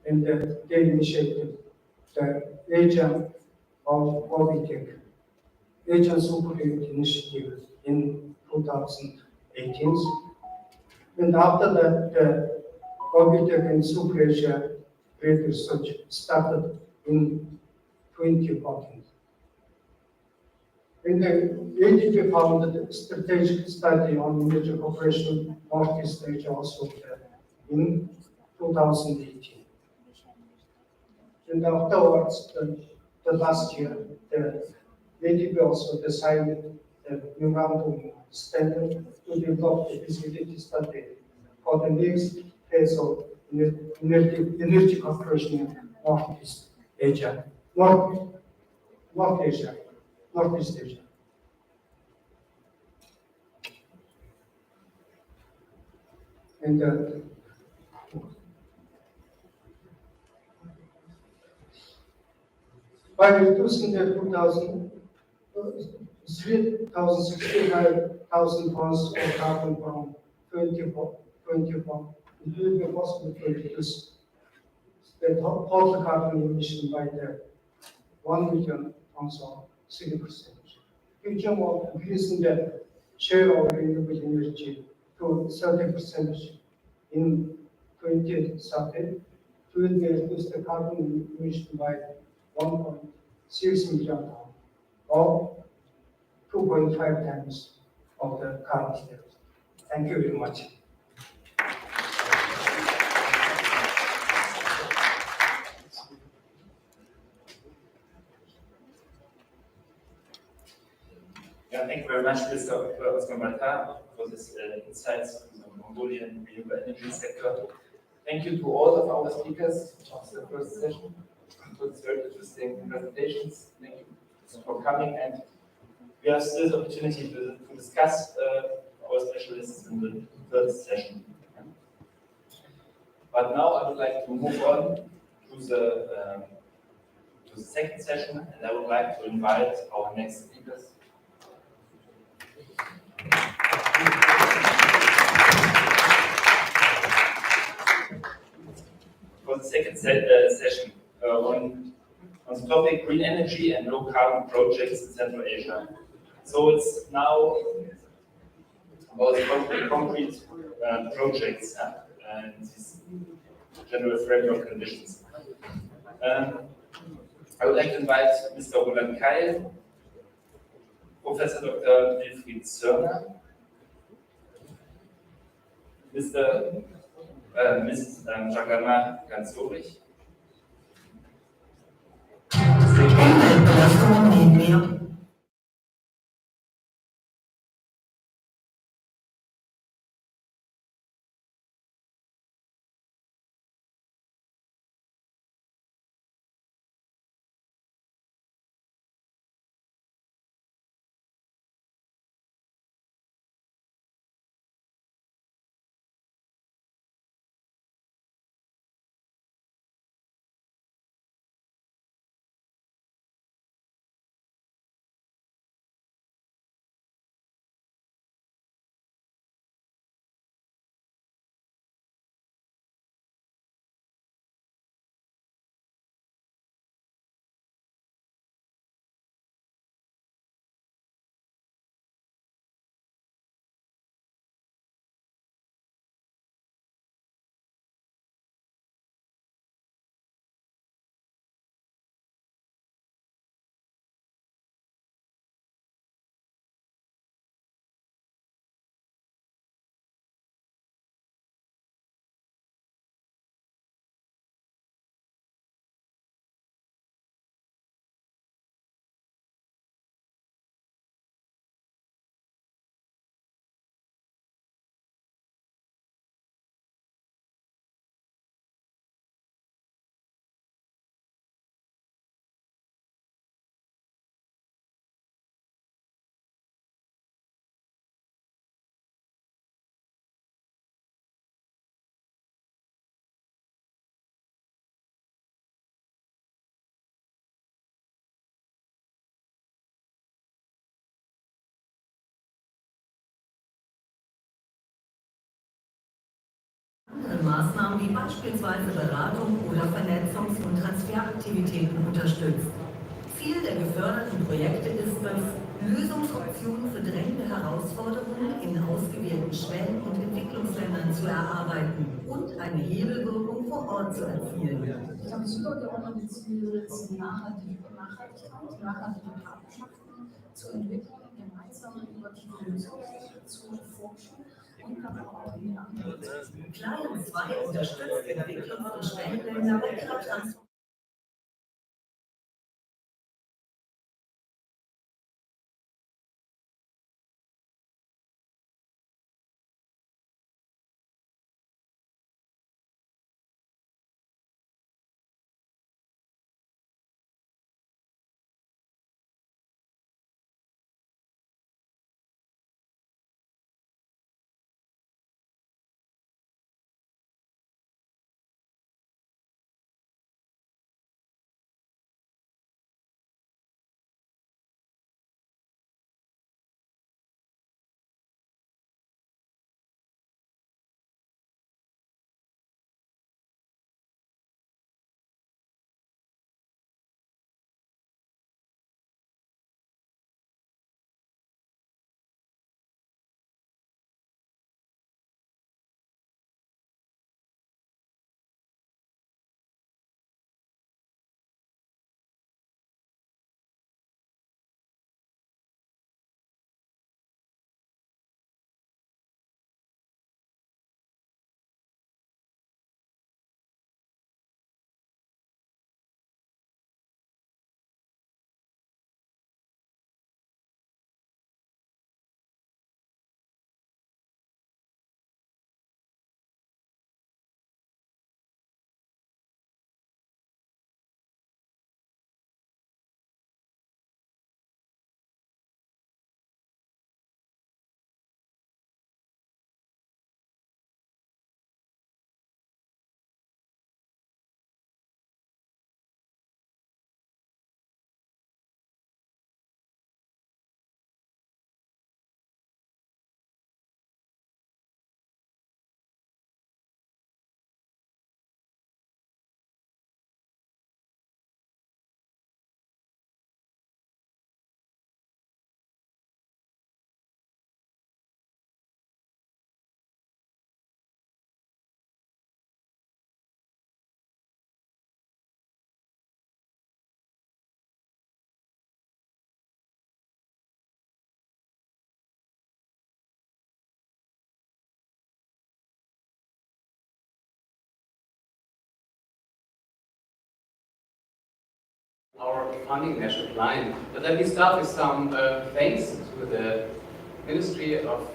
[SPEAKER 10] and they initiated the Asian Orbitec, Asian Supergrid Initiative in 2018. And after that, the Orbitec and Super Asia Grid Research started in 2014. In the ADP founded a strategic study on energy cooperation Northeast Asia also in 2018. And afterwards, the last year, the ADP also decided the memorandum standard to develop the feasibility study for the next phase of energy cooperation in Northeast Asia, Northeast Asia. And by reducing the 3,065,000 tons of carbon from 2024, it will be possible to reduce the total carbon emission by the 1 million tons of 3%. future of increasing the share of renewable energy to 30% in 2030 to reduce the carbon emission by 1.6 million tons, or 2.5 times of the current level. Thank you very much.
[SPEAKER 2] Yeah, thank you very much, Mr. Oscar Malta, for this insights to the Mongolian renewable energy sector. Thank you to all of our speakers of the first session for this very interesting presentations. Thank you for coming, and we have still the opportunity to discuss our specialists in the third session. But now I would like to move on to the second session, and I would like to invite our next speakers. For the second session on the topic green energy and low carbon projects in Central Asia. So it's now about the concrete projects and these general framework conditions. I would like to invite Mr. Roland Keil, Professor Dr. Wilfried Zörner, Ms. Jagama Gansorich,
[SPEAKER 11] Maßnahmen wie beispielsweise Beratung oder Vernetzungs- und Transferaktivitäten unterstützt. Ziel der geförderten Projekte ist es, Lösungsoptionen für drängende Herausforderungen in ausgewählten Schwellen- und Entwicklungsländern zu erarbeiten und eine Hebelwirkung vor Ort zu erzielen.
[SPEAKER 12] Das übergeordnete Ziel ist Nachhaltigkeit, nachhaltige Partnerschaften zu entwickeln, gemeinsam innovative Lösungen zu forschen und dann auch die anderen.
[SPEAKER 11] Client 2 unterstützt Entwicklungs- und Schwellenländer bei ihrer Transformation.
[SPEAKER 13] our funding measure line. But let me start with some thanks to the Ministry of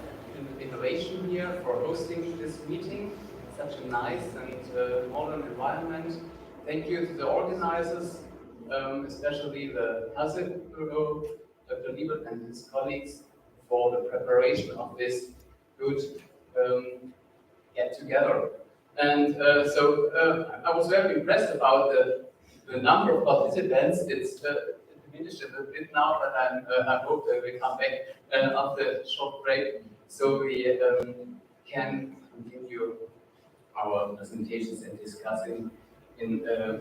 [SPEAKER 13] Innovation here for hosting this meeting. Such a nice and modern environment. Thank you to the organizers, especially the Hazard Bureau, Dr. Liebert and his colleagues, for the preparation of this good get together. And so I was very impressed about the number of participants. It's diminished a little bit now, but I hope that we come back after a short break so we can continue our presentations and discussing in a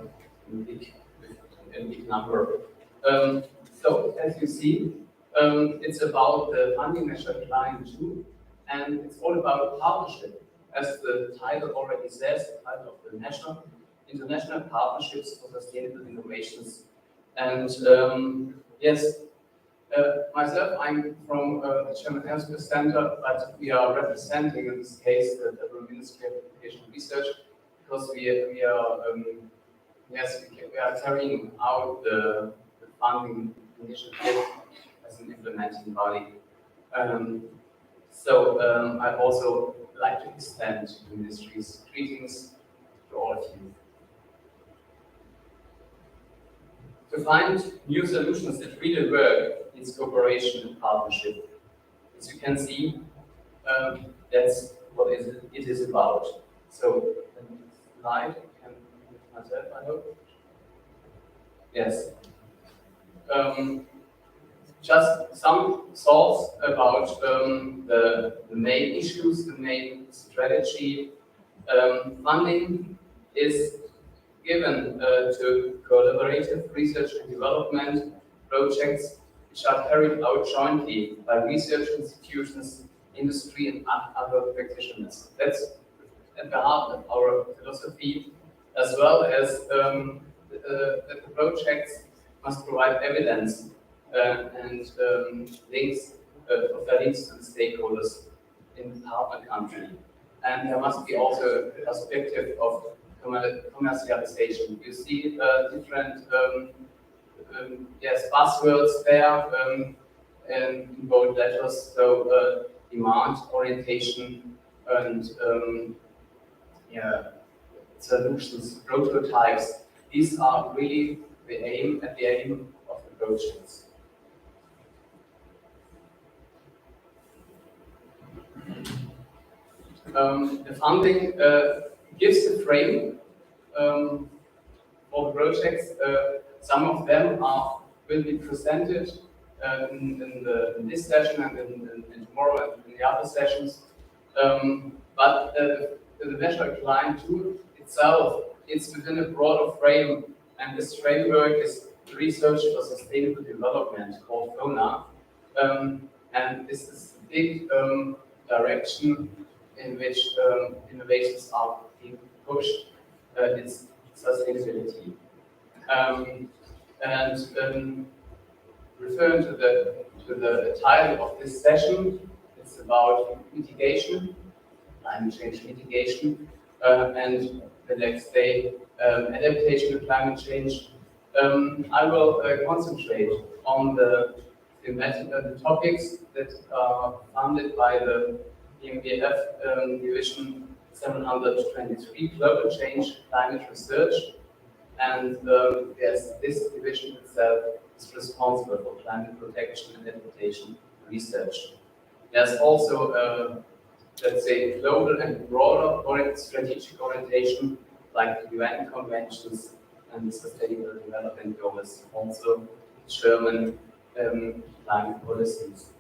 [SPEAKER 13] big number. So as you see, it's about the funding measure line 2, and it's all about partnership. As the title already says, the title of the International Partnerships for Sustainable Innovations. And yes, myself, I'm from the German Aerospace Center, but we are representing in this case the Federal Ministry of Education and Research, because we are carrying out the funding initiative as an implementing body. So I also like to extend the Ministry's greetings to all of you. To find new solutions that really work, it's cooperation and partnership. As you can see, that's what it is about. So, slide, I can do it myself, I hope. Yes. Just some thoughts about the main issues, the main strategy. Funding is given to collaborative research and development projects which are carried out jointly by research institutions, industry, and other practitioners. That's at the heart of our philosophy, as well as that the projects must provide evidence and links of the links to the stakeholders in the partner country. And there must be also a perspective of commercialization. You see different buzzwords there in bold letters, so demand orientation and solutions, prototypes. These are really the aim of the projects. The funding gives the frame for the projects. Some of them will be presented in this session and in tomorrow and in the other sessions. But the measure line 2 itself, it's within a broader frame, and this framework is Research for Sustainable Development, called FONA. And this is a big direction in which innovations are being pushed. It's sustainability. Referring to the title of this session, it's about mitigation, climate change mitigation, and the next day, adaptation to climate change. I will concentrate on the topics that are funded by the EMBF Division 723, Global Change Climate Research. And yes, this division itself is responsible for climate protection and adaptation research. There's also, let's say, global and broader strategic orientation, like the UN conventions and the Sustainable Development Goals, also German climate policies.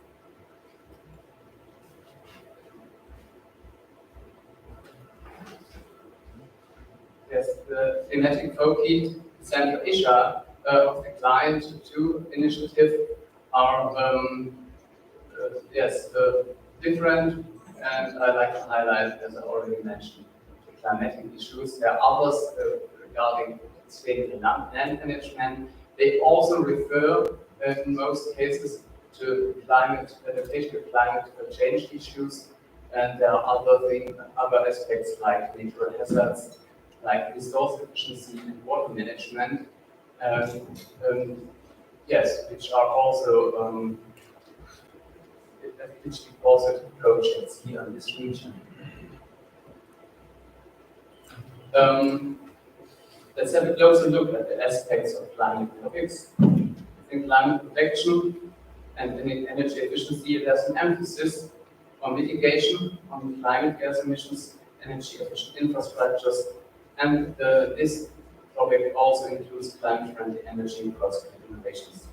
[SPEAKER 13] Yes, the thematic foci, Central Asia of the Client 2 initiative are different, and I like to highlight, as I already mentioned, the climatic issues. There are others regarding sustainable land management. They also refer, in most cases, to climate adaptation to climate change issues, and there are other aspects like natural hazards, like resource efficiency and water management. yes, which are also which we also do projects here in this region. Let's have a closer look at the aspects of climate topics. In climate protection and in energy efficiency, there's an emphasis on mitigation, on climate gas emissions, energy efficient infrastructures, and this topic also includes climate-friendly energy and process innovations.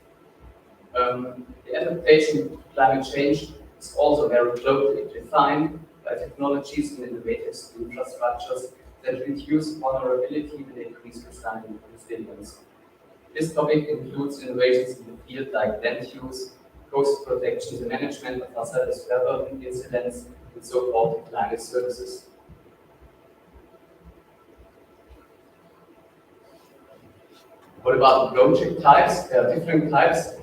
[SPEAKER 13] The adaptation to climate change is also very closely defined by technologies and innovative infrastructures that reduce vulnerability and increase resilience. This topic includes innovations in the field like land use, coast protection, the management of hazardous weather incidents, and so-called climate services. What about the project types? There are different types.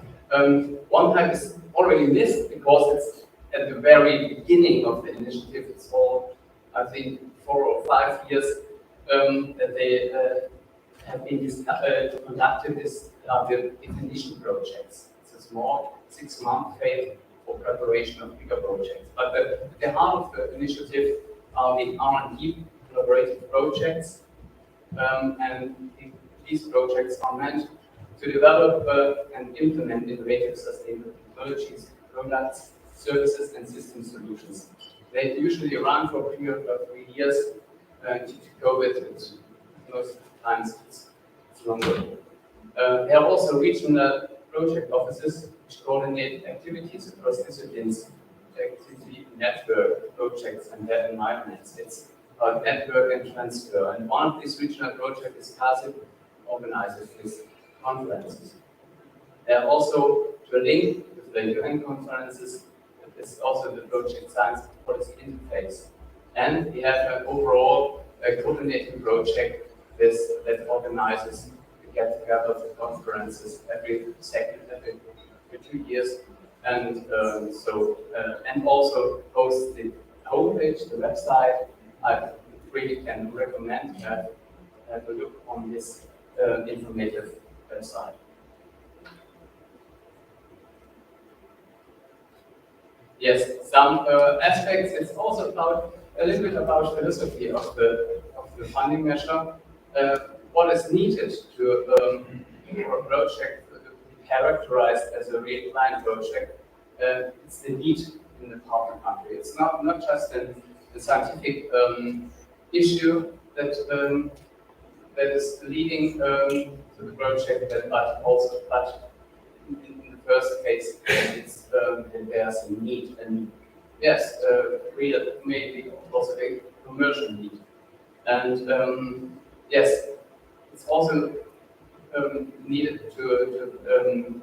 [SPEAKER 13] One type is already missed because it's at the very beginning of the initiative. It's all, I think, 4 or 5 years that they have been conducted this the definition projects. It's a small 6-month phase for preparation of bigger projects. But the heart of the initiative are the R&D collaborative projects, and these projects are meant to develop and implement innovative sustainable technologies, products, services, and system solutions. They usually run for a period of 3 years. Due to COVID, most times it's longer. There are also regional project offices which coordinate activities across disciplines, activity network projects and their environments. It's about network and transfer. And one of these regional projects is CASIP, organizes these conferences. There are also to link with the UN conferences, it's also the project science policy interface. And we have an overall coordinating project that organizes the get-together of the conferences every 2 years, and and also hosts the homepage, the website. I really can recommend to have a look on this informative website. Yes, some aspects. It's also about a little bit about philosophy of the funding measure. What is needed to for a project to be characterized as a real client project? It's the need in the partner country. It's not just a scientific issue that is leading to the project, but in the first case, it's there's a need, and yes, real maybe also a commercial need, and yes, it's also needed to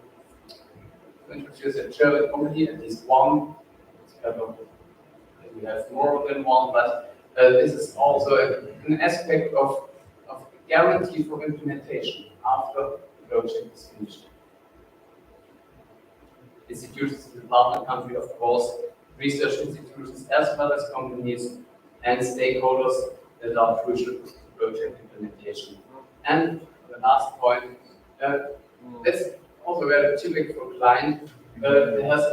[SPEAKER 13] introduce a German company, at least one. We have more than one, but this is also an aspect of guarantee for implementation after the project is finished. Institutions in the partner country, of course, research institutions as well as companies and stakeholders that are crucial to project implementation. And the last point, that's also very typical for client, has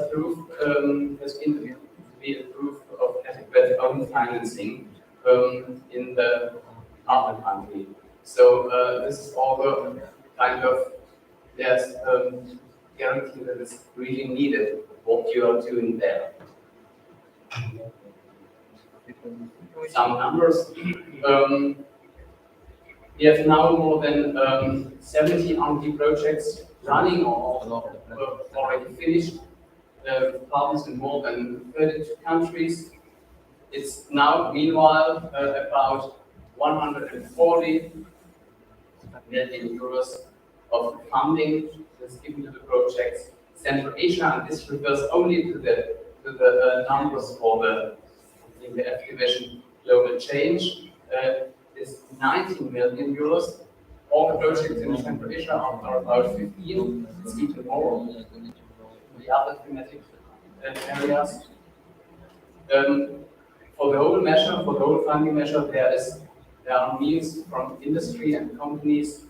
[SPEAKER 13] been proof of adequate own financing in the partner country. So this is also kind of guarantee that is really needed what you are doing there. Some numbers. We have now more than 70 R&D projects running or already finished. Partners in more than 32 countries. It's now, meanwhile, about 140 million euros of funding that's given to the projects. Central Asia, and this refers only to the numbers for in the F division global change, is 19 million euros. All the projects in Central Asia are about 15. It's even more. The other thematic areas. For the whole measure, for the whole funding measure, there are means from industry and companies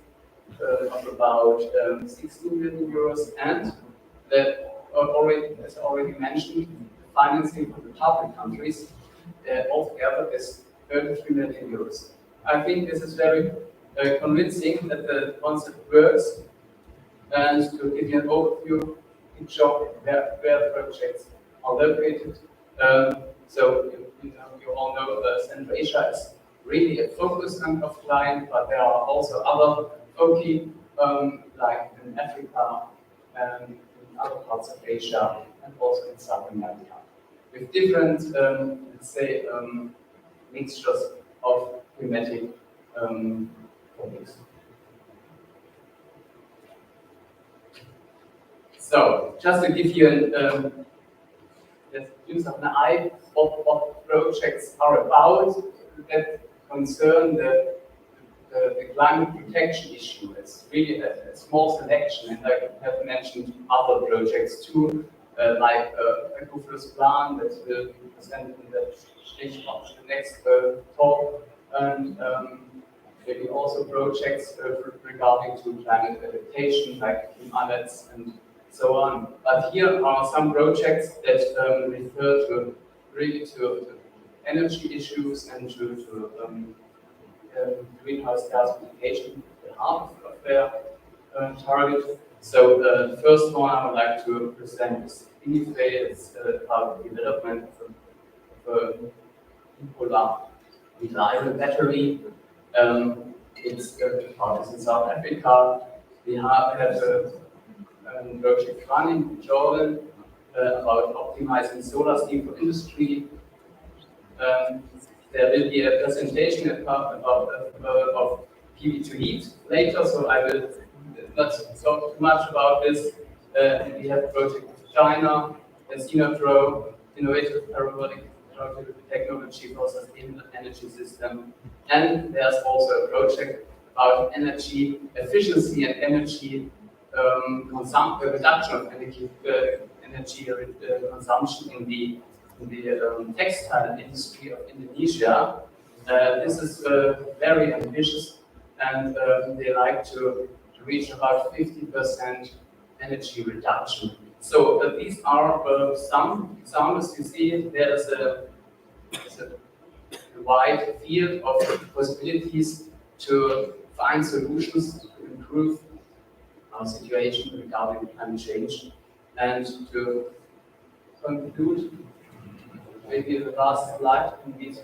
[SPEAKER 13] of about 16 million euros, and that already, as already mentioned, financing from the public countries altogether is 33 million euros. I think this is very convincing that the concept works, and to give you an overview, it shows where the projects are located. So you all know Central Asia is really a focus of client, but there are also other foci, like in Africa and in other parts of Asia and also in South America, with different, let's say, mixtures of thematic topics. So, just to give you an use of an eye of what projects are about that concern the climate protection issue. It's really a small selection, and I have mentioned other projects too, like a Eco-Fluss plan that will be presented in the next talk, and maybe also projects regarding to climate adaptation, like INNO and so on. But here are some projects that refer to really to energy issues and to greenhouse gas mitigation at the heart of their target. So the first one I would like to present is INNO. It's about the development of a polar reliable battery. It's part is in South Africa. We have a project running in Jordan about optimizing solar steam for industry. There will be a presentation about of PV to heat later, so I will not talk too much about this. We have a project with China, INNO, innovative parabolic technology for sustainable energy system. And there's also a project about energy efficiency and energy reduction of energy consumption in the textile industry of Indonesia. This is very ambitious, and they like to reach about 50% energy reduction. So these are some examples. You see there's a wide field of possibilities to find solutions to improve our situation regarding climate change. And to conclude, maybe the last slide indeed.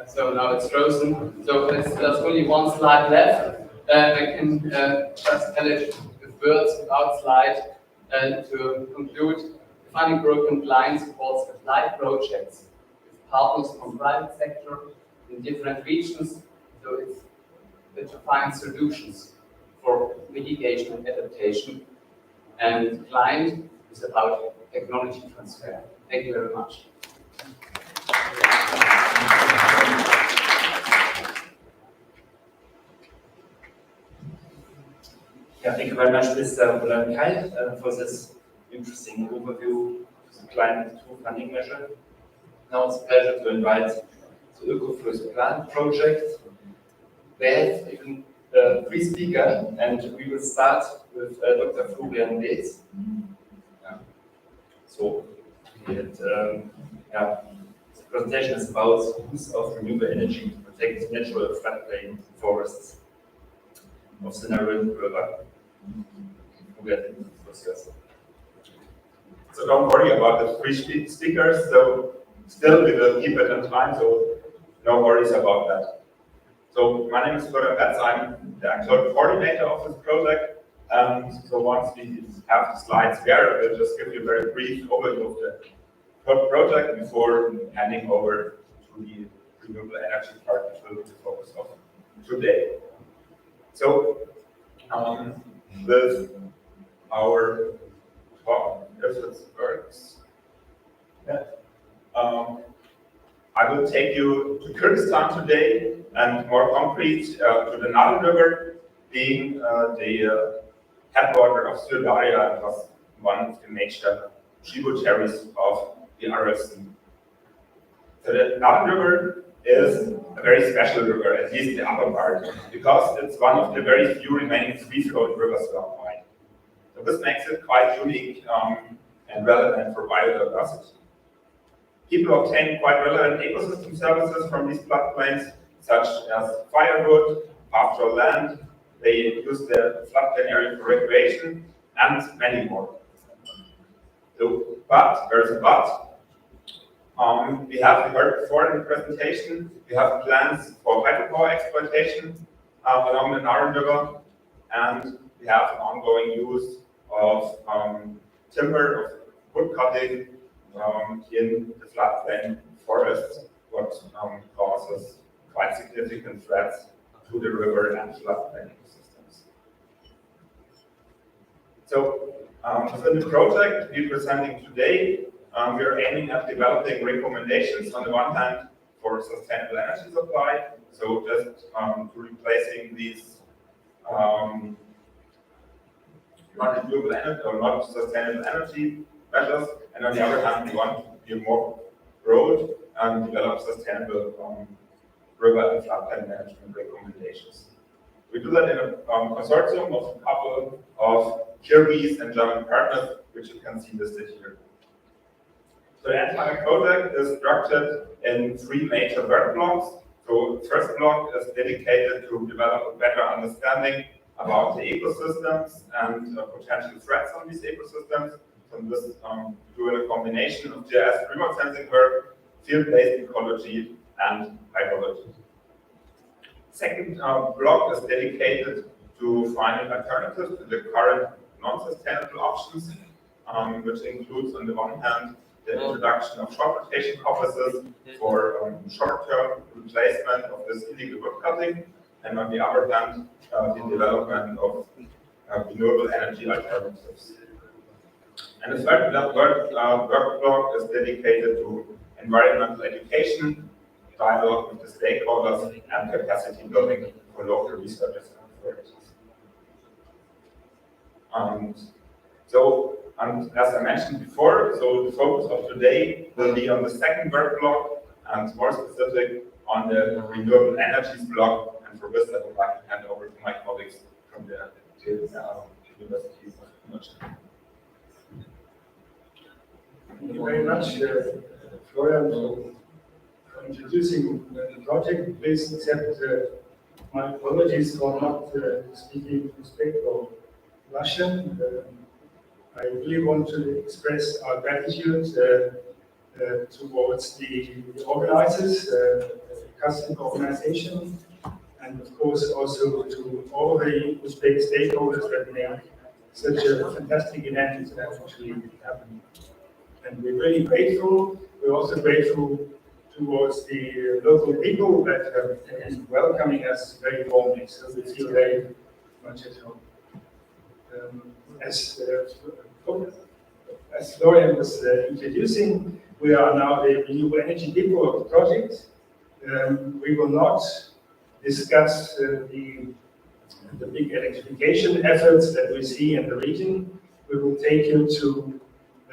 [SPEAKER 13] So now it's frozen. So there's only one slide left. I can just tell it with words without slide. To conclude, defining broken lines supports applied projects with partners from private sector in different regions. So it's to find solutions for mitigation and adaptation. And client is about technology transfer. Thank you very much.
[SPEAKER 2] Yeah, thank you very much, Mr. Kai, for this interesting overview of the Climate 2 funding measure. Now it's a pleasure to invite the Eco-Fluss Plan project. We have even three speakers, and we will start with Dr. Florian Lees. So, the presentation is about use of renewable energy to protect natural floodplain forests of the Naryn River.
[SPEAKER 14] So don't worry about the three speakers. So still we will keep it on time. So no worries about that. So my name is Florian Letz. I'm the actual coordinator of this project. So once we have the slides there, I will just give you a very brief overview of the project before handing over to the renewable energy part, which will be the focus of today. So with our talk, if it works, I will take you to Kyrgyzstan today, and more concrete to the Naryn River, being the headwater of Syrdarya and was one of the major tributaries of the Aral Sea. So the Naryn River is a very special river, at least the upper part, because it's one of the very few remaining free-flowing rivers worldwide. So this makes it quite unique and relevant for biodiversity. People obtain quite relevant ecosystem services from these floodplains, such as firewood, pastoral land. They use the floodplain area for recreation, and many more. So, but, there's a but. We have heard before in the presentation, we have plans for hydropower exploitation along the Naran River, and we have an ongoing use of timber, of wood cutting in the floodplain forests, what causes quite significant threats to the river and floodplain ecosystems. So, within the project we're presenting today, we are aiming at developing recommendations on the one hand for sustainable energy supply, so just to replacing these non-renewable energy or not sustainable energy measures, and on the other hand we want to be more broad and develop sustainable river and floodplain management recommendations. We do that in a consortium of a couple of Kyrgyz and German partners, which you can see listed here. So the entire project is structured in 3 major work blocks. So the first block is dedicated to develop a better understanding about the ecosystems and potential threats on these ecosystems. So this doing a combination of GIS remote sensing work, field-based ecology, and hydrology. Second block is dedicated to finding alternatives to the current non-sustainable options, which includes on the one hand the introduction of short rotation coppices for short-term replacement of this illegal wood cutting, and on the other hand, the development of renewable energy alternatives. And the third work block is dedicated to environmental education, dialogue with the stakeholders, and capacity building for local researchers and authorities. And as I mentioned before, so the focus of today will be on the second work block, and more specific on the renewable energies block. And for this, I would like to hand over to my colleagues from the University of München.
[SPEAKER 8] Thank you very much, Florian, for introducing the project. Please accept my apologies for not speaking Uzbek or Russian. I really want to express our gratitude towards the organizers, the customer organization, and of course also to all the Uzbek stakeholders that make such a fantastic event actually happen. And we're really grateful. We're also grateful towards the local people that have been welcoming us very warmly, so we feel very much at home. As Florian was introducing, we are now the renewable energy depot of the project. We will not discuss the big electrification efforts that we see in the region. We will take you to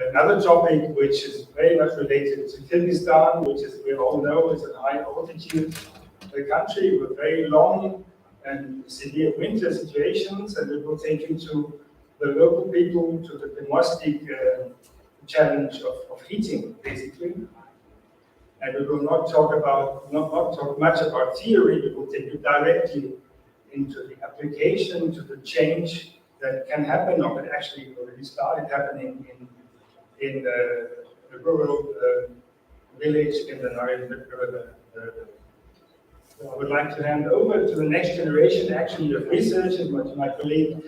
[SPEAKER 8] another topic which is very much related to Kyrgyzstan, which, as we all know, is a high altitude country with very long and severe winter situations, and we will take you to the local people, to the domestic challenge of heating, basically. And we will not talk much about theory. We will take you directly into the application, to the change that can happen, or that actually already started happening in a rural village in the Naran River. So I would like to hand over to the next generation, actually, of researchers, to my colleague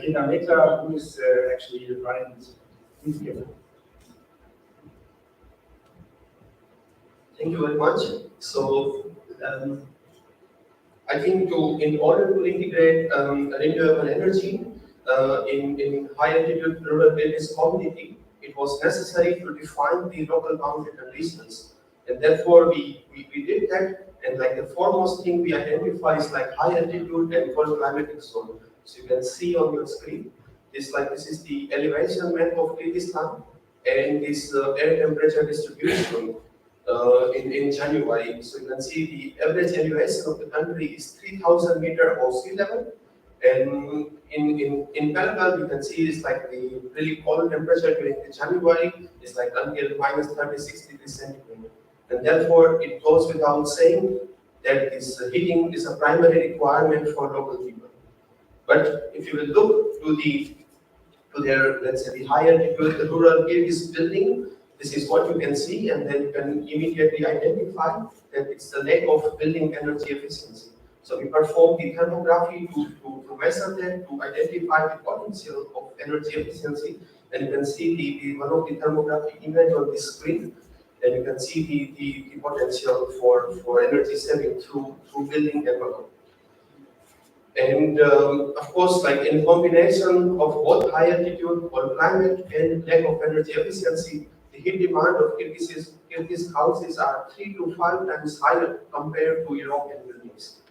[SPEAKER 8] Kina Mitra, who is actually running this. Please give it.
[SPEAKER 15] Thank you very much. So, I think in order to integrate renewable energy in high altitude rural areas community, it was necessary to define the local boundary conditions, and therefore we did that. And like the foremost thing we identify is like high altitude and cold climatic zone. So you can see on your screen, this is the elevation map of Kyrgyzstan, and this air temperature distribution in January. So you can see the average elevation of the country is 3,000 meters above sea level. And in parallel, you can see it's like the really cold temperature during the January is like until minus 36 degrees centigrade. And therefore, it goes without saying that this heating is a primary requirement for local people. But if you will look to their, let's say, the high altitude rural areas building, this is what you can see, and then you can immediately identify that it's the lack of building energy efficiency. So we perform the thermography to measure that, to identify the potential of energy efficiency, and you can see the one of the thermography image on the screen, and you can see the potential for energy saving through building envelope. And of course, like in combination of both high altitude or climate and lack of energy efficiency, the heat demand of Kyrgyz houses are 3 to 5 times higher compared to European buildings.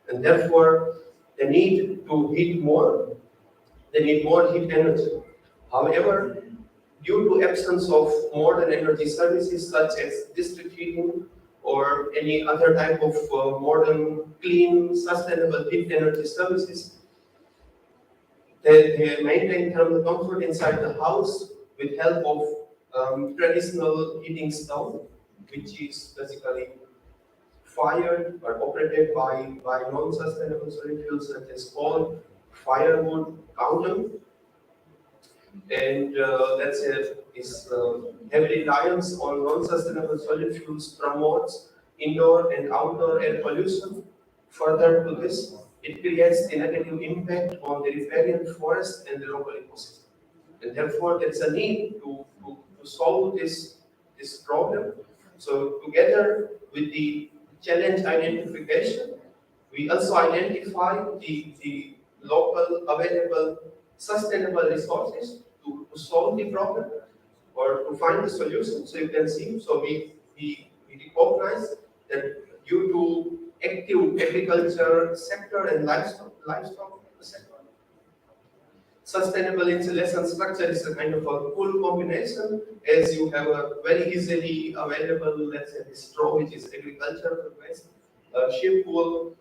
[SPEAKER 15] And therefore, they need to heat more, they need more heat energy. However, due to absence of modern energy services such as district heating or any other type of modern, clean, sustainable heat energy services, they maintain thermal comfort inside the house with help of traditional heating stove, which is basically fired or operated by non-sustainable solid fuels such as coal, firewood, cotton, and that's it. Is heavy reliance on non-sustainable solid fuels promotes indoor and outdoor air pollution. Further to this, it creates a negative impact on the riparian forest and the local ecosystem. And therefore, there is a need to solve this problem. So together with the challenge identification, we also identify the local available sustainable resources to solve the problem or to find the solution. So you can see, so we recognize that due to active agriculture sector and livestock sector, sustainable insulation structure is a kind of a cool combination, as you have a very easily available, let's say, straw, which is agricultural waste, sheep wool,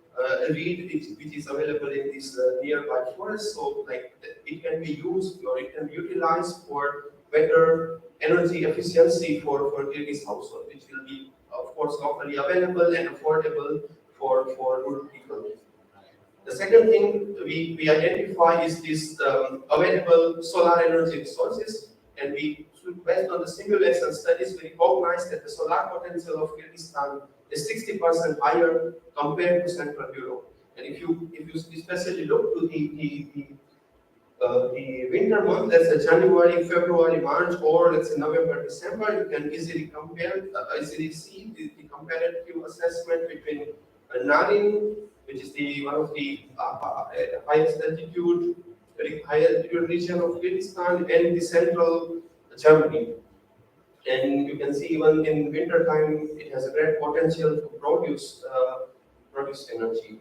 [SPEAKER 15] reed, which is available in this nearby forest. So, like, it can be used or it can be utilized for better energy efficiency for Kyrgyz household, which will be, of course, locally available and affordable for rural people. The second thing we identify is this available solar energy resources, and we, based on the simulation studies, we recognize that the solar potential of Kyrgyzstan is 60% higher compared to Central Europe. And if you especially look to the winter month, let's say January, February, March, or let's say November, December, you can easily easily see the comparative assessment between Narin, which is one of the highest altitude region of Kyrgyzstan, and the central Germany. And you can see even in winter time, it has a great potential to produce energy.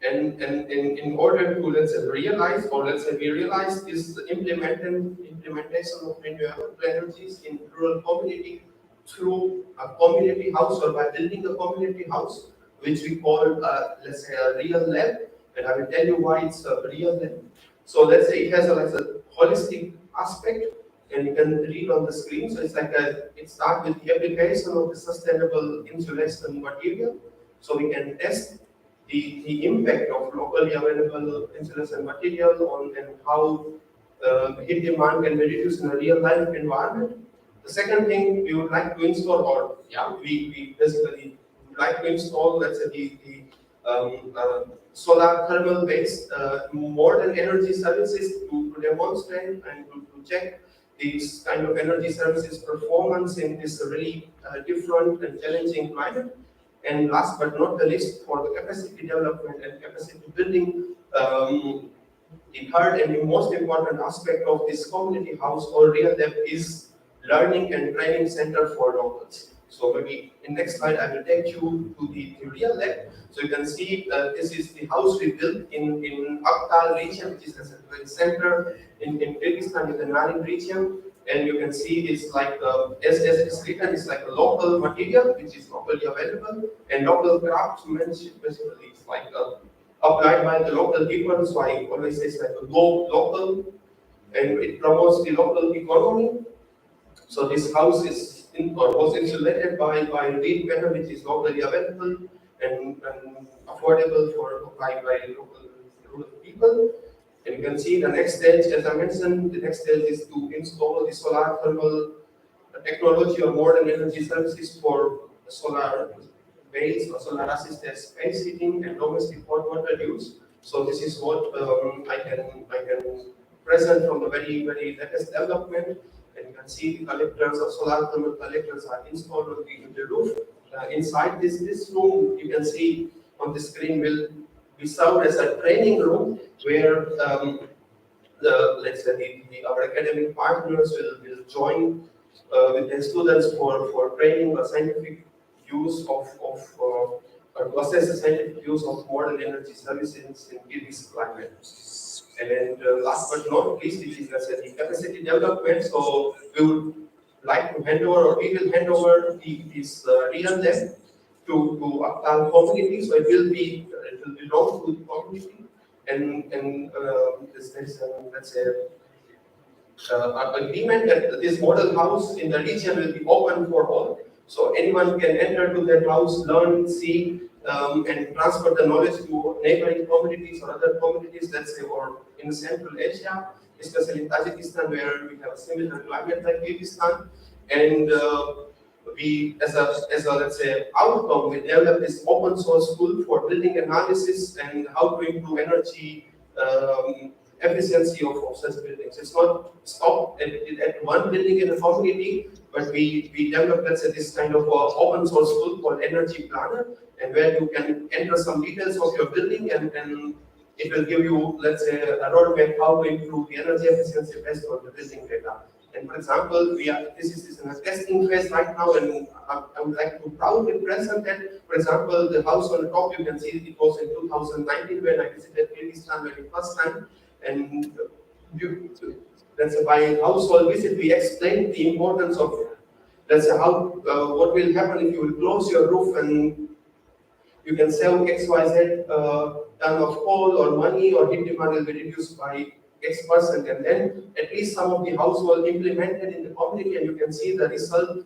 [SPEAKER 15] And in order to, let's say, realize, or let's say we realize this implementation of renewable energies in rural community through a community house or by building a community house, which we call, let's say, a real lab. And I will tell you why it's a real lab. So let's say it has a holistic aspect, and you can read on the screen. So it's like it starts with the application of the sustainable insulation material. So we can test the impact of locally available insulation material on and how heat demand can be reduced in a real life environment. The second thing we would like to install, or we basically would like to install, let's say, the solar thermal based modern energy services to demonstrate and to check these kind of energy services performance in this really different and challenging climate. And last but not the least, for the capacity development and capacity building, the third and the most important aspect of this community house or real lab is learning and training center for locals. So maybe in next slide I will take you to the real lab. So you can see this is the house we built in Akhtar region, which is the center in Kyrgyzstan, in the Narin region. And you can see it's like, as it's written, it's like a local material, which is locally available, and local craftsmanship basically is like applied by the local people. So I always say it's like a go local, and it promotes the local economy. So this house is was insulated by reed panel, which is locally available and affordable by local people. And you can see the next stage, as I mentioned, the next stage is to install the solar thermal technology or modern energy services for solar base or solar assisted space heating and domestic hot water use. So this is what I can present from the very latest development. And you can see the collectors or solar thermal collectors are installed on the roof. Inside this room, you can see on the screen will be served as a training room where let's say our academic partners will join with their students for training or scientific use of or to assess the scientific use of modern energy services in this climate. And last but not least, it is the capacity development. So we would like to hand over, or we will hand over this real lab to Aktal community. So it will belong to the community, and there's let's say agreement that this model house in the region will be open for all. So anyone can enter to that house, learn, see, and transfer the knowledge to neighboring communities or other communities, let's say, or in Central Asia, especially in Tajikistan, where we have a similar climate like Kyrgyzstan. And we, as a let's say outcome, we developed this open source tool for building analysis and how to improve energy efficiency of such buildings. It's not stopped at one building in a community, but we developed, let's say, this kind of open source tool called Energy Planner, and where you can enter some details of your building, and it will give you, let's say, a roadmap how to improve the energy efficiency based on the building data. And for example, this is in a testing phase right now, and I would like to proudly present that. For example, the house on the top, you can see it was in 2019 when I visited Kyrgyzstan for the first time. And let's say by household visit, we explained the importance of, let's say, how what will happen if you will close your roof and you can save XYZ ton of coal or money, or heat demand will be reduced by X%, and then at least some of the household implemented in the community, and you can see the result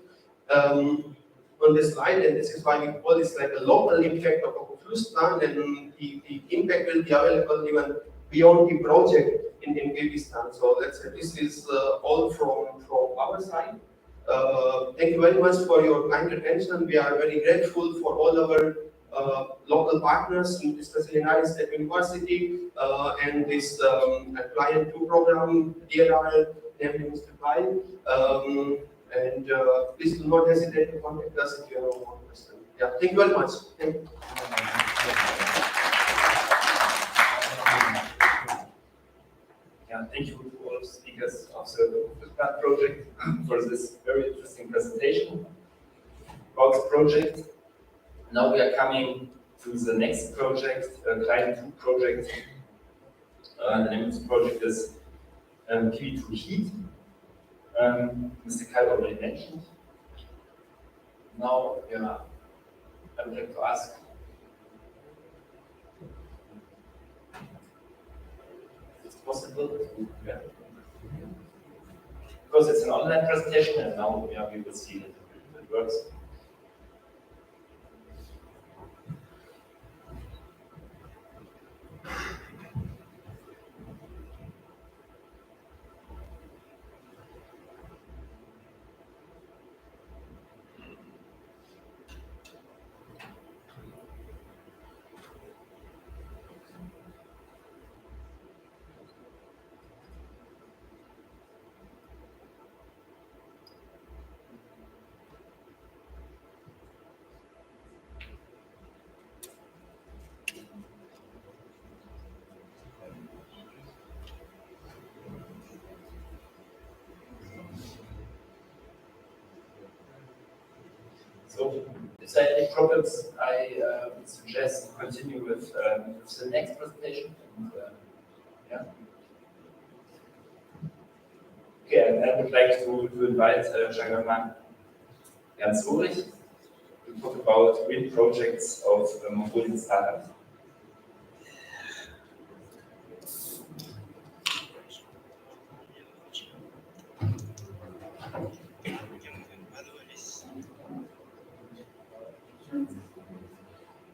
[SPEAKER 15] on this slide. And this is why we call this like a local impact of a fluence plan, and the impact will be available even beyond the project in Kyrgyzstan. So let's say this is all from our side. Thank you very much for your kind attention. We are very grateful for all our local partners, especially in United State University, and this Client 2 program, DLR, named Mr. Klein. And please do not hesitate to contact us if you have more questions. Yeah, thank you very much. Thank you.
[SPEAKER 2] Yeah, thank you to all speakers of the PLAN project for this very interesting presentation about the project. Now we are coming to the next project, Client 2 project. The name of the project is PV2 Heat. Mr. Kai already mentioned. Now, yeah, I would like to ask. Is it possible to, yeah. Because it's an online presentation, and now yeah, we will see that it works. So, if there are any problems, I would suggest continue with the next presentation. And, yeah. Okay, and I would like to invite Shagaman Jansuri to talk about green projects of Mongolian startups.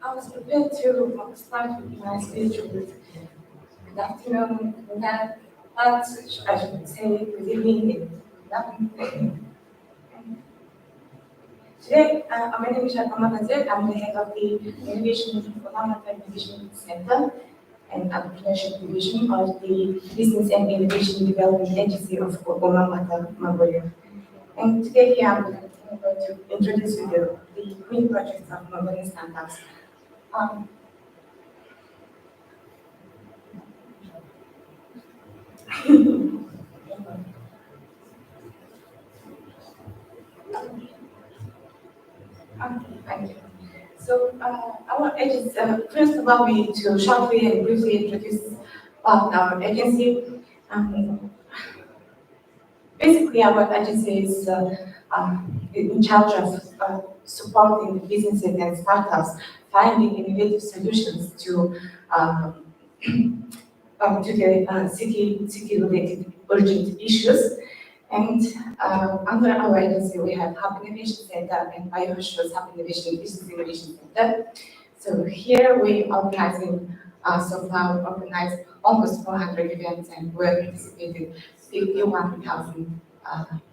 [SPEAKER 12] I was prepared to start with my speech with good afternoon, good night, but I should say good evening. Today, my name is Shakama Nazir. I'm the head of the Innovation Fundamental Innovation Center and Entrepreneurship Division of the Business and Innovation Development Agency of Ulaanbaatar, Mongolia. And today here I'm going to introduce you the green projects of Mongolian startups. Thank you. So our agency, first allow me to shortly and briefly introduce our agency. Basically, our agency is in charge of supporting businesses and startups finding innovative solutions to the city-related urgent issues. And under our agency, we have Hub Innovation Center and BioHush's Hub Innovation Business Innovation Center. So here we organizing, so far organized almost 400 events and we participated 51,000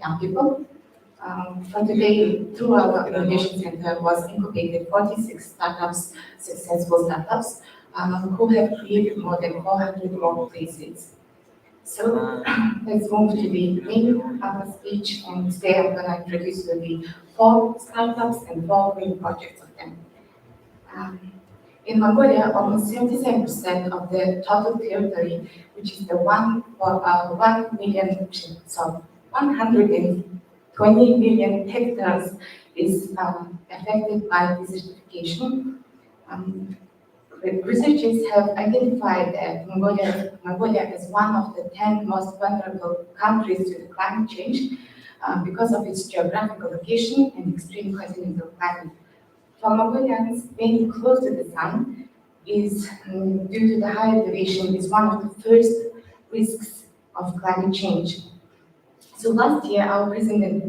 [SPEAKER 12] young people. For today, through our innovation center was incubated 46 startups, successful startups, who have created more than 400 workplaces. So let's move to the main speech, and today I'm going to introduce you the 4 startups and 4 green projects of them. In Mongolia, almost 77% of the total territory, which is the 120 million hectares, is affected by desertification. Researchers have identified that Mongolia is one of the 10 most vulnerable countries to the climate change because of its geographical location and extreme continental climate. For Mongolians, being close to the sun is, due to the high elevation, is one of the first risks of climate change. So last year, our president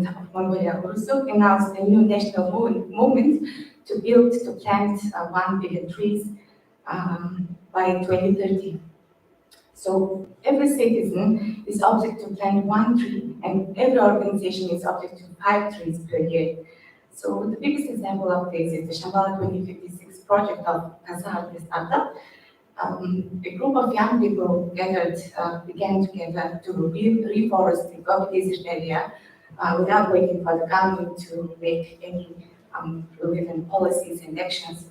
[SPEAKER 12] of Mongolia also announced a new national movement to plant 1 billion trees by 2030. So every citizen is object to plant 1 tree, and every organization is object to 5 trees per year. So the biggest example of this is the Shambhala 2056 project of Kazar, the startup. A group of young people began together to reforest the Gobi Desert area without waiting for the government to make any relevant policies and actions.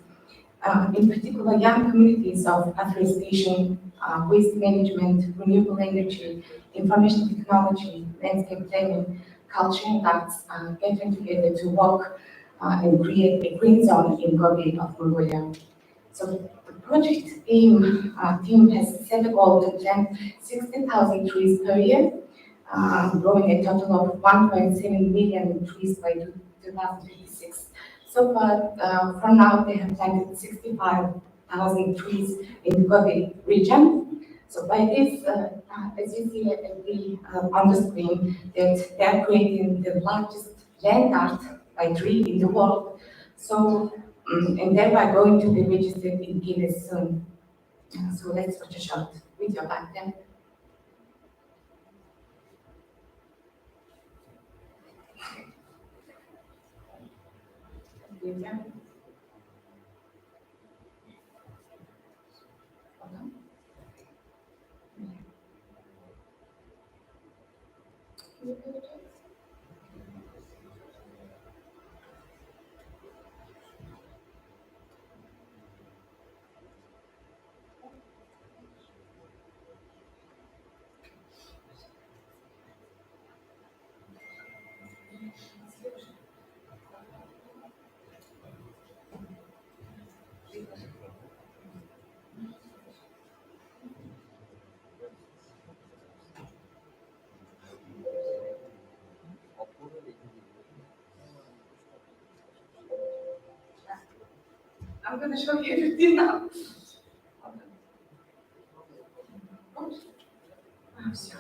[SPEAKER 12] In particular, young communities of afforestation, waste management, renewable energy, information technology, landscape planning, culture and arts getting together to work and create a green zone in Gobi of Mongolia. So the project team has set a goal to plant 60,000 trees per year, growing a total of 1.7 million trees by 2056. So far, for now, they have planted 65,000 trees in the Gobi region. So by this, as you see on the screen, that they are creating the largest land art by tree in the world. So, and thereby going to be registered in Guinness soon. So let's watch a short video back then. Video.
[SPEAKER 9] I'm going to show you everything now. Все.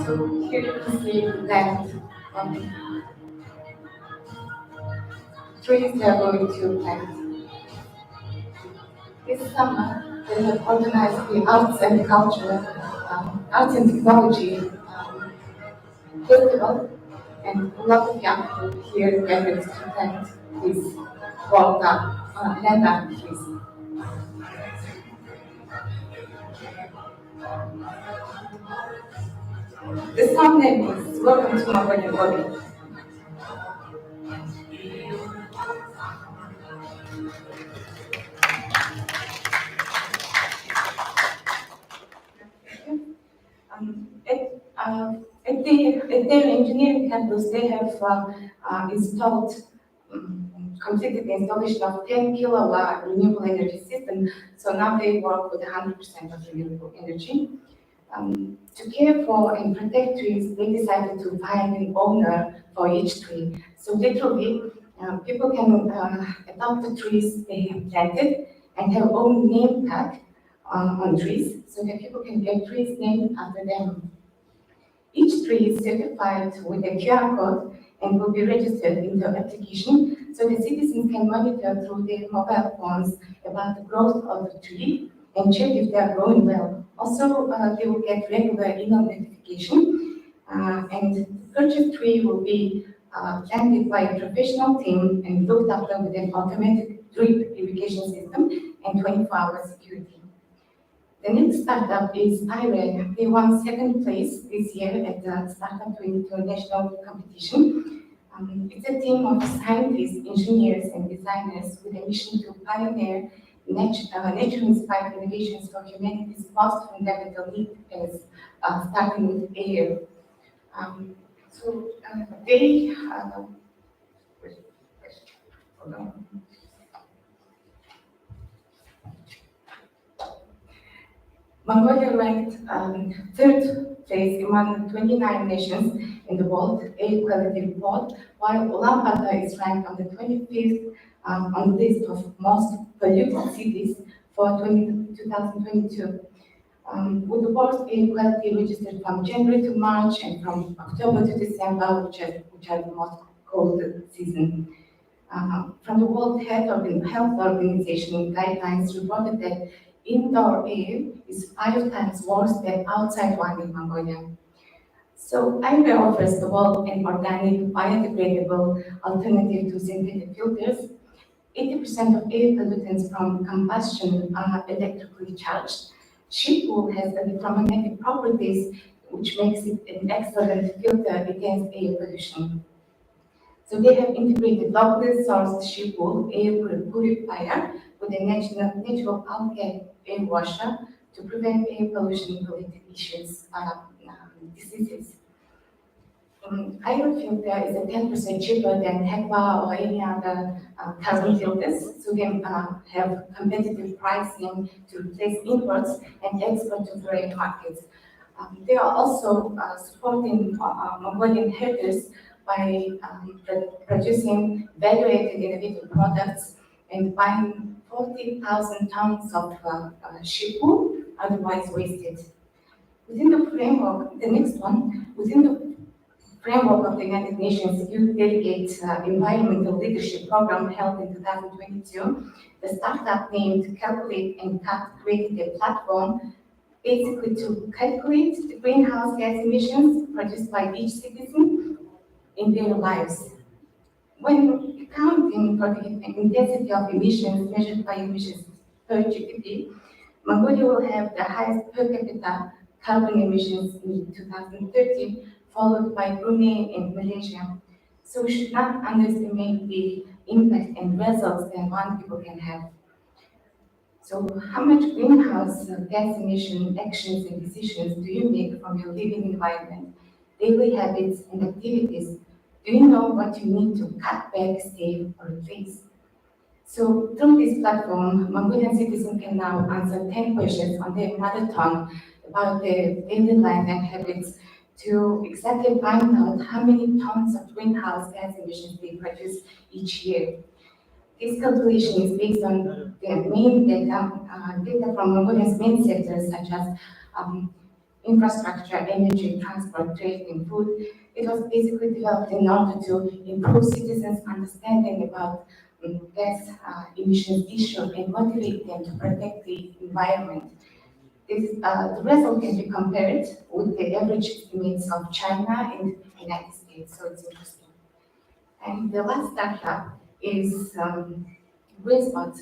[SPEAKER 9] So here you can see that trees they are going to plant. This summer, they have organized the Arts and Culture, Arts and Technology Festival, and a lot of young people here gathered to plant these landmark trees. The song name is Welcome to My Wedding Body. At their engineering campus, they have completed the installation of 10 kilowatt renewable energy system. So now they work with 100% of renewable energy. To care for and protect trees, they decided to find an owner for each tree. So literally, people can adopt the trees they have planted and have own name tag on trees, so that people can get trees named after them. Each tree is certified with a QR code and will be registered in the application, so the citizens can monitor through their mobile phones about the growth of the tree and check if they are growing well. Also, they will get regular email notification, and the purchased tree will be planted by a professional team and looked after with an automatic drip irrigation system and 24-hour security. The next startup is IREN. They won second place this year at the Startup International competition. It's a team of scientists, engineers, and designers with a mission to pioneer nature-inspired innovations for humanity's most fundamental need, as starting with air. Mongolia ranked third place among 29 nations in the world air quality report, while Ulaanbaatar is ranked on the 25th on the list of most polluted cities for 2022. With the worst air quality registered from January to March and from October to December, which are the most cold season. From the World Health Organization guidelines reported that indoor air is 5 times worse than outside one in Mongolia. So INNO offers the world an organic, biodegradable alternative to synthetic filters. 80% of air pollutants from combustion are electrically charged. Sheep wool has electromagnetic properties, which makes it an excellent filter against air pollution. So they have integrated locally sourced sheep wool air purifier with a natural algae air washer to prevent air pollution-related issues, diseases. Iron filter is a 10% cheaper than HEPA or any other carbon filters, so they have competitive pricing to replace imports and export to foreign markets. They are also supporting Mongolian herders by producing value-added innovative products and buying 40,000 tons of sheep wool, otherwise wasted. Within the framework, the next one, within the framework of the United Nations Youth Delegate Environmental Leadership Program held in 2022, the startup named Calculate and Cut created a platform basically to calculate the greenhouse gas emissions produced by each citizen in their lives. When accounting for the intensity of emissions measured by emissions per GDP, Mongolia will have the highest per capita carbon emissions in 2030, followed by Brunei and Malaysia. So we should not underestimate the impact and results that one people can have. So how much greenhouse gas emission actions and decisions do you make from your living environment, daily habits and activities
[SPEAKER 12] Do you know what you need to cut back, save, or replace? So through this platform, Mongolian citizens can now answer 10 questions on their mother tongue about their daily life and habits to exactly find out how many tons of greenhouse gas emissions they produce each year. This calculation is based on the main data from Mongolia's main sectors such as infrastructure, energy, transport, trade, and food. It was basically developed in order to improve citizens' understanding about gas emissions issues and motivate them to protect the environment. The result can be compared with the average estimates of China and the United States, so it's interesting. And the last startup is Green Spot.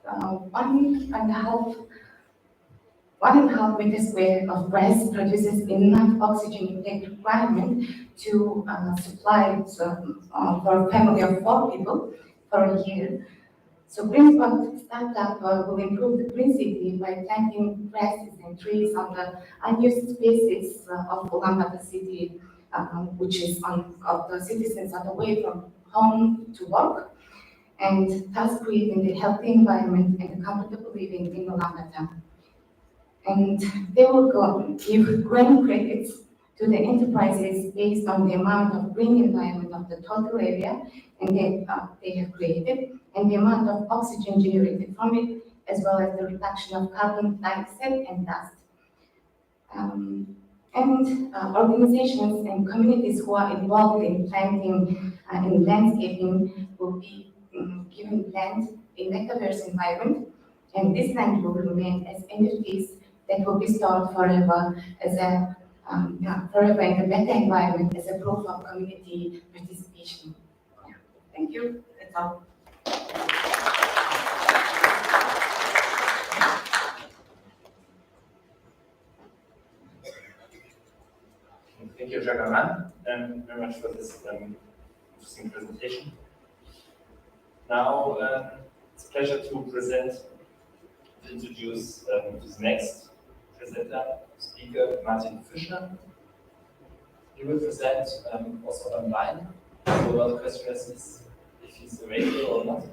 [SPEAKER 12] 1.5 meters square of grass produces enough oxygen intake requirement to supply for a family of 4 people for a year. So Green Spot startup will improve the green city by planting grasses and trees on the unused spaces of Ulaanbaatar city, which is of the citizens on the way from home to work, and thus creating a healthy environment and a comfortable living in Ulaanbaatar. And they will give green credits to the enterprises based on the amount of green environment of the total area and they have created, and the amount of oxygen generated from it, as well as the reduction of carbon dioxide and dust. Organizations and communities who are involved in planting and landscaping will be given land in metaverse environment, and this land will remain as entities that will be stored forever as a forever in the meta environment as a proof of community participation. Yeah. Thank you. That's all.
[SPEAKER 2] Thank you, Jagaman, very much for this interesting presentation. Now, it's a pleasure to introduce this next presenter, speaker, Martin Fischer. He will present also online. So the question is if he's available or not.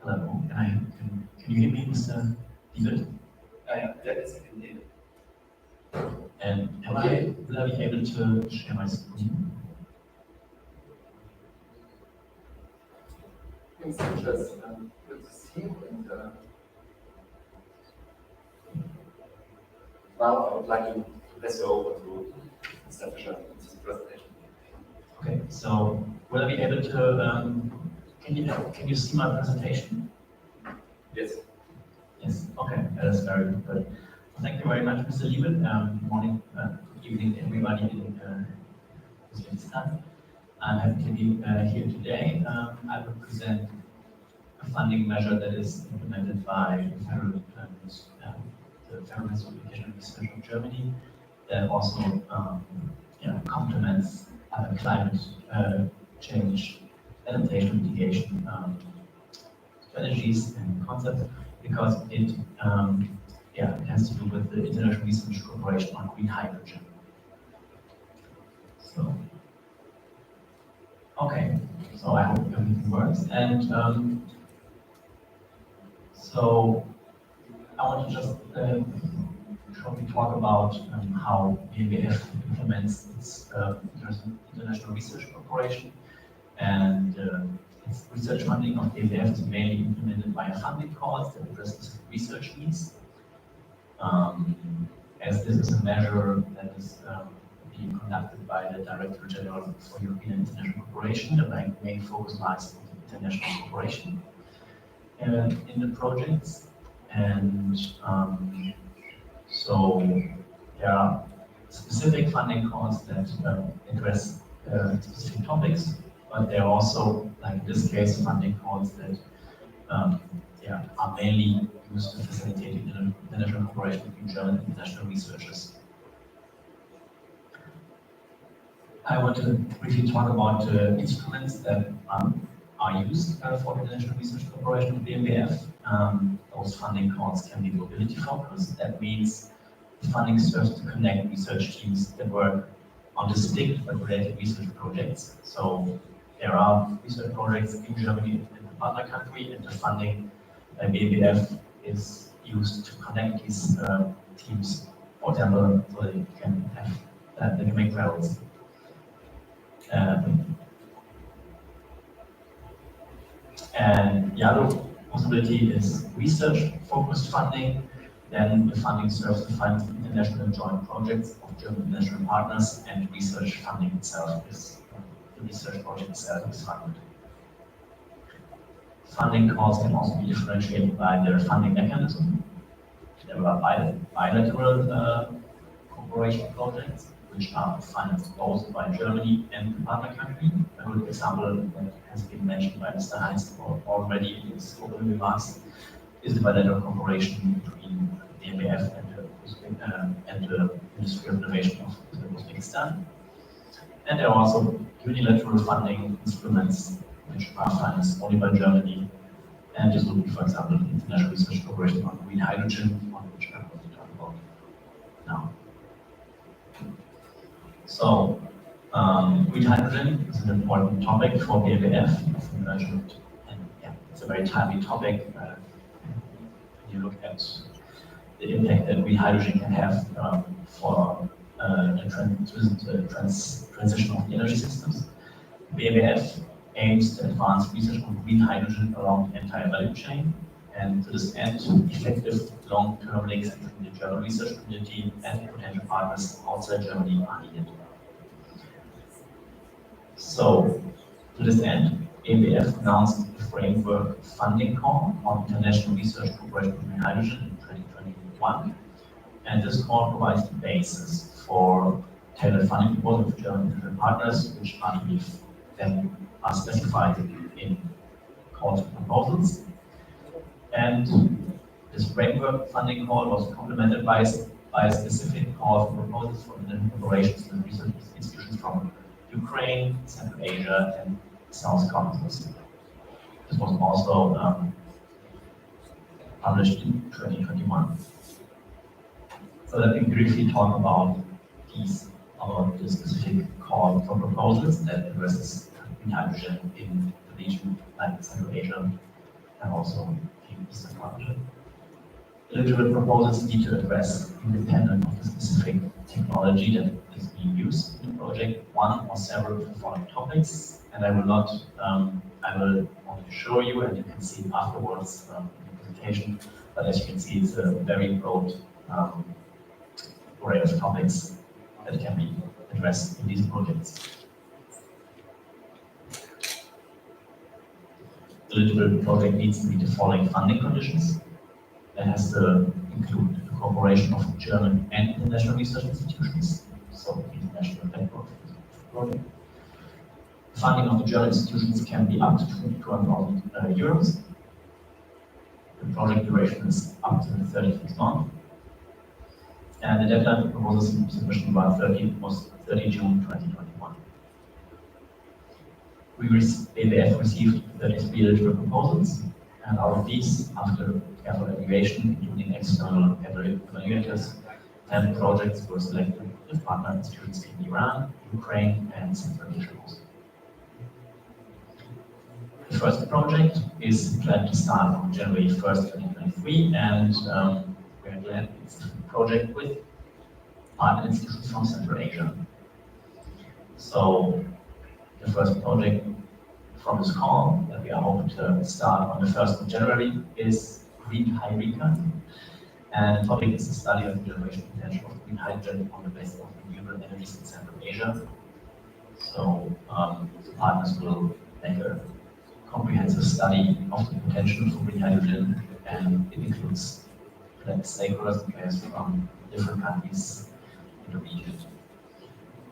[SPEAKER 16] Hello, can you hear me, Mr. David?
[SPEAKER 2] Yeah, yes, I can hear you.
[SPEAKER 16] And will I be able to share my screen?
[SPEAKER 2] It's interesting. Good to see you. And, now I would like to pass you over to Mr. Fischer for this presentation.
[SPEAKER 16] Okay, so will I be able to, can you see my presentation?
[SPEAKER 2] Yes.
[SPEAKER 16] Yes, okay, that is very good. Thank you very much, Mr. Lieben. Good morning, good evening, everybody in Uzbekistan. I'm happy to be here today. I will present a funding measure that is implemented by the Federal Institute of Education and Research of Germany that also complements climate change adaptation mitigation strategies and concepts, because it has to do with the International Research Corporation on green hydrogen. So, okay, so I hope everything works. And so I want to just shortly talk about how BMBF implements its International Research Corporation, and its research funding of BMBF is mainly implemented via funding calls that address specific research needs. As this is a measure that is being conducted by the Director General for European International Cooperation, the main focus lies on international cooperation in the projects. And so there are specific funding calls that address specific topics, but there are also, like in this case, funding calls that are mainly used to facilitate international cooperation between German and international researchers. I want to briefly talk about the instruments that are used for international research cooperation with BMBF. Those funding calls can be mobility focused. That means the funding serves to connect research teams that work on distinct but related research projects. So there are research projects in Germany and the partner country, and the funding by BMBF is used to connect these teams, for example, so they can have they can make travels. And the other possibility is research-focused funding. Then the funding serves to fund international joint projects of German national partners, and research funding itself is, the research project itself is funded. Funding calls can also be differentiated by their funding mechanism. There are bilateral cooperation projects, which are financed both by Germany and the partner country. A good example that has been mentioned by Mr. Heinz already in his opening remarks is the bilateral cooperation between the BMBF and the Ministry of Innovation of Uzbekistan. And there are also unilateral funding instruments which are financed only by Germany. And this would be, for example, the International Research Cooperation on Green Hydrogen, on which I'm going to talk about now. So, green hydrogen is an important topic for BMBF, as I mentioned, and yeah, it's a very timely topic. When you look at the impact that green hydrogen can have for the transition of the energy systems. BMBF aims to advance research on green hydrogen along the entire value chain, and to this end, effective long-term links between the German research community and potential partners outside Germany are needed. So, to this end, BMBF announced a framework funding call on international research cooperation on green hydrogen in 2021, and this call provides the basis for tailored funding proposals for German partners, which are to be then are specified in calls for proposals. And this framework funding call was complemented by a specific call for proposals for operations and research institutions from Ukraine, Central Asia, and South Caucasus. This was also published in 2021. So let me briefly talk about the specific call for proposals that addresses green hydrogen in the region like Central Asia and also in Eastern Partnership. Eligible proposals need to address, independent of the specific technology that is being used in the project, one or several of the following topics, and I will only show you, and you can see afterwards in the presentation, but as you can see, it's a very broad array of topics that can be addressed in these projects. The eligible project needs to meet the following funding conditions. It has to include the cooperation of German and international research institutions, so international network project. Funding of the German institutions can be up to 200,000 euros. The project duration is up to 36 months. And the deadline for proposal submission was 30 June 2021. BMBF received 33 eligible proposals, and out of these, after careful evaluation, including external evaluators, 10 projects were selected with partner institutions in Iran, Ukraine, and Central Asia. The first project is planned to start on January 1st, 2023, and we are glad it's a project with partner institutions from Central Asia. So the first project from this call that we are hoping to start on the 1st of January is Green Hydrogen. And the topic is the study of the generation potential of green hydrogen on the basis of renewable energies in Central Asia. So the partners will make a comprehensive study of the potential for green hydrogen, and it includes stakeholders and players from different countries in the region.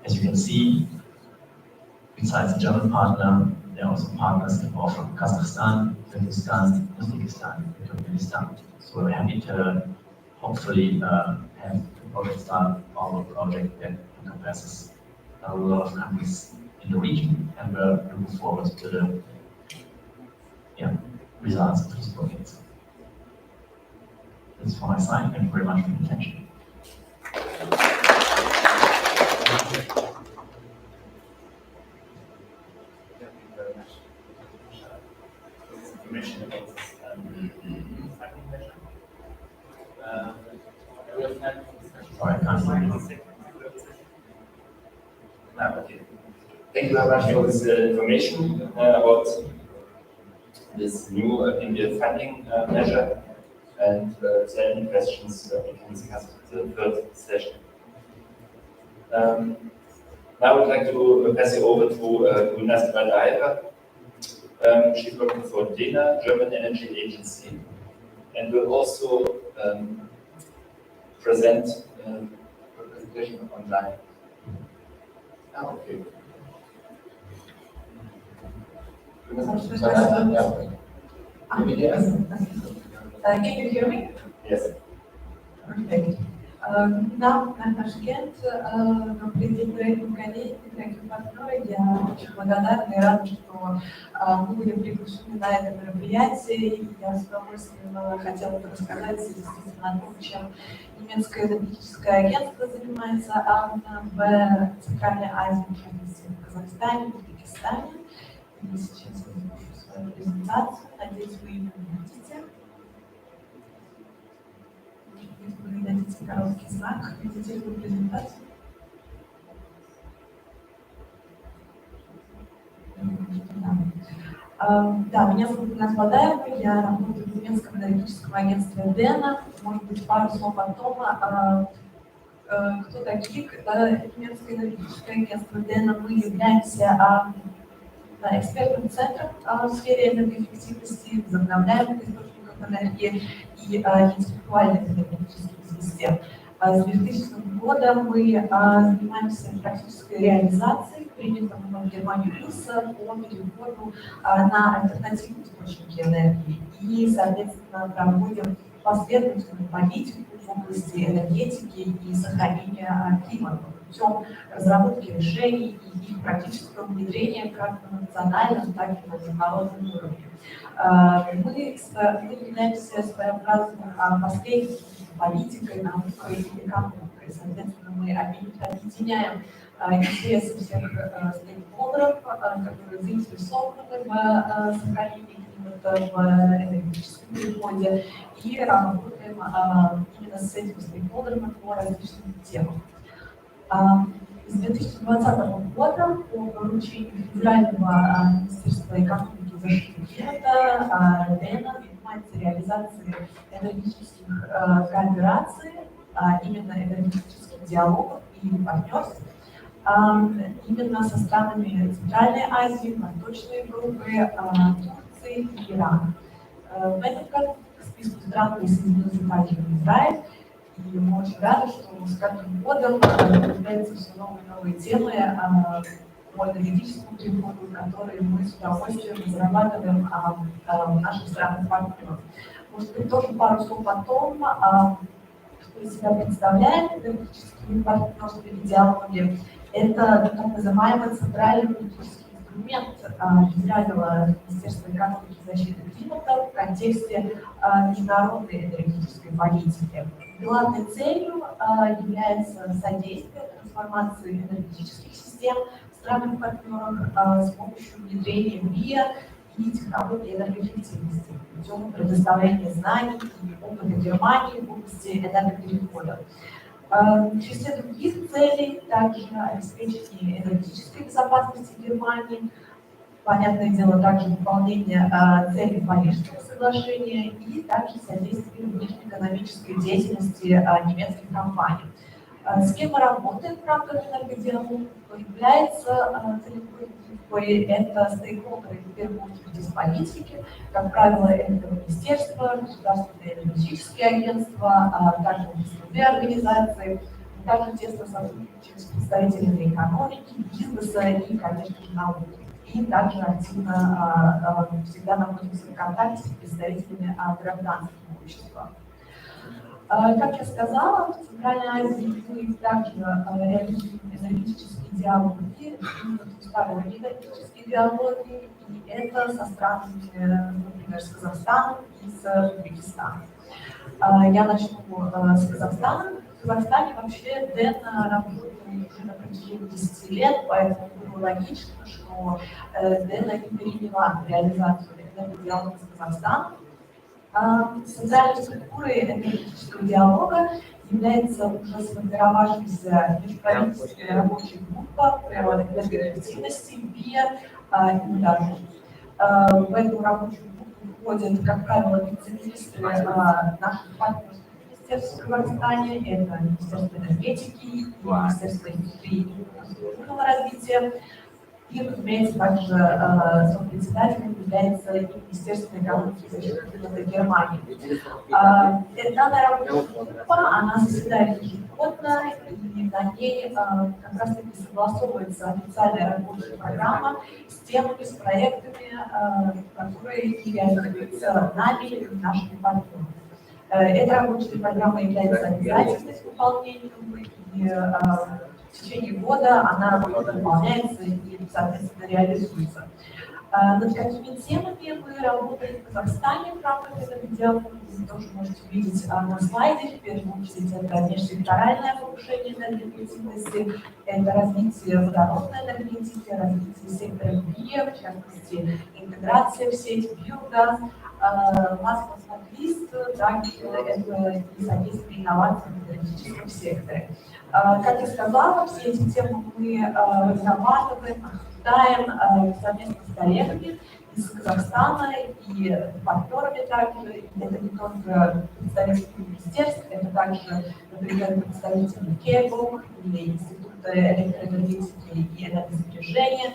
[SPEAKER 16] As you can see, besides the German partner, there are also partners involved from Kazakhstan, Kyrgyzstan, Uzbekistan, and Turkmenistan. So we're happy to hopefully have the project start our project that encompasses a lot of countries in the region, and we're looking forward to the results of this project. That's from my side. Thank you very much for your attention.
[SPEAKER 2] information about this funding measure. We have time for discussion. Sorry, I can't find it. Okay. Thank you very much for this information about this new India funding measure. And if there are any questions, we can discuss the third session. Now I would like to pass you over to Gunnar Streiter. She's working for DENA, German Energy Agency, and will also present a presentation online. Okay.
[SPEAKER 17] Can you hear me?
[SPEAKER 2] Yes.
[SPEAKER 17] Perfect. Да, наш агент президент проектной партнера, я очень благодарна и рада, что мы были приглашены на это мероприятие, и я с удовольствием хотела бы рассказать действительно о том, чем немецкое энергетическое агентство занимается в Центральной Азии, в Казахстане, в Узбекистане. И сейчас я запишу свою презентацию, надеюсь, вы ее видите. Вы дадите короткий знак, видите эту презентацию? Да, меня зовут Gunnar Streiter, я работаю в немецком энергетическом агентстве DENA. Может быть, пару слов о том, кто такие. Немецкое энергетическое агентство DENA, мы являемся экспертным центром в сфере энергоэффективности, возобновляемых источников энергии и интеллектуальных энергетических систем. С 2000 года мы занимаемся практической реализацией принятого в Германии курса по переходу на альтернативные источники энергии и, соответственно, проводим последовательную политику в области энергетики и сохранения климата путем разработки решений и их практического внедрения как на национальном, так и на международном уровне. Мы являемся своеобразным посредником политикой, наукой и экономикой. Соответственно, мы объединяем интересы всех стейкхолдеров, которые заинтересованы в сохранении климата, в энергетическом переходе, и работаем именно с этими стейкхолдерами по различным темам. С 2020 года по поручению Федерального министерства экономики и защиты климата DENA занимается реализацией энергетических коопераций, именно энергетических диалогов и партнерств, именно со странами Центральной Азии, Восточной Европы, Турции и Ирана. В этом году к списку стран присоединился также Израиль. И мы очень рады, что с каждым годом появляются все новые и новые темы по энергетическому переходу, которые мы с удовольствием разрабатываем в наших странах-партнерах. Может быть, тоже пару слов о том, что из себя представляет энергетические партнерства или диалоги. Это так называемый центральный политический инструмент Федерального министерства экономики и защиты климата в контексте международной энергетической политики. Главной целью является содействие трансформации энергетических систем в странах-партнерах с помощью внедрения МИА и технологий энергоэффективности путем предоставления знаний и опыта Германии в области энергоперехода. Через ряд других целей, также обеспечение энергетической безопасности Германии, понятное дело, также выполнение целей Парижского соглашения и также содействие внешнеэкономической деятельности немецких компаний. С кем мы работаем в рамках энергодиалога, является целевой группой, это стейкхолдеры, в первую очередь из политики, как правило, это министерства, государственные энергетические агентства, также отраслевые организации, также тесно сотрудничаем с представителями экономики, бизнеса и, конечно же, науки. И также активно всегда находимся в контакте с представителями гражданского общества. Как я сказала, в Центральной Азии мы также реализуем энергетические диалоги, двусторонние энергетические диалоги, и это со странами, например, с Казахстаном и с Узбекистаном. Я начну с Казахстана. Казахстане вообще ДЭН работает уже на протяжении 10 лет, поэтому было логично, что ДЭН не переняла реализацию энергодиалога с Казахстаном. Центральной структурой энергетического диалога является уже сформировавшаяся межправительственная рабочая группа по энергоэффективности, ВИА и МДАЖ. В эту рабочую группу входят, как правило, вице-министры наших партнерских министерств в Казахстане, это Министерство энергетики и Министерство индустрии и инфраструктурного развития. И, разумеется, также сопредседателем является Министерство экономики и защиты климата Германии. Данная рабочая группа, она заседает ежегодно, и на ней как раз таки согласовывается официальная рабочая программа с темами, с проектами, которые реализуются нами и нашими партнерами. Эта рабочая программа является обязательной к выполнению, и в течение года она выполняется и, соответственно, реализуется. Над какими темами мы работаем в Казахстане в рамках этого диалога, вы тоже можете видеть на слайде. В первую очередь это межсекторальное повышение энергоэффективности, это развитие водородной энергетики, развитие сектора ВИА, в частности, интеграция в сеть биогаз, масс-лист, также это и содействие инновациям в энергетическом секторе. Как я сказала, все эти темы мы разрабатываем, обсуждаем совместно с коллегами из Казахстана и партнерами также. Это не только представители министерств, это также, например, представители КЕБО или Института электроэнергетики и энергосбережения.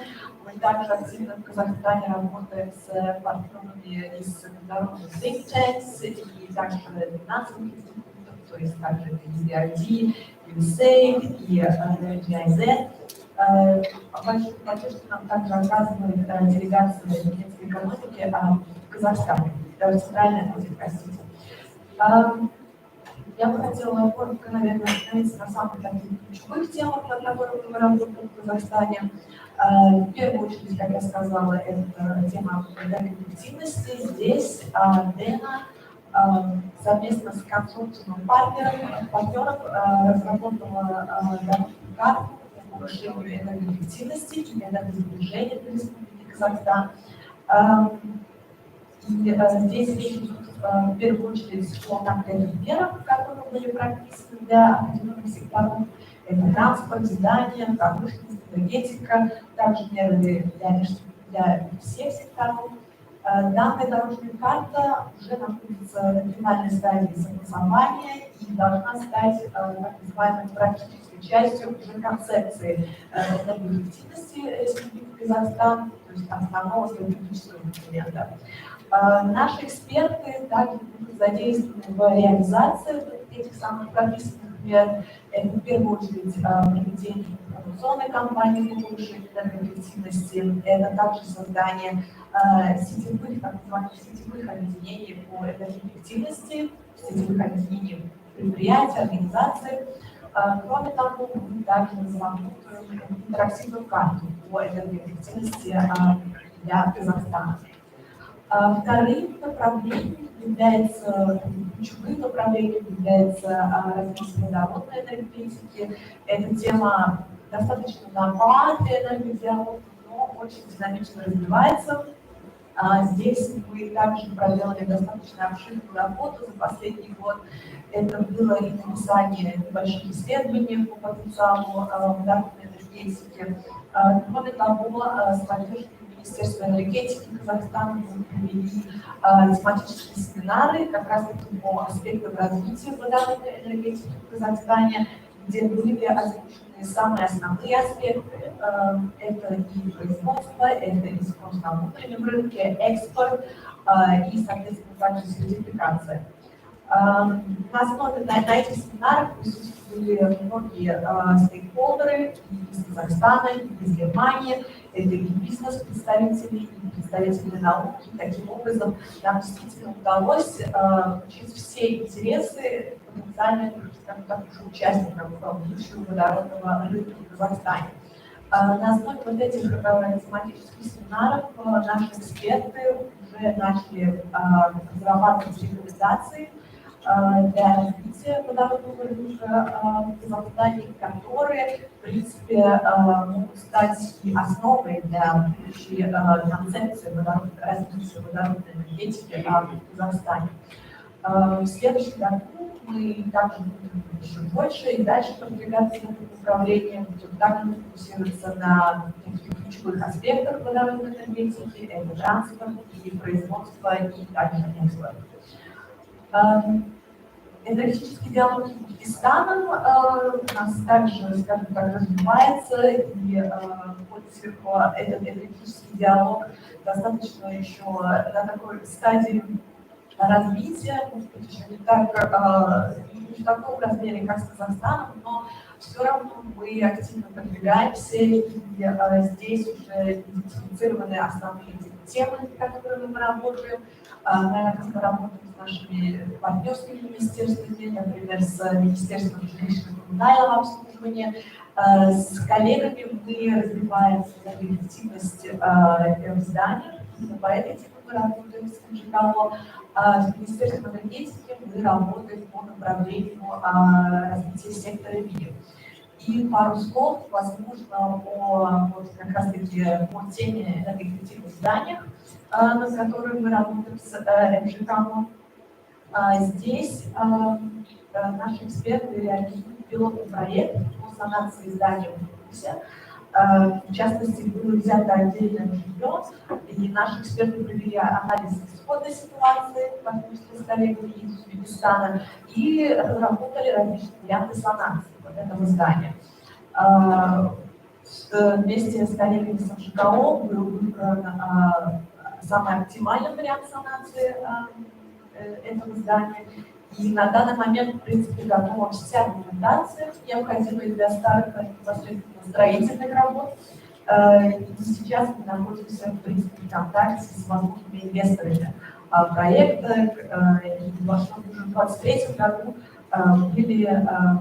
[SPEAKER 17] Мы также активно в Казахстане работаем с партнерами из международных think tanks и также финансовых институтов, то есть также EBRD, USAID и GIZ. Большую поддержку нам также оказывает делегация энергетической экономики в Казахстане, Центральная Азия, простите. Я бы хотела коротко, наверное, остановиться на самых таких ключевых темах, над которыми мы работаем в Казахстане. В первую очередь, как я сказала, это тема энергоэффективности. Здесь ДЭНА совместно с консорциумом партнеров разработала дорожную карту по повышению энергоэффективности и энергосбережения в Республике Казахстан. И здесь речь идет в первую очередь о конкретных мерах, которые были прописаны для определенных секторов. Это транспорт, здания, промышленность, энергетика, также меры для всех секторов. Данная дорожная карта уже находится на финальной стадии согласования и должна стать так называемой практической частью уже концепции энергоэффективности Республики Казахстан, то есть основного стратегического документа. Наши эксперты также будут задействованы в реализации этих самых прописанных мер. Это в первую очередь проведение информационной кампании по повышению энергоэффективности, это также создание сетевых, так называемых сетевых объединений по энергоэффективности, сетевых объединений предприятий, организаций. Кроме того, мы также разработаем интерактивную карту по энергоэффективности для Казахстана. Вторым направлением является, ключевым направлением является развитие водородной энергетики. Эта тема достаточно нова для энергодиалога, но очень динамично развивается. Здесь мы также проделали достаточно обширную работу за последний год. Это было и написание небольших исследований по потенциалу водородной энергетики. Кроме того, с поддержкой Министерства энергетики Казахстана мы провели тематические семинары как раз по аспектам развития водородной энергетики в Казахстане, где были озвучены самые основные аспекты. Это и производство, это и спрос на внутреннем рынке, экспорт и, соответственно, также сертификация. На основе на этих семинарах присутствовали многие стейкхолдеры из Казахстана, из Германии, это и бизнес-представители, и представители науки. Таким образом, нам действительно удалось учесть все интересы потенциальных, скажем так, участников будущего водородного рынка в Казахстане. На основе вот этих тематических семинаров наши эксперты уже начали разрабатывать рекомендации для развития водородного рынка в Казахстане, которые, в принципе, могут стать и основой для будущей концепции развития водородной энергетики в Казахстане. В следующем году мы также будем еще больше и дальше продвигаться в этом направлении, будем также фокусироваться на таких ключевых аспектах водородной энергетики, это транспорт и производство, и также экспорт. Энергетический диалог с Узбекистаном у нас также, скажем так, развивается, и этот энергетический диалог достаточно еще на такой стадии развития, может быть, еще не в таком размере, как с Казахстаном, но все равно мы активно продвигаемся, и здесь уже идентифицированы основные темы, над которыми мы работаем. Наверное, как мы работаем с нашими партнерскими министерствами, например, с Министерством жилищно-коммунального обслуживания. С коллегами мы развиваем энергоэффективность зданий, по этой теме мы работаем с МЖКО. С Министерством энергетики мы работаем по направлению развития сектора ВИА. И пару слов, возможно, как раз таки по теме энергоэффективных зданий, над которой мы работаем с МЖКО. Здесь наши эксперты реализуют пилотный проект по санации зданий в Беларуси. В частности, было взято отдельное жилье, и наши эксперты провели анализ исходной ситуации, партнерство с коллегами из Узбекистана, и разработали различные варианты санации этого здания. Вместе с коллегами с МЖКО был выбран самый оптимальный вариант санации этого здания. И на данный момент, в принципе, готова вся документация, необходимая для старта непосредственно строительных работ. И сейчас мы находимся, в принципе, в контакте с возможными инвесторами проекта. И во что уже в 2023 году были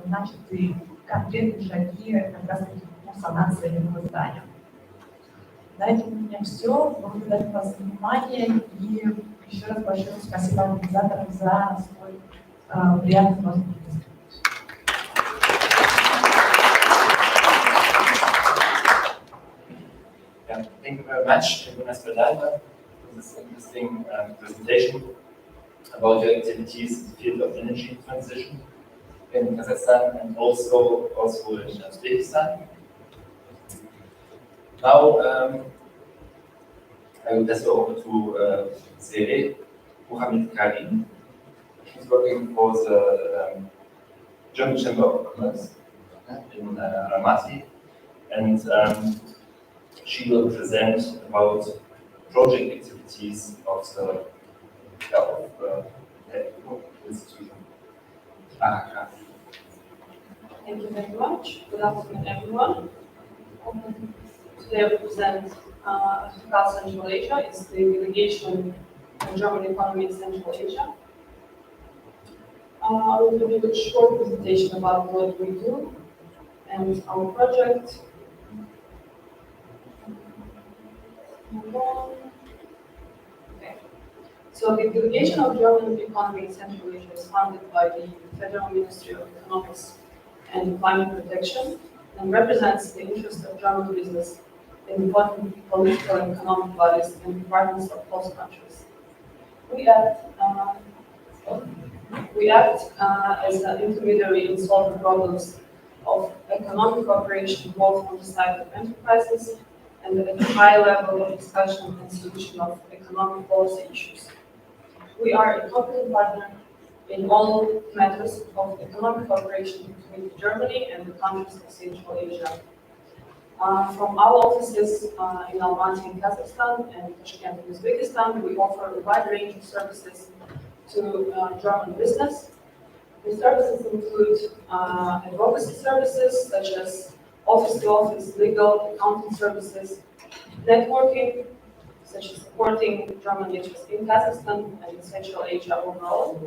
[SPEAKER 17] начаты конкретные шаги как раз таки по санации этого здания. На этом у меня все. Благодарю вас за внимание и еще раз большое спасибо организаторам за свой приятный возможность.
[SPEAKER 2] Yeah, thank you very much, Jonas Verdalber, for this interesting presentation about your activities in the field of energy transition in Kazakhstan and also in Uzbekistan. Now, I will pass over to Zere Mohamed Karim. She's working for the German Chamber of Commerce in Almaty, and she will present about project activities of the institution.
[SPEAKER 18] Thank you very much. Good afternoon, everyone. Today I represent Africa Central Asia. It's the delegation of German economy in Central Asia. I will give you a short presentation about what we do and our project. Okay. So the delegation of German economy in Central Asia is funded by the Federal Ministry of Economics and Climate Protection and represents the interests of German business in important political and economic bodies and departments of host countries. We act as an intermediary in solving problems of economic cooperation both on the side of enterprises and at a high level of discussion and solution of economic policy issues. We are a competent partner in all matters of economic cooperation between Germany and the countries of Central Asia. From our offices in Almaty in Kazakhstan and Tashkent in Uzbekistan, we offer a wide range of services to German business. The services include advocacy services such as office-to-office legal accounting services, networking, such as supporting German interests in Kazakhstan and in Central Asia overall.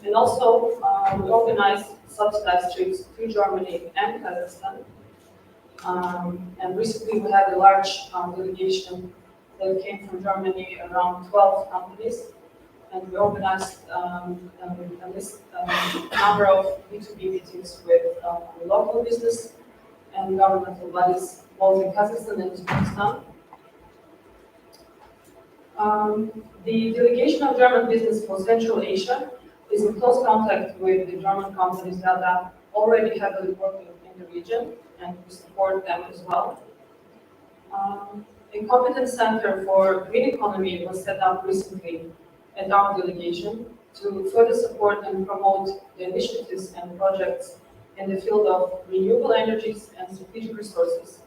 [SPEAKER 18] And also, we organize subsidized trips to Germany and Kazakhstan. And recently we had a large delegation that came from Germany, around 12 companies. and we organized a number of B2B meetings with local business and governmental bodies, both in Kazakhstan and Uzbekistan. The delegation of German business for Central Asia is in close contact with the German companies that are already heavily working in the region, and we support them as well. A competence center for green economy was set up recently at our delegation to further support and promote the initiatives and projects in the field of renewable energies and strategic resources.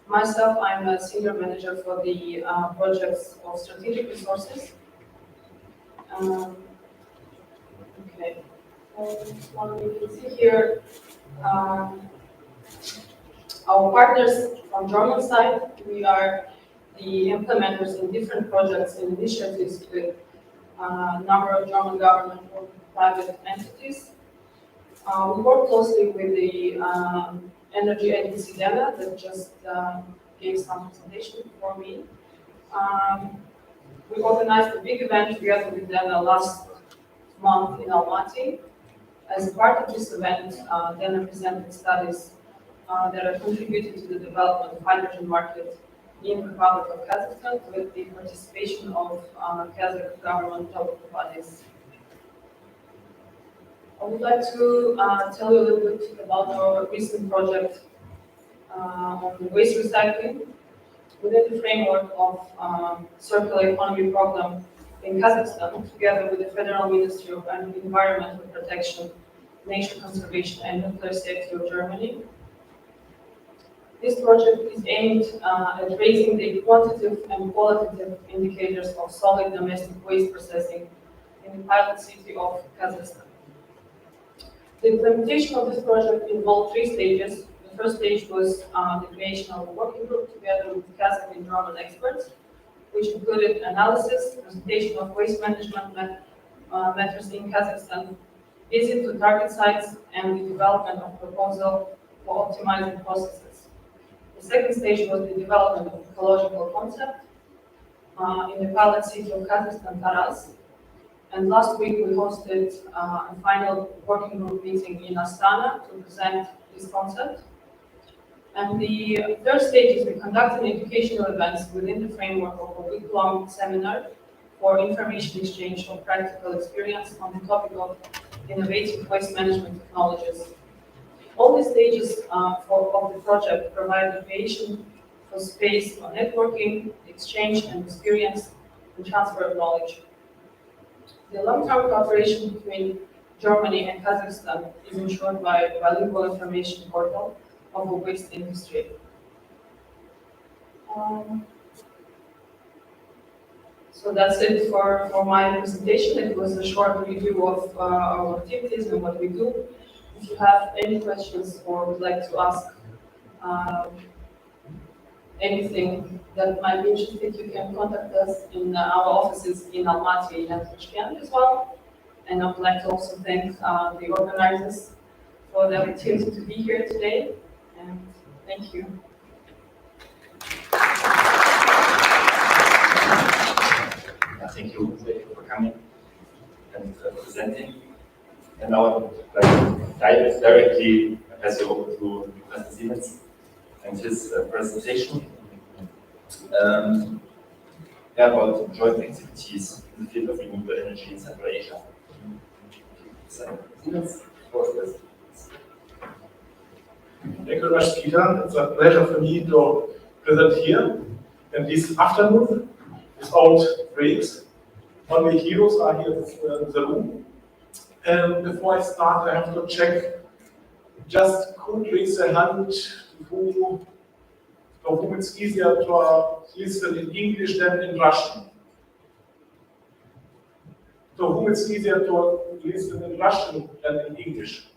[SPEAKER 18] Myself, I'm a senior manager for the projects of strategic resources. Okay, what we can see here, our partners from German side, we are the implementers in different projects and initiatives with a number of German government or private entities. We work closely with the energy agency DENA that just gave some presentation for me. We organized a big event together with DENA last month in Almaty. As part of this event, DENA presented studies that are contributing to the development of hydrogen market in the Republic of Kazakhstan with the participation of Kazakh government local bodies. I would like to tell you a little bit about our recent project on waste recycling within the framework of Circular Economy Program in Kazakhstan, together with the Federal Ministry of Environmental Protection, Nature Conservation and Nuclear Safety of Germany. This project is aimed at raising the quantitative and qualitative indicators of solid domestic waste processing in the pilot city of Kazakhstan. The implementation of this project involved 3 stages. The first stage was the creation of a working group together with Kazakh and German experts, which included analysis, presentation of waste management matters in Kazakhstan, visit to target sites, and the development of proposal for optimizing processes. The second stage was the development of ecological concept in the pilot city of Kazakhstan, Taraz. And last week we hosted a final working group meeting in Astana to present this concept. And the third stage is we conducted educational events within the framework of a week-long seminar for information exchange of practical experience on the topic of innovative waste management technologies. All the stages of the project provide the creation for space for networking, exchange and experience, and transfer of knowledge. The long-term cooperation between Germany and Kazakhstan is ensured by a bilingual information portal of the waste industry. So that's it for my presentation. It was a short review of our activities and what we do. If you have any questions or would like to ask anything that might be interesting, you can contact us in our offices in Almaty and Tashkent as well. And I would like to also thank the organizers for the opportunity to be here today. And thank you.
[SPEAKER 2] Thank you for coming and presenting. And now I would like to directly pass you over to Mr. Siemens and his presentation about joint activities in the field of renewable energy in Central Asia. So, Siemens,
[SPEAKER 8] Thank you very much, Peter. It's a pleasure for me to present here. And this afternoon, without breaks, only heroes are here in the room. And before I start, I have to check, just could raise a hand for whom it's easier to listen in English than in Russian. To whom it's easier to listen in Russian than in English.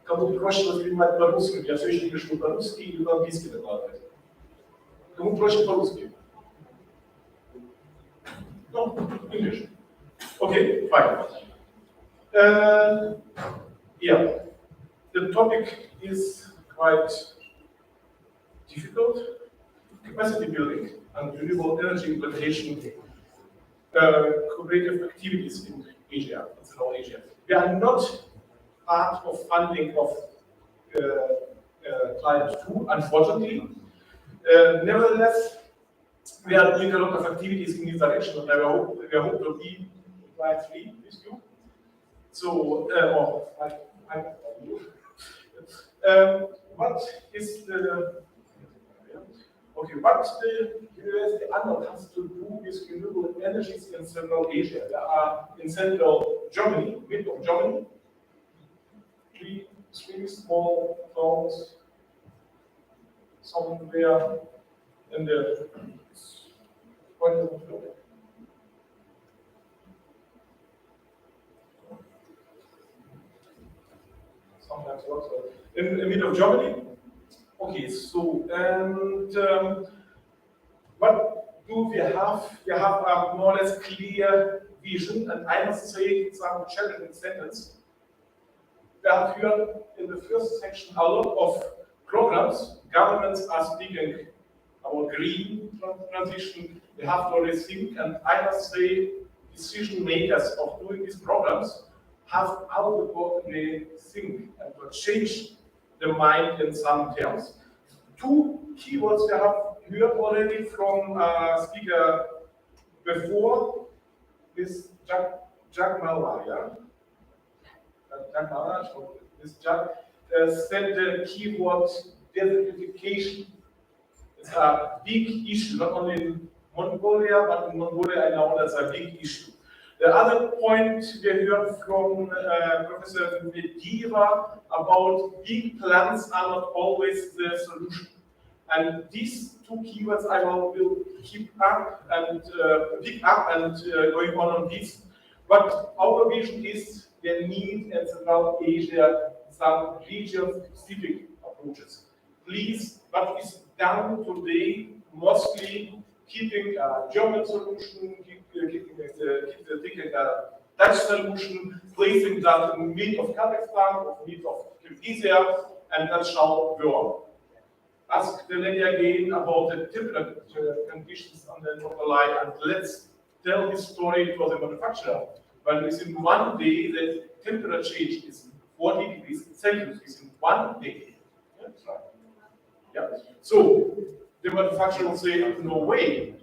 [SPEAKER 8] Кому проще воспринимать по-русски, я все еще не пишу по-русски или по-английски докладывать. Кому проще по-русски? No, English. Okay, fine. Yeah, the topic is quite difficult. Capacity building and renewable energy implementation cooperative activities in Asia, in Central Asia. We are not part of funding of Client 2, unfortunately. Nevertheless, we are doing a lot of activities in this direction, and we hope to be Client 3 with you. So, what is the what the University INNO has to do with renewable energies in Central Asia? They are in Central Germany, mid of Germany. Three small towns somewhere in the sometimes also in the middle of Germany. Okay, so and what do we have? We have a more or less clear vision, and I must say some challenging sentence. We have here in the first section a lot of programs. Governments are speaking about green transition. We have to rethink, and I must say, decision makers of doing these programs have how to think and to change the mind in some terms. Two keywords we have heard already from speaker before this Jack Malwa, yeah? Jack Malwa, this Jack said the keyword desertification. It's a big issue, not only in Mongolia, but in Mongolia I know that's a big issue. The other point we heard from Professor Medira about big plans are not always the solution. And these two keywords I will keep up and pick up and going on this. But our vision is the need in Central Asia some region-specific approaches. Please, what is done today mostly keeping a German solution, keeping a Dutch solution, placing that in the mid of Kazakhstan, or mid of Kyrgyzia, and that shall work. Ask the lady again about the temperature conditions on the local line, and let's tell this story to the manufacturer. But within 1 day, the temperature change is 40 degrees Celsius within 1 day. Yeah, that's right. Yeah. So the manufacturer will say, no way,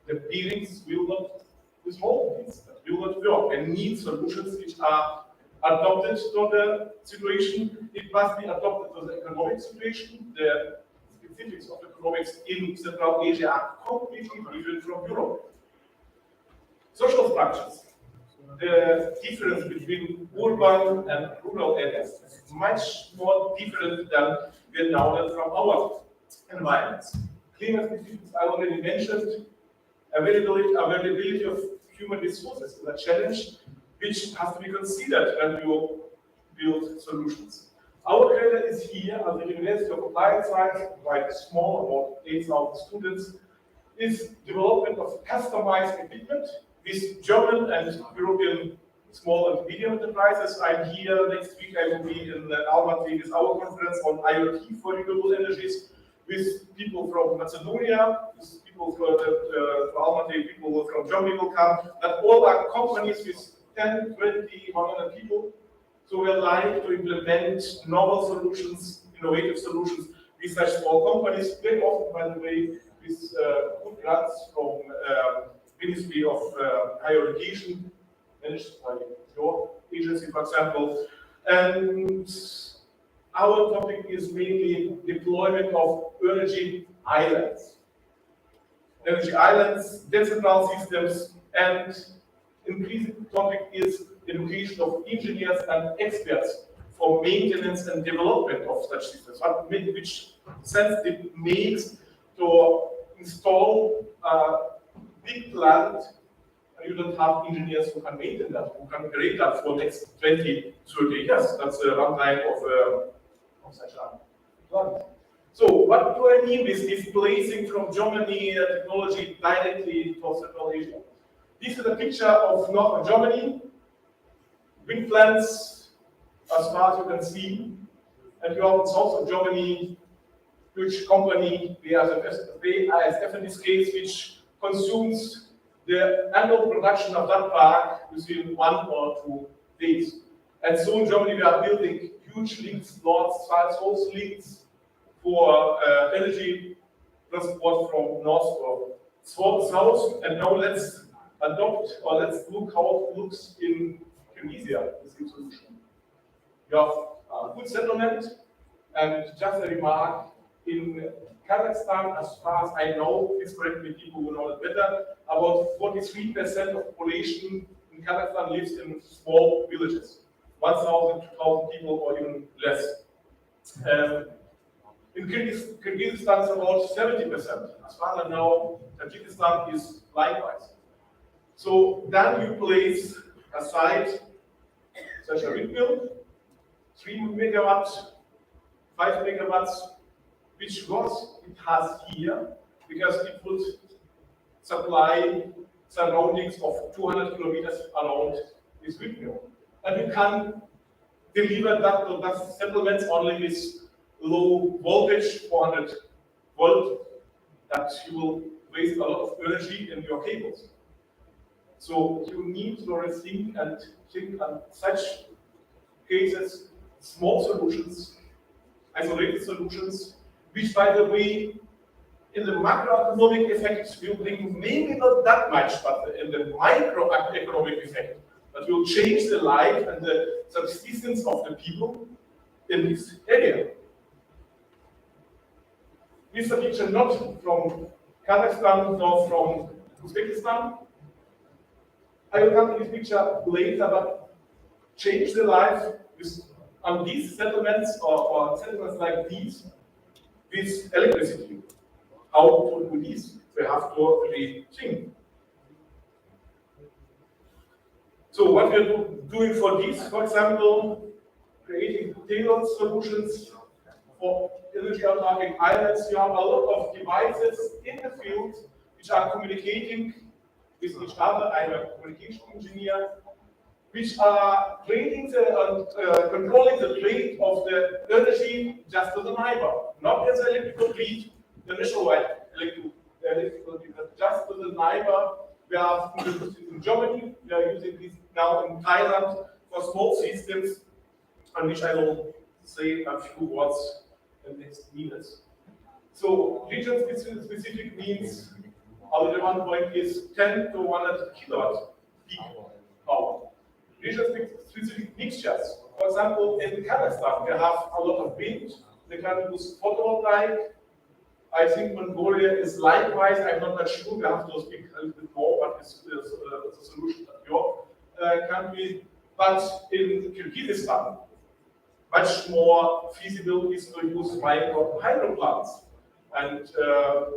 [SPEAKER 8] the bearings will not, this whole things will not work. And need solutions which are adopted to the situation. It must be adopted to the economic situation. The specifics of economics in Central Asia are completely different from Europe. Social structures. The difference between urban and rural areas is much more different than we know that from our environments. Climate specifics I already mentioned. Availability of human resources is a challenge which has to be considered when you build solutions. Our credit is here at the University of Applied Science, quite small, about 8,000 students, is development of customized equipment with German and European small and medium enterprises. I'm here next week. I will be in Almaty with our conference on IoT for renewable energies with people from Macedonia, with people from Almaty, people from Germany will come. That all are companies with 10, 20, 100 people. So we like to implement novel solutions, innovative solutions with such small companies. Very often, by the way, with good grants from Ministry of Higher Education, managed by your agency, for example. And our topic is mainly deployment of energy islands. Energy islands, decentralized systems, and increasing topic is education of engineers and experts for maintenance and development of such systems. Which sense it makes to install a big plant and you don't have engineers who can maintain that, who can create that for the next 20, 30 years. That's the runtime of such a plant. So what do I mean with displacing from Germany technology directly to Central Asia? This is a picture of northern Germany, wind plants as far as you can see, and you have in south of Germany, huge company, BASF in this case, which consumes
[SPEAKER 19] the annual production of that park within 1 or 2 days. And so in Germany we are building huge links, north-south links for energy transport from north or south. And now let's adopt, or let's look how it looks in Tunisia, the same solution. You have a good settlement, and just a remark, in Kazakhstan, as far as I know, please correct me people who know it better, about 43% of population in Kazakhstan lives in small villages, 1,000, 2,000 people or even less. In Kyrgyzstan, it's about 70%. As far as I know, Tajikistan is likewise. So then you place aside such a windmill, 3 megawatts, 5 megawatts, which was it has here, because it would supply surroundings of 200 kilometers around this windmill. And you can deliver that settlements only with low voltage, 400 volt, that you will waste a lot of energy in your cables. So you need to rethink and think on such cases, small solutions, isolated solutions, which by the way, in the macroeconomic effect will bring maybe not that much, but in the microeconomic effect, that will change the life and the subsistence of the people in this area. This is a picture not from Kazakhstan nor from Uzbekistan. I will come to this picture later, but change the life on these settlements or settlements like these with electricity. How to do this? We have to rethink. So what we are doing for this, for example, creating tailored solutions for energy autarkic islands. You have a lot of devices in the field which are communicating with each other. I'm a communication engineer, which are trading controlling the trade of the energy just to the neighbor, not as electrical grid, the nationwide electrical grid, but just to the neighbor. We are in Germany, we are using this now in Thailand for small systems, on which I will say a few words in the next minutes. So region specific means our demand point is 10 to 100 kilowatt peak power. Region-specific mixtures. For example, in Kazakhstan, we have a lot of wind. They can use photovoltaic. I think Mongolia is likewise. I'm not that sure. We have to speak a little bit more what is the solution of your country. But in Kyrgyzstan, much more feasible is to use micro hydro plants, and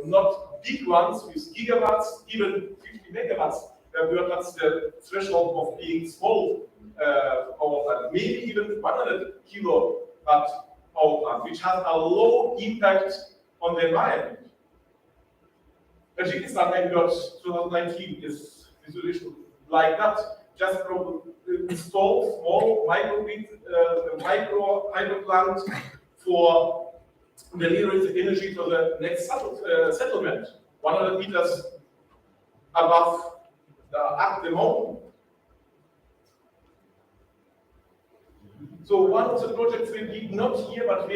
[SPEAKER 19] not big ones with gigawatts, even 50 megawatts. That's the threshold of being small power plant, maybe even 100 kilowatt power plant, which has a low impact on the environment. Tajikistan, I got 2019 is visualization like that. Just install small micro hydro plant for delivering the energy to the next settlement, 100 meters above the mountain. So one of the projects we did not here, but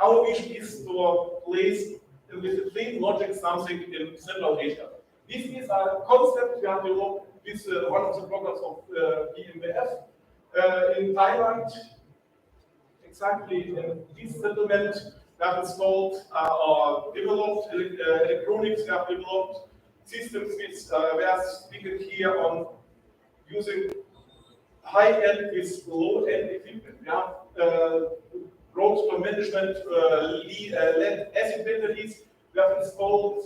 [SPEAKER 19] our wish is to place with the same logic something in Central Asia. This is a concept we have developed with one of the programs of BMWF in Thailand. Exactly in this settlement, we have installed or developed electronics. We have developed systems which we are speaking here on using high-end with low-end equipment. We have road to management lead acid batteries. We have installed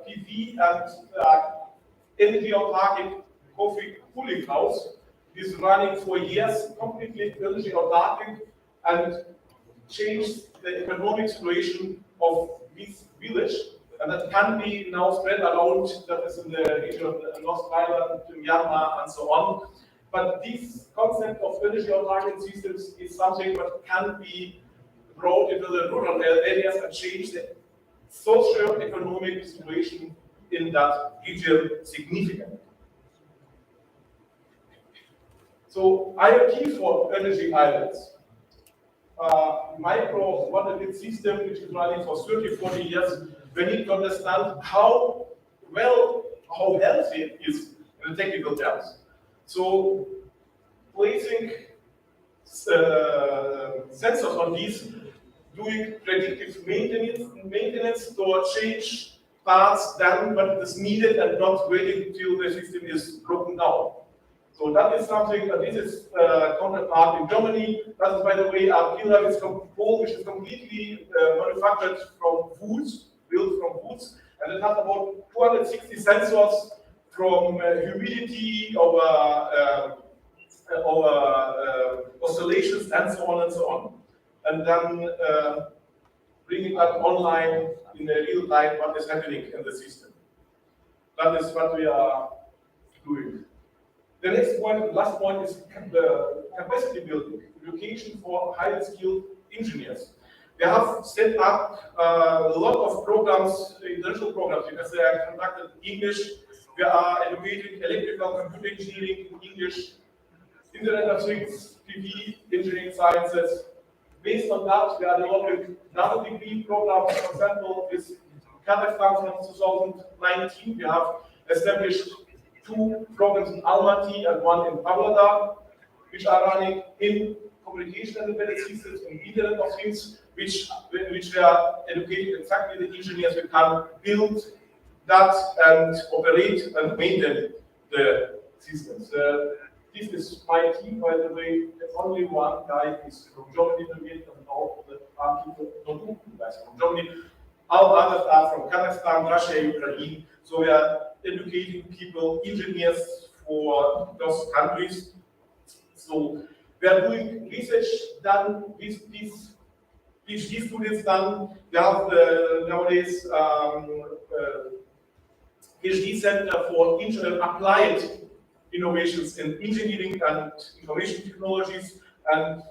[SPEAKER 19] PV and energy autarkic coffee cooling house. It is running for years, completely energy autarkic, and changed the economic situation of this village. And that can be now spread around, that is in the region of North Thailand, Myanmar, and so on. But this concept of energy autarkic systems is something that can be brought into the rural areas and change the socio-economic situation in that region significant. So IoT for energy islands. Micro water-grid system which is running for 30, 40 years, we need to understand how healthy it is in the technical terms. So placing sensors on these, doing predictive maintenance to change parts then when it is needed and not waiting until the system is broken down. So that is something, this is counterpart in Germany. That is, by the way, a pillar which is completely manufactured from woods, built from woods, and it has about 260 sensors from humidity over oscillations and so on and so on. And then bringing that online in a real time what is happening in the system. That is what we are doing. The next point, last point, is the capacity building, education for highly skilled engineers. They have set up a lot of programs, international programs, because they are conducted in English. We are educating electrical computer engineering in English, Internet of Things, PV, engineering sciences. Based on that, we are developing another degree programs. For example, with Kazakhstan from 2019, we have established 2 programs in Almaty and 1 in Pavlodar, which are running in communication and embedded systems and Internet of Things, which we are educating exactly the engineers who can build that and operate and maintain the systems. This is my team, by the way. Only one guy is from Germany, and all the people, not 2 guys from Germany. All others are from Kazakhstan, Russia, Ukraine. So we are educating people, engineers for those countries. So we are doing research done with these PhD students done. We have nowadays PhD Center for Applied Innovations in Engineering and Information Technologies. And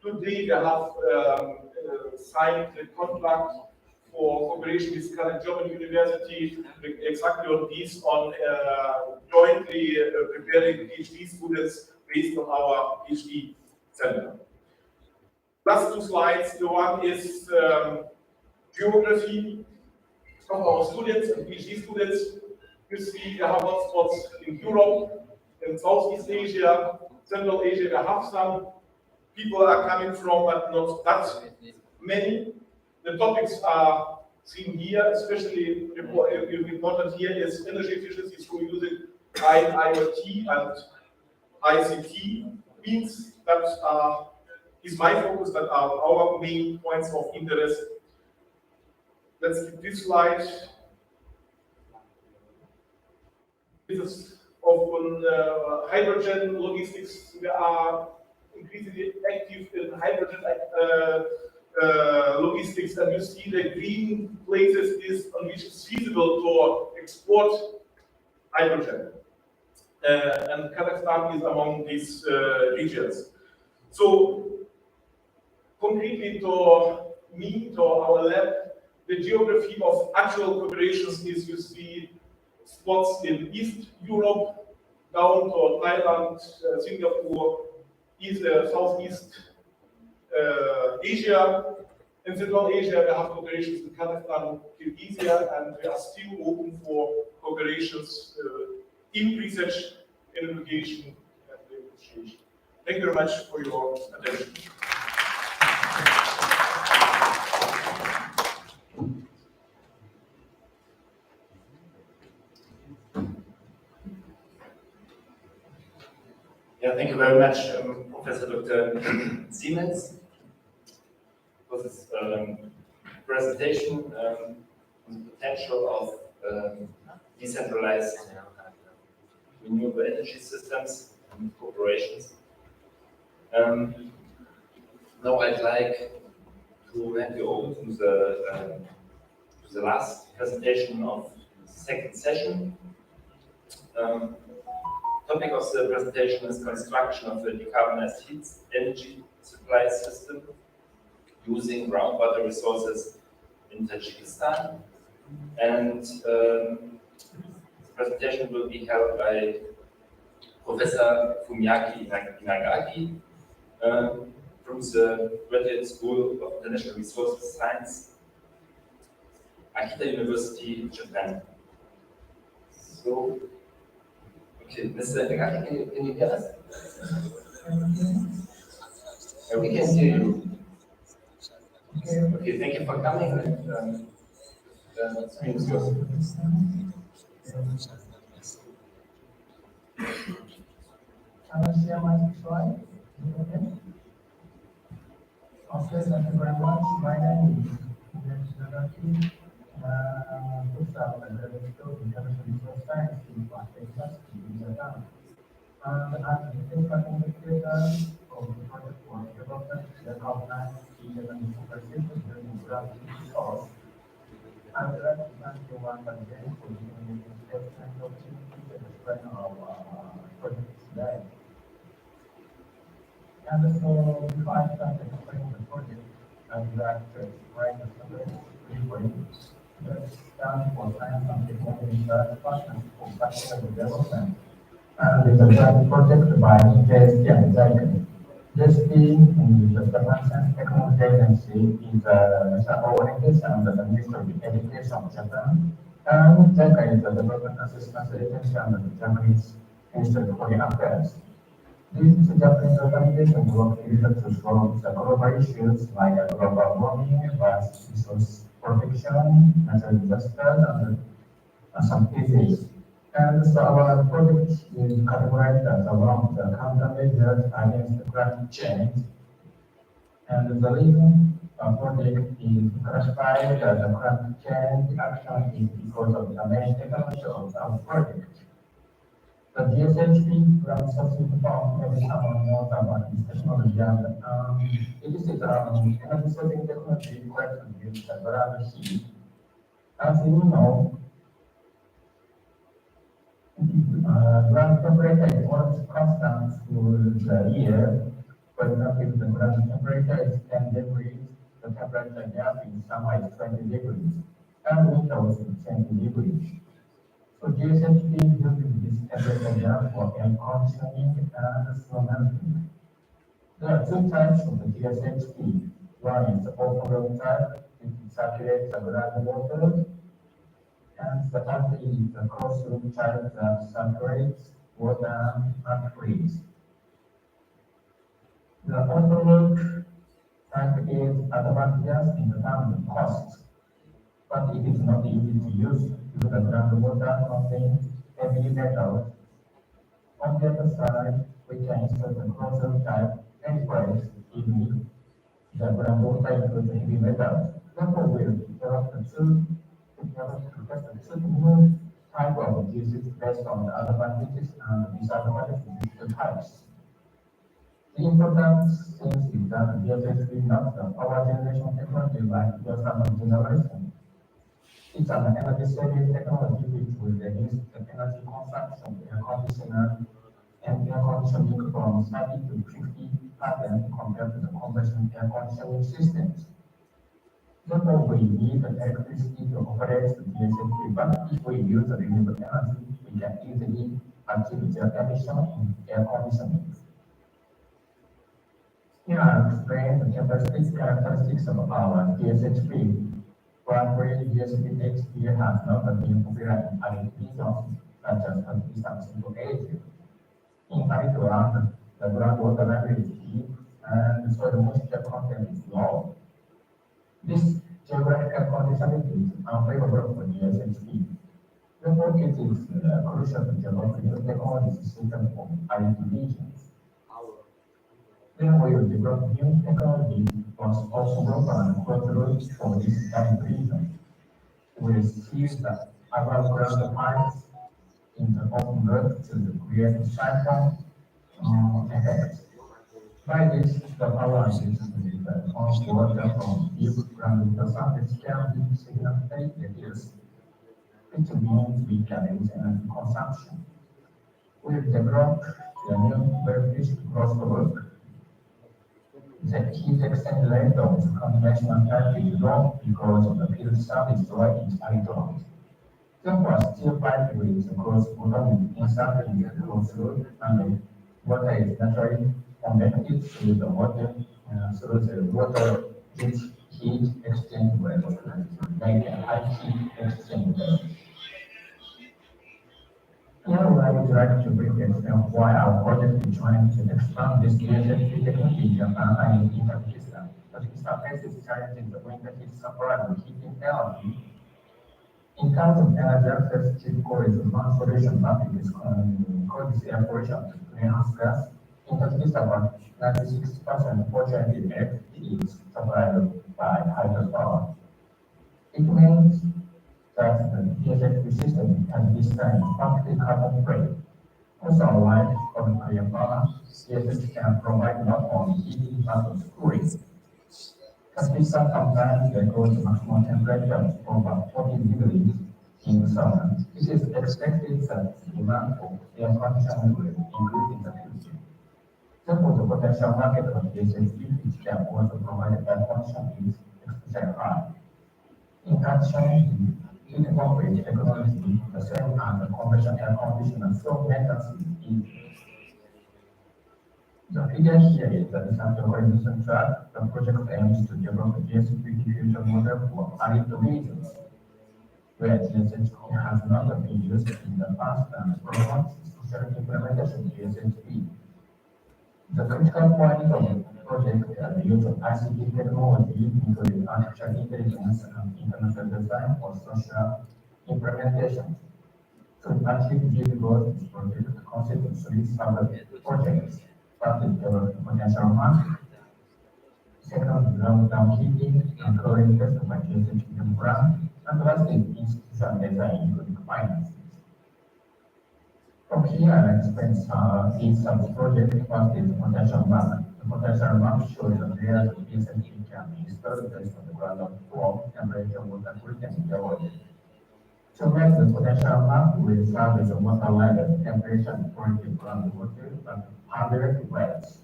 [SPEAKER 19] today we have signed a contract for cooperation with German University, exactly on this, on jointly preparing PhD students based on our PhD center. Last 2 slides. The one is geography of our students and PhD students. You see we have hotspots in Europe, in Southeast Asia, Central Asia. We have some people are coming from, but not that many. The topics are seen here, especially important here is energy efficiency through using IoT and ICT means that is my focus, that are our main points of interest. Let's keep this slide. This is often hydrogen logistics. We are increasingly active in hydrogen logistics, and you see the green places is on which it's feasible to export hydrogen. And Kazakhstan is among these regions. So concretely to me, to our lab, the geography of actual cooperations is, you see spots in East Europe, down to Thailand, Singapore, Southeast Asia. In Central Asia, we have cooperations with Kazakhstan, Kyrgyzstan, and we are still open for cooperations in research, in education, and negotiation. Thank you very much for your attention.
[SPEAKER 2] Yeah, thank you very much, Professor Dr. Siemens, for this presentation on the potential of decentralized renewable energy systems and corporations. Now I'd like to hand you over to the last presentation of the second session. Topic of the presentation is construction of a decarbonized heat energy supply system using groundwater resources in Tajikistan. And The presentation will be held by Professor Fumiaki Inagaki from the Graduate School of International Resources Science, Akita University, Japan. So, okay, Mr. Inagaki, can you hear us? We can hear you. Okay, thank you for coming. And, the screen is yours.
[SPEAKER 20] Can I share my slide? Okay. Okay, thank you very much. My name is Inagaki. Professor at the Graduate School of International Resource Science in University in Japan. And I'm the principal investigator of the project for development to recognize the conversation during the gravity source. I would like to thank you once again for giving me this first time opportunity to explain our project today. And so, before I start explaining the project, I would like to explain the subject briefly. That stands for Science and Technology Research Partners for Practical Development. And it's a joint project by JST and JICA. JST is the Japan Science Technology Agency, is a national organization under the Ministry of Education of Japan. And JICA is the Development Assistance Agency under the Japanese Ministry of Foreign Affairs. These Japanese organizations work together to solve the global issues like global warming, advanced resource protection, natural disasters, and some disease. And so our project is categorized as one of the countermeasures against climate change. And the reason project is classified as a climate change action is because of the main technology of our project. The GSHP ground substitute pump, maybe someone knows about this technology, and it is energy saving technology required to use the ground heat. As you know, ground temperature is almost constant through the year. For example, if the ground temperature is 10 degrees, the temperature gap in summer is 20 degrees, and winter is 20 degrees. So GSHP uses this temperature gap for air conditioning and snow melting. There are two types of the GSHP. One is the open loop type, it circulates the groundwater, and the other is the closed loop type that saturates water and freeze. The open loop type is advantageous in terms of cost, but it is not easy to use because the groundwater contains heavy metals. On the other side, we can insert the closed loop type any place if the groundwater includes heavy metals. Therefore, we developed two new type of uses based on the advantages and disadvantages of the types. The important thing is that GSHP is not the power generation technology like geothermal generation. It's an energy saving technology which will reduce the energy consumption of air conditioner and air conditioning from 30 to 50% compared to the conventional air conditioning systems. Therefore, we need the electricity to operate the GSHP, but if we use the renewable energy, we can easily achieve zero emission in air conditioning. Here I explain the characteristics of our GSHP. Currently, GSHP has not been popular in arid regions such as East and Central Asia. In arid land, the groundwater level is deep and the soil moisture content is low. This geographical condition is unfavorable for GSHP. Therefore, it is crucial to develop new technologies suitable for arid regions. Then we will develop new technologies for open and closed loop for this arid region. We will see the above ground pipes in the open loop to create siphon effect. By this, the power used to pump water from deep groundwater surface can be significantly reduced, which means we can reduce energy consumption. We've developed the new verification closed loop. The heat exchange rate of the conventional type is low because of the field surface dry in arid land. Therefore, still pipelines across water instantly across road and water is naturally convected through the water through the water heat exchange well, like a high heat exchange well. Here I would like to briefly explain why our project is trying to expand this geotechnical technique in Japan and in Pakistan. Pakistan faces challenges of winter heat supply and heating energy. In terms of energy access, cheap coal is one solution that is causes air pollution to greenhouse gas. In Pakistan, about 96% unfortunately electricity is supplied by hydropower. It means that the geotechnical system can be designed partly carbon free. Also, unlike coal power, geotechnics can provide not only heating but also cooling. Pakistan sometimes records maximum temperature of over 40 degrees in summer. It is expected that demand for air conditioning will increase in the future. Therefore, the potential market of geotechnics which can also provide air conditioning is especially high. In addition, heat pump is technology the same as the conventional air conditioner, so maintenance is easy. The figure here is the disaster organization chart. The project aims to develop a geosecurity future model for arid regions, where geosecurity has not been used in the past and promotes social implementation of geosecurity. The critical point of the project is the use of ICT technology, including artificial intelligence and international design for social implementation. To achieve these goals, this project consists of 3 sub-projects. First is develop potential market. Second, long-term heating and cooling test by geosecurity brand. And last is institutional design, including finance. From here, I explain each sub-project. First is potential map. The potential map shows the areas of geosecurity can be installed based on the ground flow, temperature, water quality, and geology. To make the potential map, we start with the water level, temperature, and quality of groundwater, and 100 wells.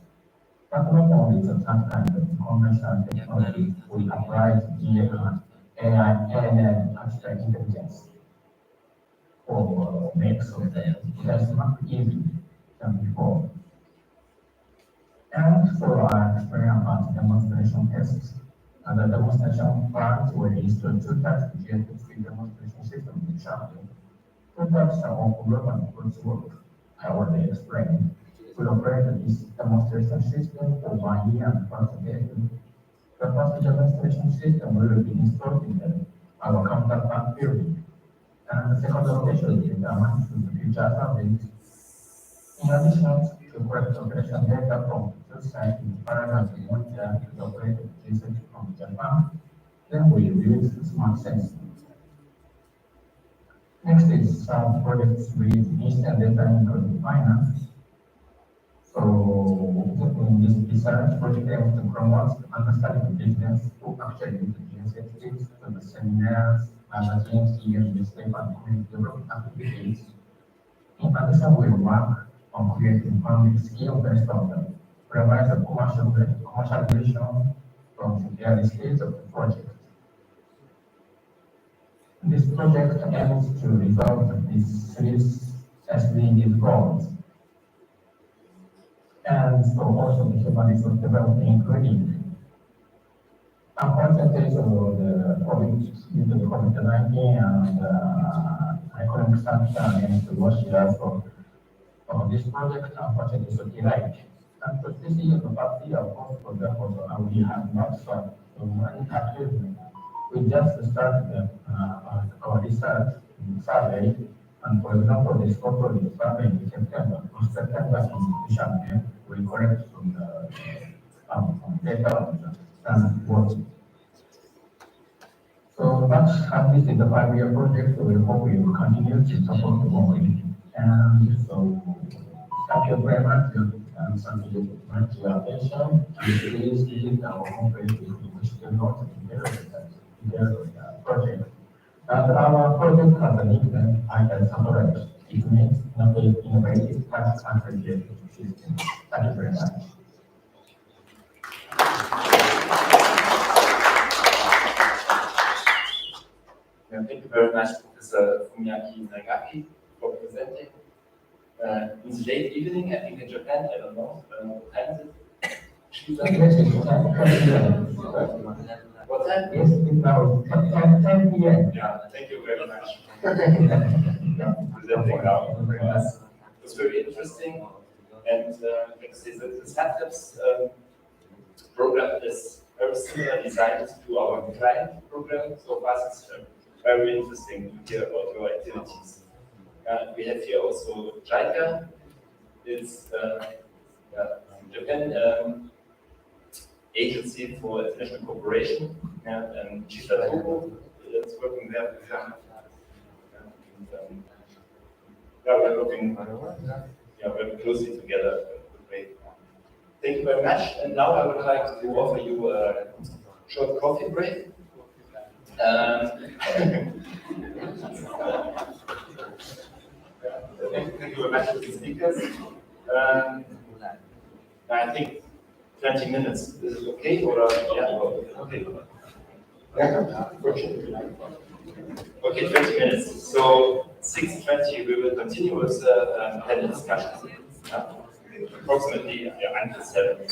[SPEAKER 20] But not only the that kind of conventional technology, we apply GIS, AI, and artificial intelligence for makes of the potential map easy than before. And so I explain about demonstration tests. The demonstration part will install 2 types of GIS demonstration system in China. 2 types are open and closed loop. I already explained. We operate this demonstration system for 1 year and participated. The first demonstration system will be installed in our counterpart building. And the second location is the amount of the future surveys. In addition to collect operation data from the site in parallel to monitor the operated usage from Japan, then we use smart sensing. Next is some projects with instant data including finance. So in this research project aims to promote understanding of business who actually use the geosciences to the seminars, magazines, newspaper, and community development activities. In addition, we work on creating funding skill based on the premise of commercialization from the early stage of the project. This project aims to resolve these 3 SDGs goals. And so also the human resource development, including unfortunately the COVID, due to the COVID-19 and economic sanction against Russia. So this project unfortunately is delayed. And so this year, the past year, of course, for example, we have not started any activity. We just started our research survey. And for example, this corporate survey in September. In September, in Shanghai, we collect from the data and work. So this is the 5-year project, so we hope we will continue to support the work. And so thank you very much and thank you very much for your attention. And please visit our homepage if you wish to know the project. And our project has a nickname, INNO. It means innovative tax aggregation system. Thank you very much.
[SPEAKER 2] Thank you very much, Professor Fumiaki Nagaki, for presenting. In the late evening, I think in Japan, I don't know, what time is it? What time?
[SPEAKER 20] Yes, it's now 10 p.m.
[SPEAKER 2] Yeah, thank you very much for presenting now for us. It was very interesting. And like I say, the SATLabs program is very similar design to our client program. So for us, it's very interesting to hear about your activities. We have here also JICA. It's Japan Agency for International Cooperation, and Chita Togo is working there. We're working very closely together. Thank you very much. And now I would like to offer you a short coffee break. Thank you very much to the speakers. I think 20 minutes. Is it okay? Or okay. Okay, 20 minutes. So 6:20 we will continue with the panel discussion. Approximately until 7.